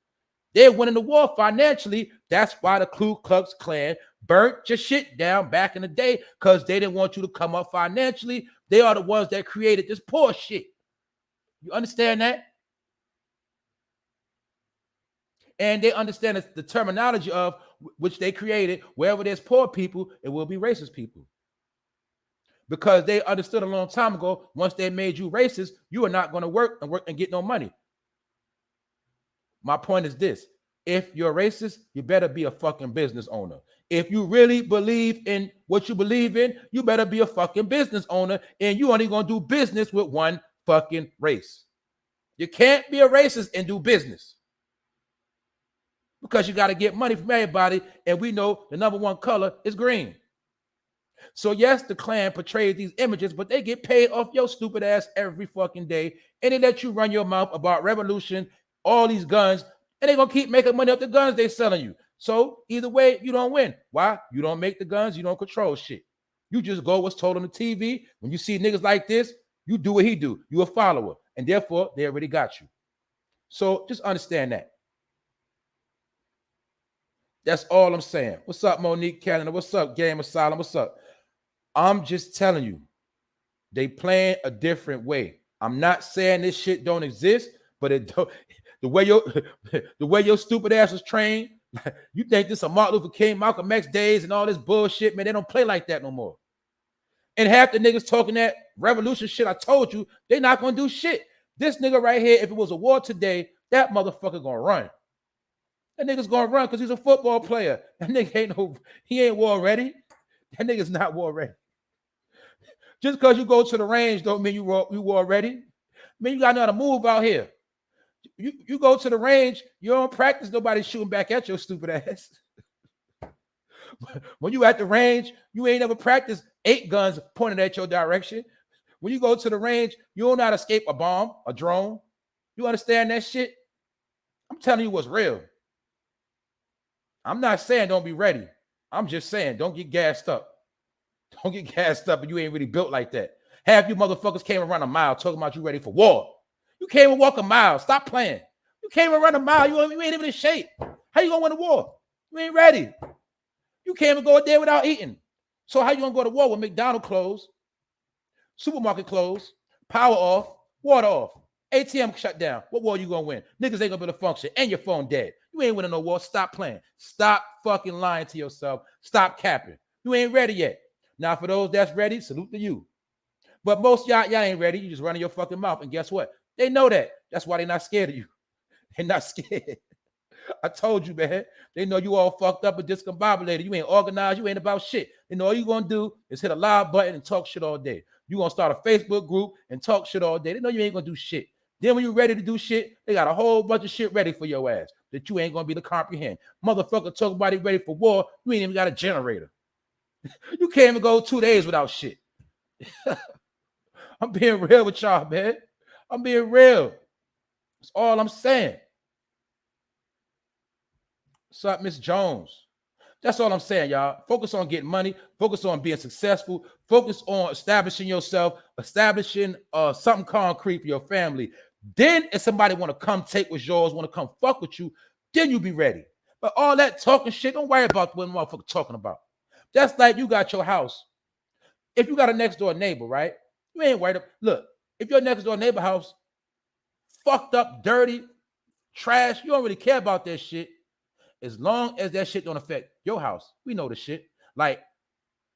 They're winning the war financially. That's why the Ku Klux Klan burnt your shit down back in the day, because they didn't want you to come up financially. They are the ones that created this poor shit. You understand that? And they understand the terminology of which they created. Wherever there's poor people, it will be racist people. Because they understood a long time ago, once they made you racist, you are not going to work and get no money. My point is this: if you're racist, you better be a fucking business owner. If you really believe in what you believe in, you better be a fucking business owner, and you only gonna do business with one fucking race. You can't be a racist and do business, because you got to get money from everybody, and we know the number one color is green. So yes, the Klan portrays these images, but they get paid off your stupid ass every fucking day, and they let you run your mouth about revolution, all these guns, and they're gonna keep making money off the guns they selling you. So either way, you don't win. Why? You don't make the guns, you don't control shit. You just go what's told on the TV. When you see niggas like this, you do what he do. You a follower, and therefore they already got you. So just understand that. That's all I'm saying. What's up, Monique Canada? What's up, Game Asylum? What's up? I'm just telling you, they playing a different way. I'm not saying this shit don't exist, but it don't. The way your stupid ass was trained, you think this a Martin Luther King, Malcolm X days and all this bullshit, man. They don't play like that no more. And half the niggas talking that revolution shit, I told you, they not gonna do shit. This nigga right here, if it was a war today, that motherfucker gonna run. That nigga's gonna run because he's a football player. That nigga ain't war ready. That nigga's not war ready. Just because you go to the range don't mean you war ready. I mean, you gotta know how to move out here. You go to the range, you don't practice nobody shooting back at your stupid ass. When you at the range, you ain't never practiced 8 guns pointed at your direction. When you go to the range, you don't know how to escape a bomb, a drone. You understand that shit? I'm telling you what's real. I'm not saying don't be ready. I'm just saying don't get gassed up. Don't get gassed up and you ain't really built like that. Half you motherfuckers came around a mile talking about you ready for war. You can't even walk a mile. Stop playing. You can't even run a mile. You ain't even in shape. How you gonna win a war? You ain't ready. You can't even go a day without eating. So how you gonna go to war when McDonald's closed, supermarket closed, power off, water off, ATM shut down? What war you gonna win? Niggas ain't gonna be able to function and your phone dead. You ain't winning no war. Stop playing. Stop fucking lying to yourself. Stop capping. You ain't ready yet. Now, for those that's ready, salute to you. But most y'all ain't ready. You just running your fucking mouth. And guess what? They know that. That's why they're not scared of you. They're not scared. I told you, man. They know you all fucked up and discombobulated. You ain't organized. You ain't about shit. They know all you gonna do is hit a live button and talk shit all day. You gonna start a Facebook group and talk shit all day. They know you ain't gonna do shit. Then when you're ready to do shit, they got a whole bunch of shit ready for your ass that you ain't gonna be able to comprehend. Motherfucker talk about it ready for war. You ain't even got a generator. You can't even go 2 days without shit. I'm being real with y'all, man. I'm being real. That's all I'm saying. What's up, Miss Jones? That's all I'm saying, y'all. Focus on getting money. Focus on being successful. Focus on establishing yourself, establishing something concrete for your family. Then if somebody want to come take what's yours, want to come fuck with you, then you be ready. But all that talking shit, don't worry about what motherfucker talking about. That's like you got your house. If you got a next door neighbor, right? You ain't worried. Look, if your next door neighbor house fucked up, dirty, trash, you don't really care about that shit. As long as that shit don't affect your house. We know the shit. Like,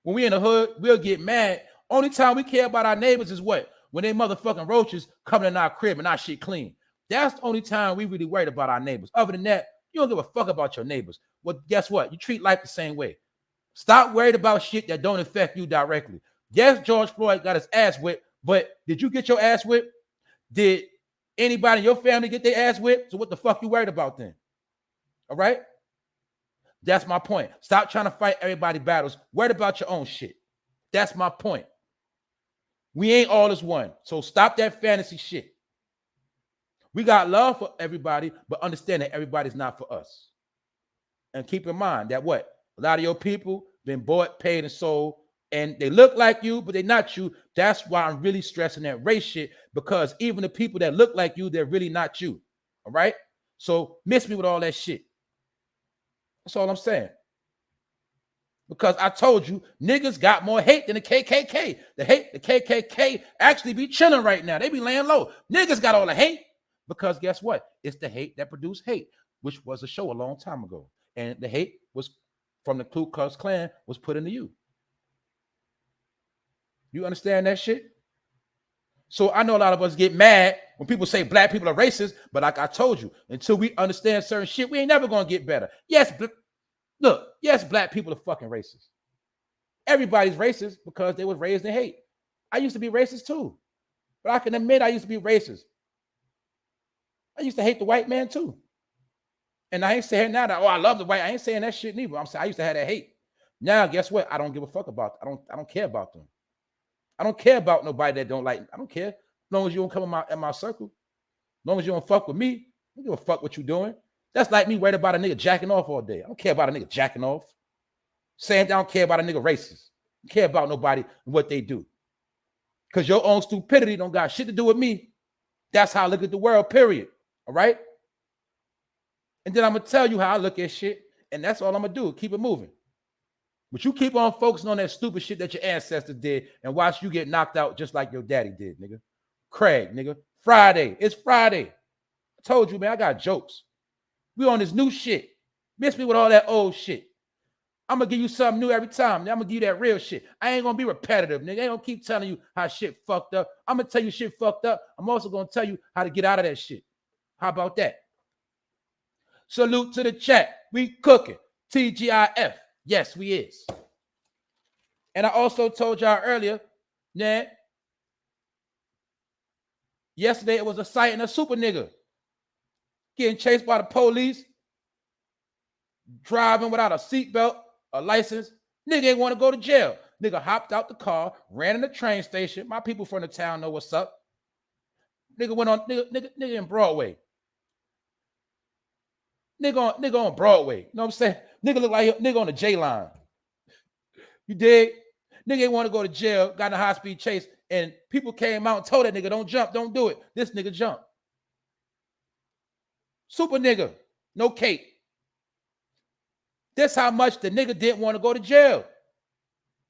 when we in the hood, we'll get mad. Only time we care about our neighbors is what? When they motherfucking roaches coming in our crib and our shit clean. That's the only time we really worried about our neighbors. Other than that, you don't give a fuck about your neighbors. Well, guess what? You treat life the same way. Stop worried about shit that don't affect you directly. Yes, George Floyd got his ass whipped, but did you get your ass whipped? Did anybody in your family get their ass whipped? So what the fuck you worried about then? All right? That's my point. Stop trying to fight everybody's battles. Worried about your own shit. That's my point. We ain't all as one. So stop that fantasy shit. We got love for everybody, but understand that everybody's not for us. And keep in mind that what? A lot of your people been bought, paid, and sold, and they look like you, but they're not you. That's why I'm really stressing that race shit, because even the people that look like you, they're really not you. All right? So miss me with all that shit. That's all I'm saying. Because I told you, niggas got more hate than the KKK. The KKK actually be chilling right now. They be laying low. Niggas got all the hate because guess what? It's the hate that produced hate, which was a show a long time ago. And the hate was from the Ku Klux Klan was put into you. You understand that shit? So I know a lot of us get mad when people say black people are racist, but like I told you, until we understand certain shit, we ain't never gonna get better. Yes, look, yes, black people are fucking racist. Everybody's racist because they was raised in hate. I used to be racist too, but I can admit I used to be racist. I used to hate the white man too. And I ain't saying now that, oh, I love the white. I ain't saying that shit neither. I'm saying I used to have that hate. Now, guess what? I don't give a fuck about them. I don't care about them. I don't care about nobody that don't like me. I don't care. As long as you don't come in my circle. As long as you don't fuck with me, I don't give a fuck what you doing. That's like me worried about a nigga jacking off all day. I don't care about a nigga jacking off. Saying I don't care about a nigga racist. I don't care about nobody and what they do. Because your own stupidity don't got shit to do with me. That's how I look at the world, period. All right? And then I'm going to tell you how I look at shit. And that's all I'm going to do. Keep it moving. But you keep on focusing on that stupid shit that your ancestors did and watch you get knocked out just like your daddy did, nigga. Craig, nigga. Friday. It's Friday. I told you, man, I got jokes. We on this new shit. Miss me with all that old shit. I'm going to give you something new every time. I'm going to give you that real shit. I ain't going to be repetitive, nigga. I ain't going to keep telling you how shit fucked up. I'm going to tell you shit fucked up. I'm also going to tell you how to get out of that shit. How about that? Salute to the chat. We cooking. TGIF. Yes, we is. And I also told y'all earlier that yesterday it was a sighting of super nigga getting chased by the police, driving without a seatbelt, a license. Nigga ain't want to go to jail. Nigga hopped out the car, ran in the train station. My people from the town know what's up. Nigga went on, nigga in Broadway. Nigga on Broadway. You know what I'm saying? Nigga look like nigga on the J line. You dig? Nigga ain't want to go to jail, got in a high-speed chase, and people came out and told that nigga, don't jump, don't do it. This nigga jumped. Super nigga, no cape. That's how much the nigga didn't want to go to jail.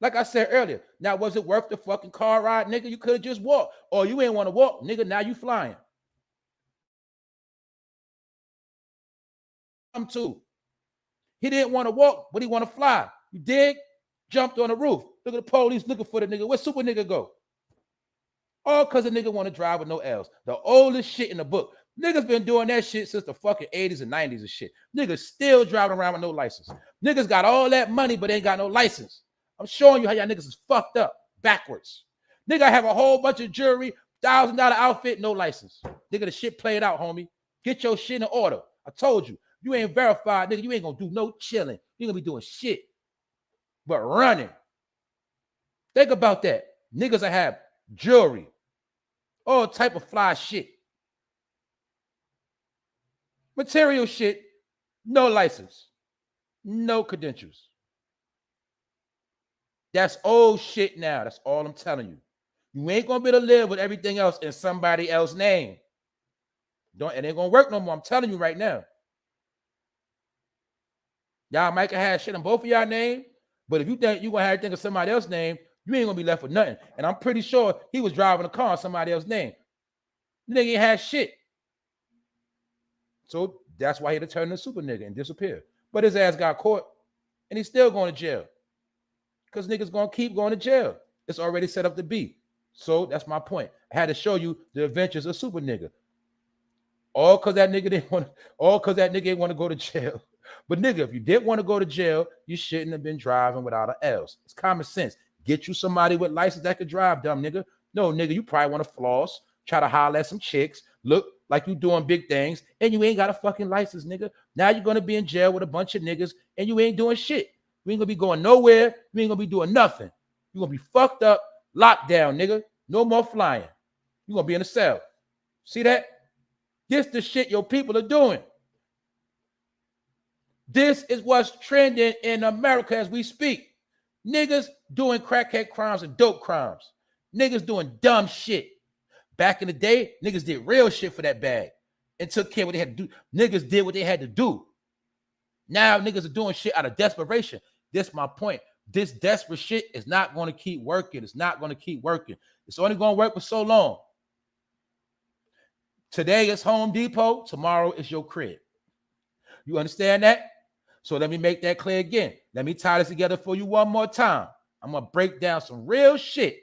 Like I said earlier, now was it worth the fucking car ride, nigga? You could have just walked. Or you ain't want to walk, nigga, now you flying. Too. He didn't want to walk, but he want to fly. You dig? Jumped on the roof. Look at the police looking for the nigga. Where super nigga go? All because the nigga want to drive with no L's. The oldest shit in the book. Niggas been doing that shit since the fucking 80s and 90s and shit. Niggas still driving around with no license. Niggas got all that money, but ain't got no license. I'm showing you how y'all niggas is fucked up backwards. Nigga have a whole bunch of jewelry, $1,000 outfit, no license. Nigga, the shit played out, homie. Get your shit in order. I told you. You ain't verified, nigga. You ain't gonna do no chilling. You gonna be doing shit but running. Think about that. Niggas that have jewelry, all type of fly shit, material shit, no license, no credentials. That's old shit now. That's all I'm telling you. You ain't gonna be able to live with everything else in somebody else's name. It ain't gonna work no more. I'm telling you right now. Y'all might have shit on both of y'all name, but if you think you're gonna have everything in somebody else's name, you ain't gonna be left with nothing. And I'm pretty sure he was driving a car in somebody else's name. The nigga ain't had shit. So that's why he had to turn into super nigga and disappear. But his ass got caught and he's still going to jail. Because niggas gonna keep going to jail. It's already set up to be. So that's my point. I had to show you the adventures of super nigga. All because that nigga didn't want to go to jail. But nigga, if you didn't want to go to jail, you shouldn't have been driving without an L's. It's common sense. Get you somebody with license that could drive, dumb nigga. No, nigga, you probably want to floss, try to holler at some chicks, look like you doing big things, and you ain't got a fucking license, nigga. Now you're going to be in jail with a bunch of niggas, and you ain't doing shit. You ain't going to be going nowhere. You ain't going to be doing nothing. You're going to be fucked up, locked down, nigga. No more flying. You're going to be in a cell. See that? This the shit your people are doing. This is what's trending in America as we speak. Niggas doing crackhead crimes and dope crimes. Niggas doing dumb shit. Back in the day, niggas did real shit for that bag. and took care of what they had to do. Niggas did what they had to do. Now niggas are doing shit out of desperation. This my point. This desperate shit is not going to keep working. It's not going to keep working. It's only going to work for so long. Today is Home Depot. Tomorrow is your crib. You understand that? So let me make that clear again. Let me tie this together for you one more time. I'm going to break down some real shit.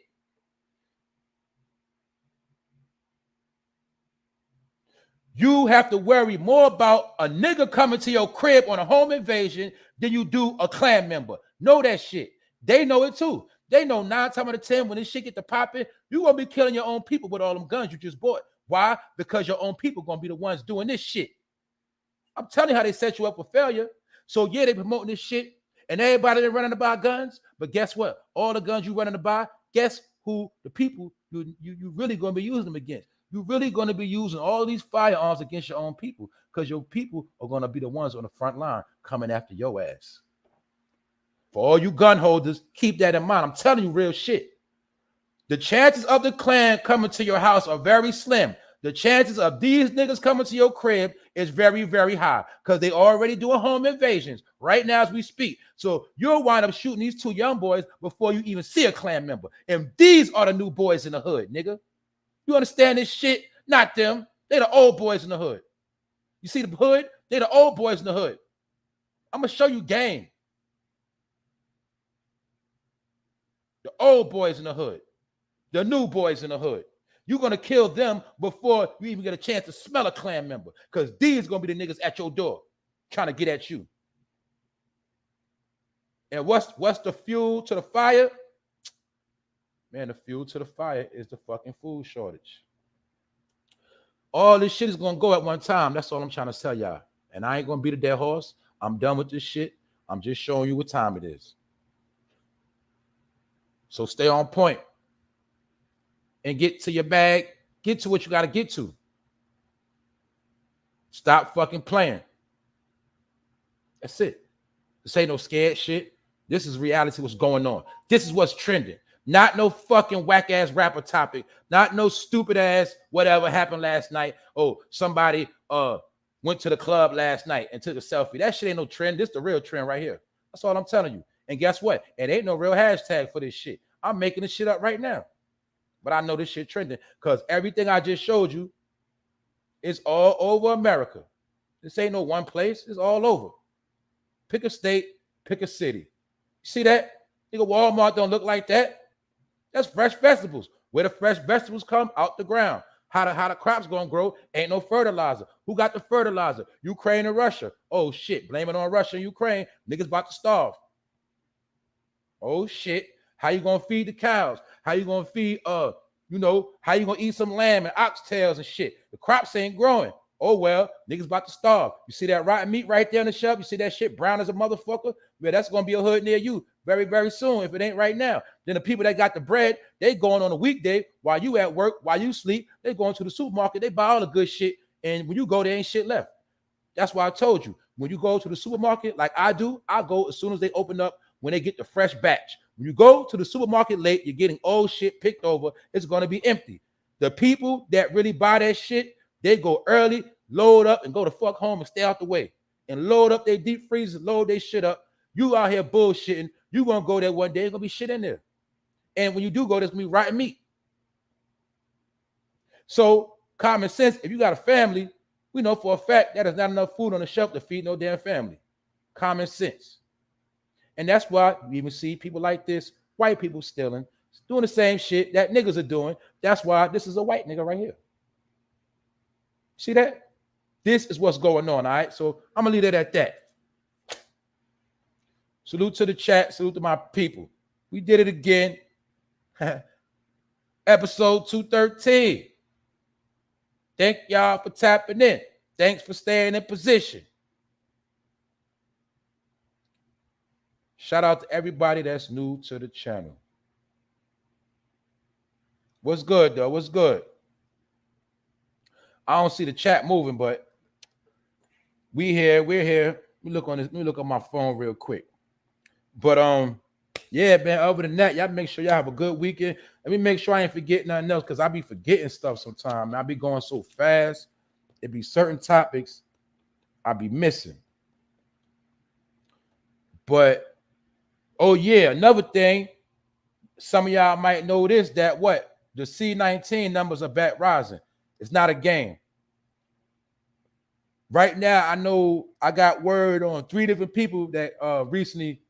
You have to worry more about a nigga coming to your crib on a home invasion than you do a clan member. Know that shit. They know it too. They know 9 times out of 10 when this shit get to popping, you gonna be killing your own people with all them guns you just bought. Why? Because your own people gonna be the ones doing this shit. I'm telling you how they set you up for failure. So yeah, they promoting this shit and everybody they running to buy guns. But guess what? All the guns you running to buy, guess who the people you really gonna be using them against? You're really going to be using all these firearms against your own people because your people are going to be the ones on the front line coming after your ass. For all you gun holders, keep that in mind. I'm telling you real shit. The chances of the Klan coming to your house are very slim. The chances of these niggas coming to your crib is very, very high because they already doing home invasions right now as we speak. So you'll wind up shooting these 2 young boys before you even see a Klan member. And these are the new boys in the hood, nigga. You understand this shit? Not them. They the old boys in the hood. You see the hood? They the old boys in the hood. I'm going to show you game. The old boys in the hood. The new boys in the hood. You're going to kill them before you even get a chance to smell a Klan member because these going to be the niggas at your door trying to get at you. And what's the fuel to the fire? Man, the fuel to the fire is the fucking food shortage. All this shit is going to go at one time. That's all I'm trying to tell y'all. And I ain't going to beat a dead horse. I'm done with this shit. I'm just showing you what time it is. So stay on point and get to your bag. Get to what you got to get to. Stop fucking playing. That's it. This ain't no scared shit. This is reality what's going on. This is what's trending. Not no fucking whack-ass rapper topic. Not no stupid-ass whatever happened last night. Oh, somebody went to the club last night and took a selfie. That shit ain't no trend. This the real trend right here. That's all I'm telling you. And guess what? It ain't no real hashtag for this shit. I'm making this shit up right now. But I know this shit trending because everything I just showed you is all over America. This ain't no one place. It's all over. Pick a state, pick a city. You see that? Nigga, Walmart don't look like that. That's fresh vegetables. Where the fresh vegetables come out the ground. How the crops gonna grow? Ain't no fertilizer. Who got the fertilizer? Ukraine and Russia. Oh shit, blame it on Russia and Ukraine. Niggas about to starve. Oh shit, how you gonna feed the cows? How you gonna feed how you gonna eat some lamb and oxtails and shit? The crops ain't growing. Oh well, niggas about to starve. You see that rotten meat right there on the shelf? You see that shit brown as a motherfucker? Yeah, that's gonna be a hood near you very, very soon if it ain't right now. Then the people that got the bread, they going on a weekday while you at work, while you sleep, they going to the supermarket, they buy all the good shit, and when you go, there ain't shit left. That's why I told you, when you go to the supermarket like I do, I go as soon as they open up when they get the fresh batch. When you go to the supermarket late, you're getting old shit picked over, it's gonna be empty. The people that really buy that shit, they go early, load up, and go the fuck home and stay out the way. And load up their deep freezers, load their shit up. You out here bullshitting. You gonna go there one day, there's gonna be shit in there. And when you do go, there's gonna be rotten meat. So common sense, if you got a family, we know for a fact that there's not enough food on the shelf to feed no damn family. Common sense. And that's why you even see people like this, white people stealing, doing the same shit that niggas are doing. That's why this is a white nigga right here. See that? This is what's going on, all right? So I'm going to leave it at that. Salute to the chat. Salute to my people. We did it again. Episode 213. Thank y'all for tapping in. Thanks for staying in position. Shout out to everybody that's new to the channel. What's good, though? What's good? I don't see the chat moving, but we're here. Let me look on this. Let me look on my phone real quick. But yeah, man. Other than that, y'all make sure y'all have a good weekend. Let me make sure I ain't forgetting nothing else because I be forgetting stuff sometimes. I be going so fast. It'd be certain topics I'd be missing. But, oh yeah, another thing, some of y'all might know this, that what? The C19 numbers are back rising. It's not a game. Right now, I know I got word on 3 different people that recently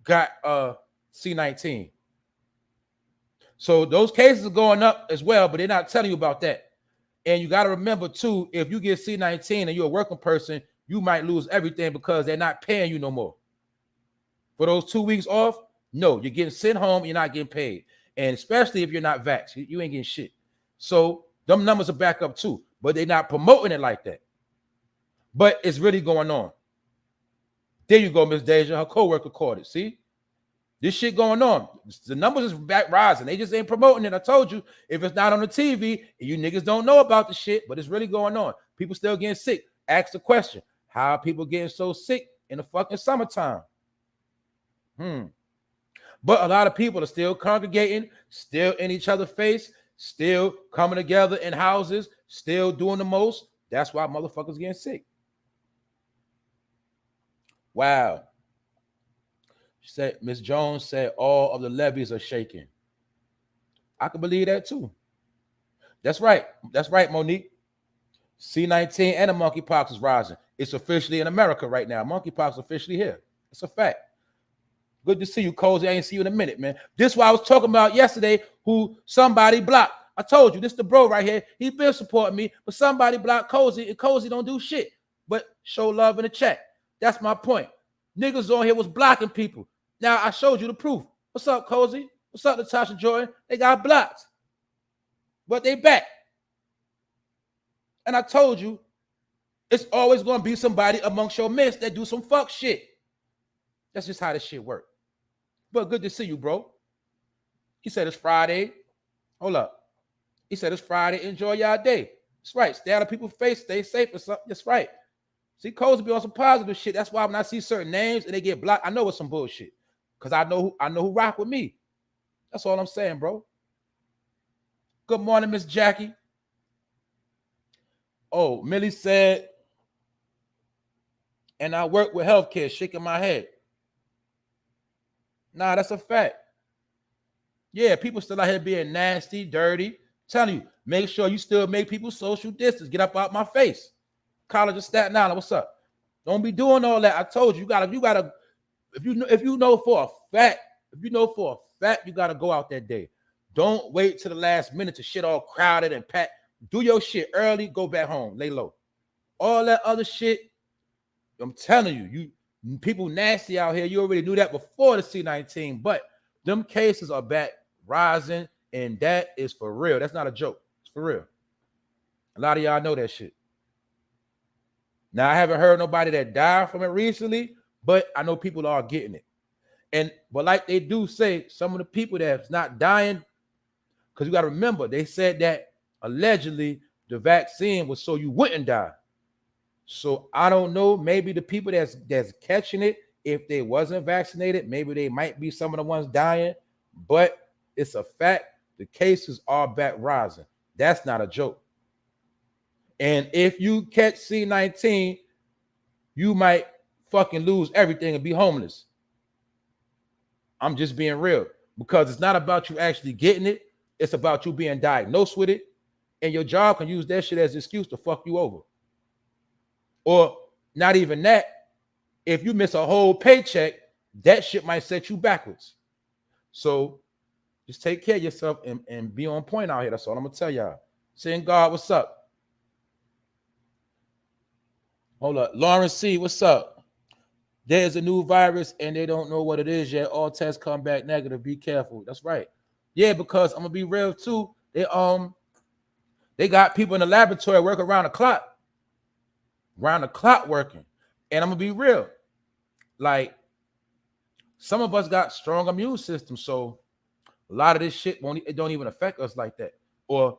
got C19. So those cases are going up as well, but they're not telling you about that. And you got to remember too, if you get C19 and you're a working person, you might lose everything because they're not paying you no more. For those 2 weeks off, no, you're getting sent home, you're not getting paid. And especially if you're not vaxxed, you ain't getting shit. So them numbers are back up too, but they're not promoting it like that. But it's really going on. There you go, Miss Deja. Her co-worker caught it. See? This shit going on. The numbers is back rising. They just ain't promoting it. I told you, if it's not on the TV, you niggas don't know about the shit, but it's really going on. People still getting sick. Ask the question, how are people getting so sick in the fucking summertime? But a lot of people are still congregating, still in each other's face, still coming together in houses, still doing the most. That's why motherfuckers getting sick. Wow. She said, Miss Jones said all of the levees are shaking. I can believe that too. That's right. That's right, Monique. C19 and the monkeypox is rising. It's officially in America right now. Monkeypox is officially here. It's a fact. Good to see you, Cozy. I ain't see you in a minute, man. This is what I was talking about yesterday, who somebody blocked. I told you, this the bro right here. He been supporting me, but somebody blocked Cozy, and Cozy don't do shit but show love in the chat. That's my point. Niggas on here was blocking people. Now I showed you the proof. What's up, Cozy? What's up, Natasha Jordan? They got blocked, but they back. And I told you, it's always going to be somebody amongst your midst that do some fuck shit. That's just how this shit works. But good to see you, bro. He said it's Friday. Hold up. He said it's Friday. Enjoy y'all day. That's right. Stay out of people's face. Stay safe or something. That's right. See, Cozy be on some positive shit. That's why when I see certain names and they get blocked, I know it's some bullshit. Because I know who rock with me. That's all I'm saying, bro. Good morning, Miss Jackie. Oh, Millie said, and I work with healthcare, shaking my head. Nah, that's a fact. Yeah, people still out here being nasty, dirty. I'm telling you, make sure you still make people social distance. Get up out my face. College of Staten Island, what's up? Don't be doing all that. I told you, you gotta, if you know for a fact, you gotta go out that day. Don't wait till the last minute to shit all crowded and packed. Do your shit early, go back home, lay low. All that other shit, I'm telling you, people nasty out here. You already knew that before the C19, but them cases are back rising, and that is for real. That's not a joke. It's for real. A lot of y'all know that shit. Now, I haven't heard nobody that died from it recently, but I know people are getting it. But like they do say, some of the people that's not dying, because you got to remember, they said that allegedly the vaccine was so you wouldn't die. So I don't know, maybe the people that's catching it, if they wasn't vaccinated, maybe they might be some of the ones dying, but it's a fact. The cases are back rising. That's not a joke. And if you catch C19, you might fucking lose everything and be homeless. I'm just being real, because it's not about you actually getting it. It's about you being diagnosed with it, and your job can use that shit as an excuse to fuck you over. Or not even that. If you miss a whole paycheck, that shit might set you backwards. So just take care of yourself and be on point out here. That's all I'm gonna tell y'all. Saying God, what's up? Hold up. Lawrence C, what's up? There's a new virus and they don't know what it is yet. All tests come back negative. Be careful. That's right. Yeah, because I'm gonna be real too. They got people in the laboratory working around the clock. Round the clock working. And I'm gonna be real. Like, some of us got strong immune systems, so a lot of this shit don't even affect us like that. Or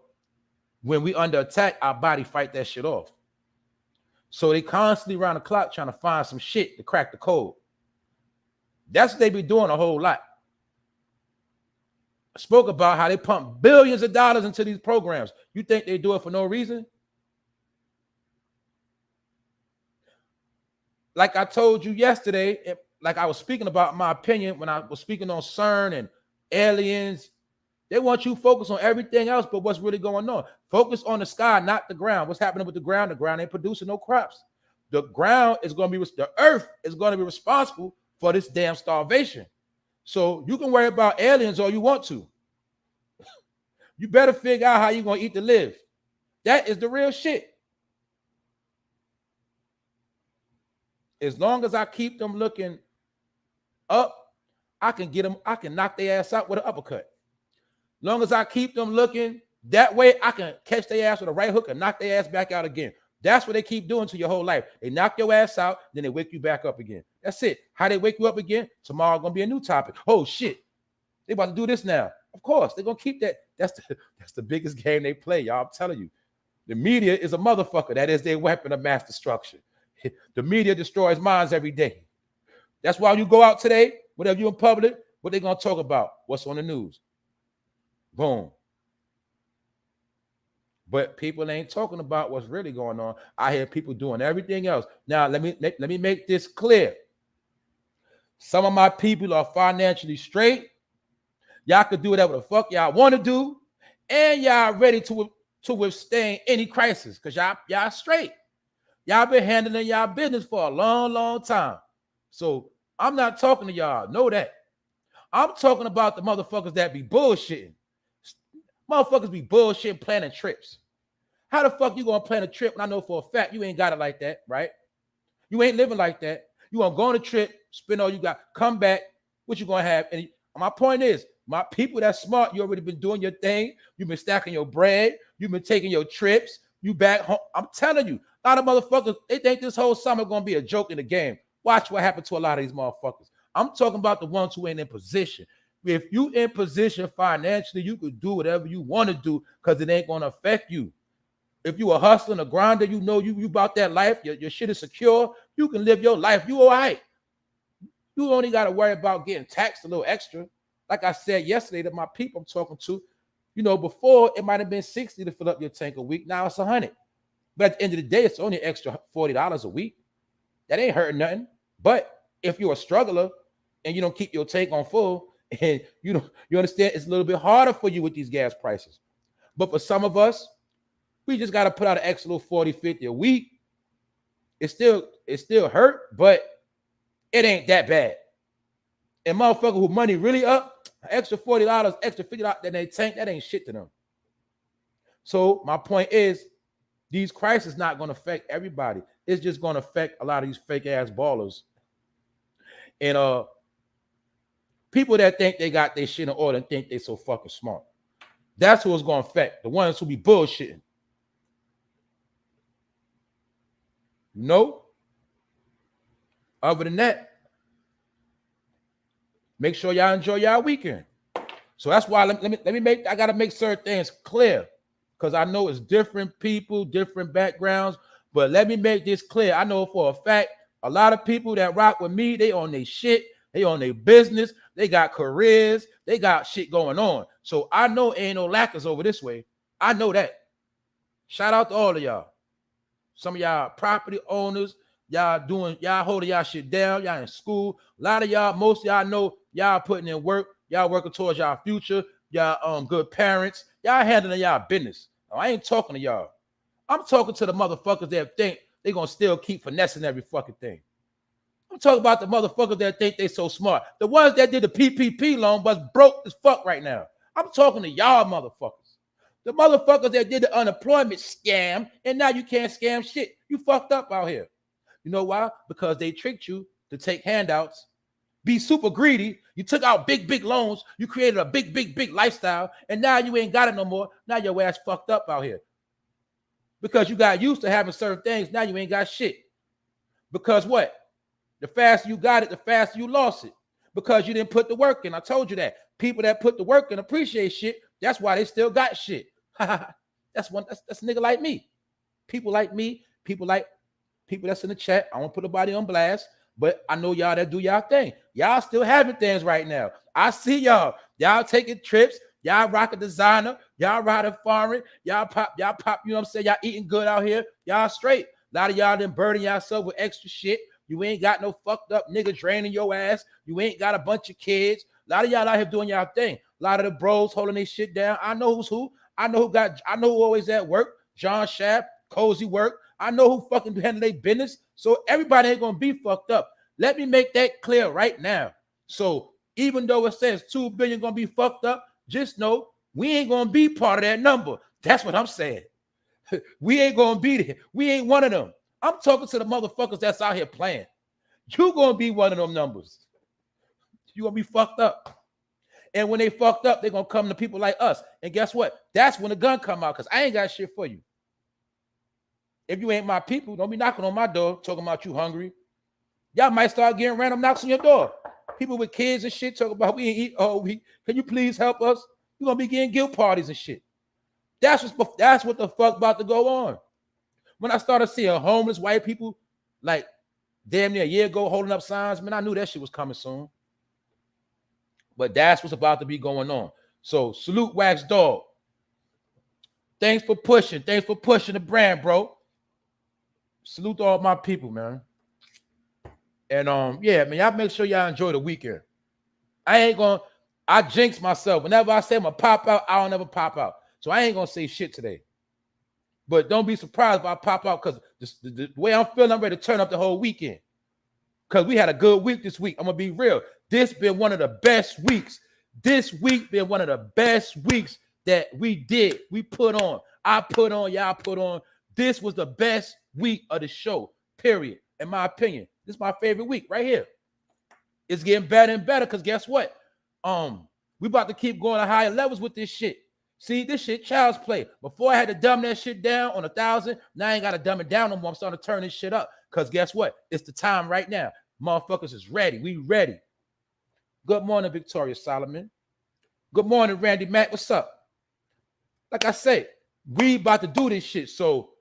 when we under attack, our body fight that shit off. So they constantly around the clock trying to find some shit to crack the code. That's what they be doing a whole lot. I spoke about how they pump billions of dollars into these programs. You think they do it for no reason? like I told you yesterday, like I was speaking about my opinion when I was speaking on CERN and aliens. They want you to focus on everything else but what's really going on. Focus on the sky, not the ground. What's happening with the ground? The ground ain't producing no crops. The ground is going to be, the earth is going to be responsible for this damn starvation. So you can worry about aliens all you want to. You better figure out how you're going to eat to live. That is the real shit. As long as I keep them looking up, I can get them, I can knock their ass out with an uppercut. Long as I keep them looking that way, I can catch their ass with a right hook and knock their ass back out again. That's what they keep doing to your whole life. They knock your ass out, then they wake you back up again. That's it. How they wake you up again? Tomorrow gonna be a new topic. Oh shit, they about to do this now. Of course, they're gonna keep that. That's the biggest game they play, y'all. I'm telling you. The media is a motherfucker. That is their weapon of mass destruction. The media destroys minds every day. That's why you go out today, whatever you're in public, what they gonna talk about? What's on the news? Boom. But people ain't talking about what's really going on. I hear people doing everything else. Now, let me make this clear. Some of my people are financially straight. Y'all could do whatever the fuck y'all want to do, and y'all ready to withstand any crisis because y'all straight. Y'all been handling y'all business for a long, long time. So I'm not talking to y'all. Know that. I'm talking about the motherfuckers that be bullshitting. Motherfuckers be bullshitting planning trips. How the fuck you gonna plan a trip when I know for a fact you ain't got it like that, right? You ain't living like that. You gonna go on a trip, spend all you got, come back, what you gonna have? And my point is, my people that's smart, you already been doing your thing. You've been stacking your bread. You've been taking your trips. You back home. I'm telling you, a lot of motherfuckers, they think this whole summer gonna be a joke in the game. Watch what happened to a lot of these motherfuckers. I'm talking about the ones who ain't in position. If you in position financially, you could do whatever you want to do because it ain't gonna affect you. If you a hustler and a grinder, you know you about that life, your shit is secure, you can live your life, you all right. You only got to worry about getting taxed a little extra. Like I said yesterday to my people I'm talking to, you know, before it might have been $60 to fill up your tank a week, now it's $100. But at the end of the day, it's only an extra $40 a week. That ain't hurting nothing. But if you're a struggler and you don't keep your tank on full, and you understand it's a little bit harder for you with these gas prices. But for some of us, we just got to put out an extra little 40, 50 a week. It still hurt, but it ain't that bad. And motherfucker who money really up, extra $40, extra $50 that they tank, that ain't shit to them. So my point is, these crises not going to affect everybody. It's just going to affect a lot of these fake ass ballers. And people that think they got their shit in order and think they so fucking smart. That's who it's going to affect. The ones who be bullshitting. No. Other than that, make sure y'all enjoy y'all weekend. So that's why I gotta make certain things clear because I know it's different people, different backgrounds. But let me make this clear. I know for a fact a lot of people that rock with me, they on their shit, they on their business, they got careers, they got shit going on. So I know ain't no lackers over this way. I know that. Shout out to all of y'all. Some of y'all property owners, y'all holding y'all shit down, y'all in school. A lot of y'all, most of y'all know y'all putting in work, y'all working towards y'all future, y'all good parents, y'all handling y'all business. Now, I ain't talking to y'all. I'm talking to the motherfuckers that think they gonna still keep finessing every fucking thing. I'm talking about the motherfuckers that think they so smart. The ones that did the PPP loan but broke as fuck right now. I'm talking to y'all motherfuckers. The motherfuckers that did the unemployment scam, and now you can't scam shit. You fucked up out here. You know why? Because they tricked you to take handouts, be super greedy. You took out big loans. You created a big lifestyle, and now you ain't got it no more. Now your ass fucked up out here. Because you got used to having certain things, now you ain't got shit. Because what? The faster you got it, the faster you lost it. Because you didn't put the work in. I told you that. People that put the work in appreciate shit. That's why they still got shit. That's a nigga like me. People like me, people that's in the chat. I won't put nobody on blast, but I know y'all that do y'all thing. Y'all still having things right now. I see y'all. Y'all taking trips. Y'all rocking designer. Y'all riding foreign. Y'all pop, you know what I'm saying? Y'all eating good out here. Y'all straight. A lot of y'all done burning yourself with extra shit. You ain't got no fucked up nigga draining your ass. You ain't got a bunch of kids. A lot of y'all out here doing y'all thing. A lot of the bros holding their shit down. I know who's who. I know who always at work. John Shapp, Cozy Work. I know who fucking handle their business. So everybody ain't gonna be fucked up. Let me make that clear right now. So even though it says 2 billion gonna be fucked up, just know we ain't gonna be part of that number. That's what I'm saying. We ain't gonna be there. We ain't one of them. I'm talking to the motherfuckers that's out here playing. You gonna be one of them numbers. You gonna be fucked up. And when they fucked up, they're gonna come to people like us. And guess what? That's when the gun come out, because I ain't got shit for you. If you ain't my people, don't be knocking on my door talking about you hungry. Y'all might start getting random knocks on your door. People with kids and shit talking about we ain't eat all week. Can you please help us? You're gonna be getting guilt parties and shit. That's what the fuck about to go on. When I started seeing homeless white people like damn near a year ago holding up signs, man, I knew that shit was coming soon. But that's what's about to be going on. So salute Wax Dog. Thanks for pushing. Thanks for pushing the brand, bro. Salute to all my people, man. And yeah, man, y'all make sure y'all enjoy the weekend. I jinx myself. Whenever I say I'm gonna pop out, I don't ever pop out. So I ain't gonna say shit today. But don't be surprised if I pop out, because the way I'm feeling, I'm ready to turn up the whole weekend. Because we had a good week this week. I'm gonna be real. This been one of the best weeks. This week been one of the best weeks that we put on. I put on, y'all put on. This was the best week of the show, period. In my opinion, this is my favorite week right here. It's getting better and better, because guess what? We about to keep going to higher levels with this shit. See, this shit child's play. Before I had to dumb that shit down on 1,000, now I ain't got to dumb it down no more. I'm starting to turn this shit up, because guess what? It's the time right now. Motherfuckers is ready. We ready. Good morning, Victoria Solomon. Good morning, Randy Mack. What's up? Like I say, we about to do this shit. So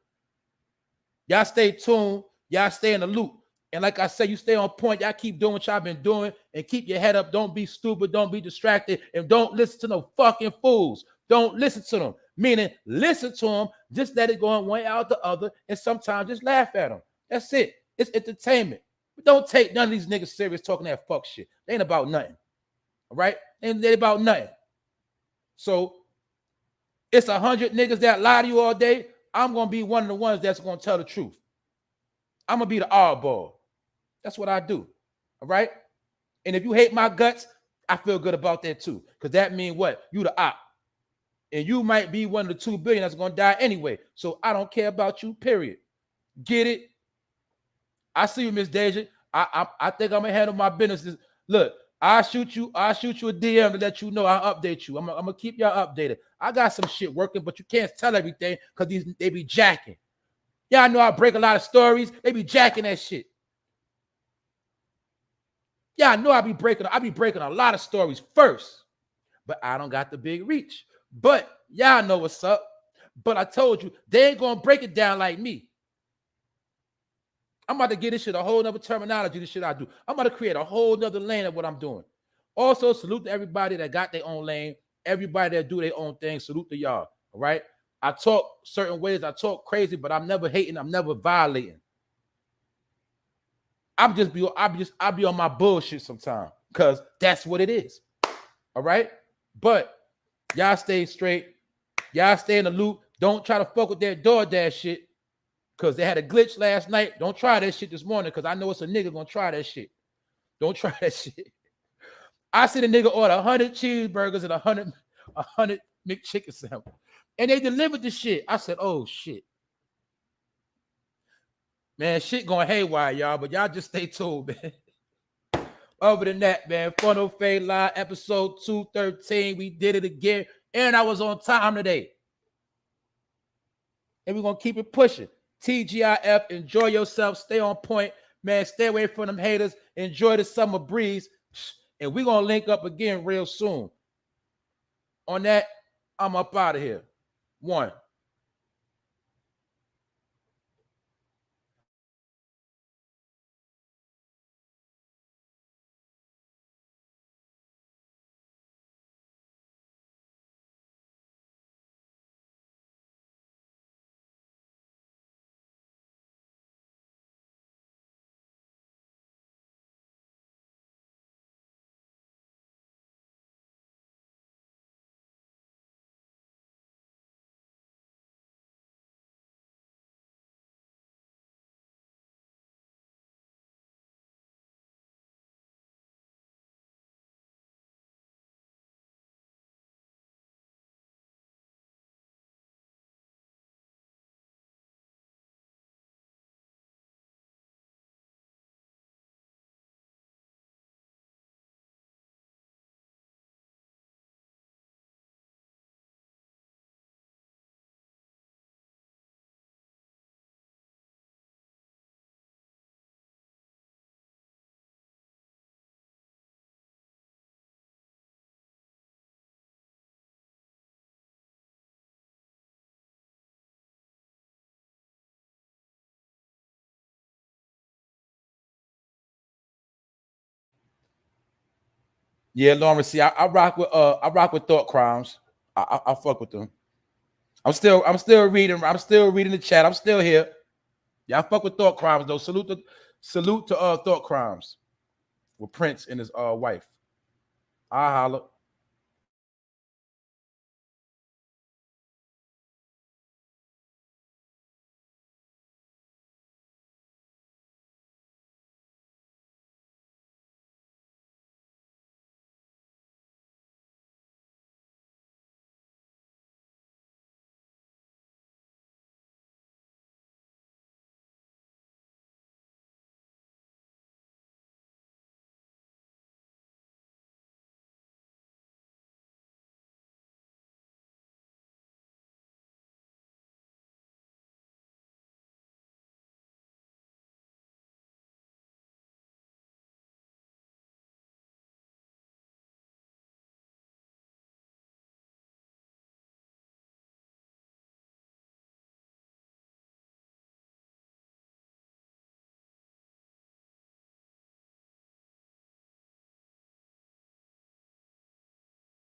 y'all stay tuned. Y'all stay in the loop. And like I said, you stay on point. Y'all keep doing what y'all been doing, and keep your head up. Don't be stupid. Don't be distracted. And don't listen to no fucking fools. Don't listen to them. Meaning, listen to them. Just let it go on one out the other. And sometimes just laugh at them. That's it. It's entertainment. But don't take none of these niggas serious talking that fuck shit. They ain't about nothing. All right? They ain't about nothing. So it's 100 niggas that lie to you all day. I'm going to be one of the ones that's going to tell the truth. I'm going to be the oddball. That's what I do. All right? And if you hate my guts, I feel good about that too. Because that means what? You the op. And you might be one of the 2 billion that's going to die anyway. So I don't care about you, period. Get it? I see you, Miss Deja. I think I'm going to handle my business. Look, I'll shoot you a DM to let you know. I'll update you. I'm going to keep y'all updated. I got some shit working, but you can't tell everything because they be jacking. Y'all know I break a lot of stories. They be jacking that shit. Yeah, I know I be breaking a lot of stories first, but I don't got the big reach. But y'all know what's up. But I told you, they ain't gonna break it down like me. I'm about to get this shit a whole nother terminology, this shit I do. I'm about to create a whole nother lane of what I'm doing. Also, salute to everybody that got their own lane, everybody that do their own thing. Salute to y'all. All right. I talk certain ways, I talk crazy, but I'm never hating, I'm never violating. I'll be on my bullshit sometimes, because that's what it is. All right. But y'all stay straight. Y'all stay in the loop. Don't try to fuck with that DoorDash shit, because they had a glitch last night. Don't try that shit this morning, because I know it's a nigga gonna try that shit. Don't try that shit. I see the nigga order 100 cheeseburgers and 100 McChicken sandwich, and they delivered the shit. I said, oh shit. Man, shit going haywire, y'all, but y'all just stay tuned, man. Other than that, man, Funnel Fade Live, episode 213. We did it again, and I was on time today. And we're going to keep it pushing. TGIF, enjoy yourself. Stay on point, man. Stay away from them haters. Enjoy the summer breeze. And we're going to link up again real soon. On that, I'm up out of here. 1. Yeah, Lauren. See, I rock with Thought Crimes. I fuck with them. I'm still reading. I'm still reading the chat. I'm still here. Yeah, I fuck with Thought Crimes though. Salute to Thought Crimes with Prince and his wife. I holla.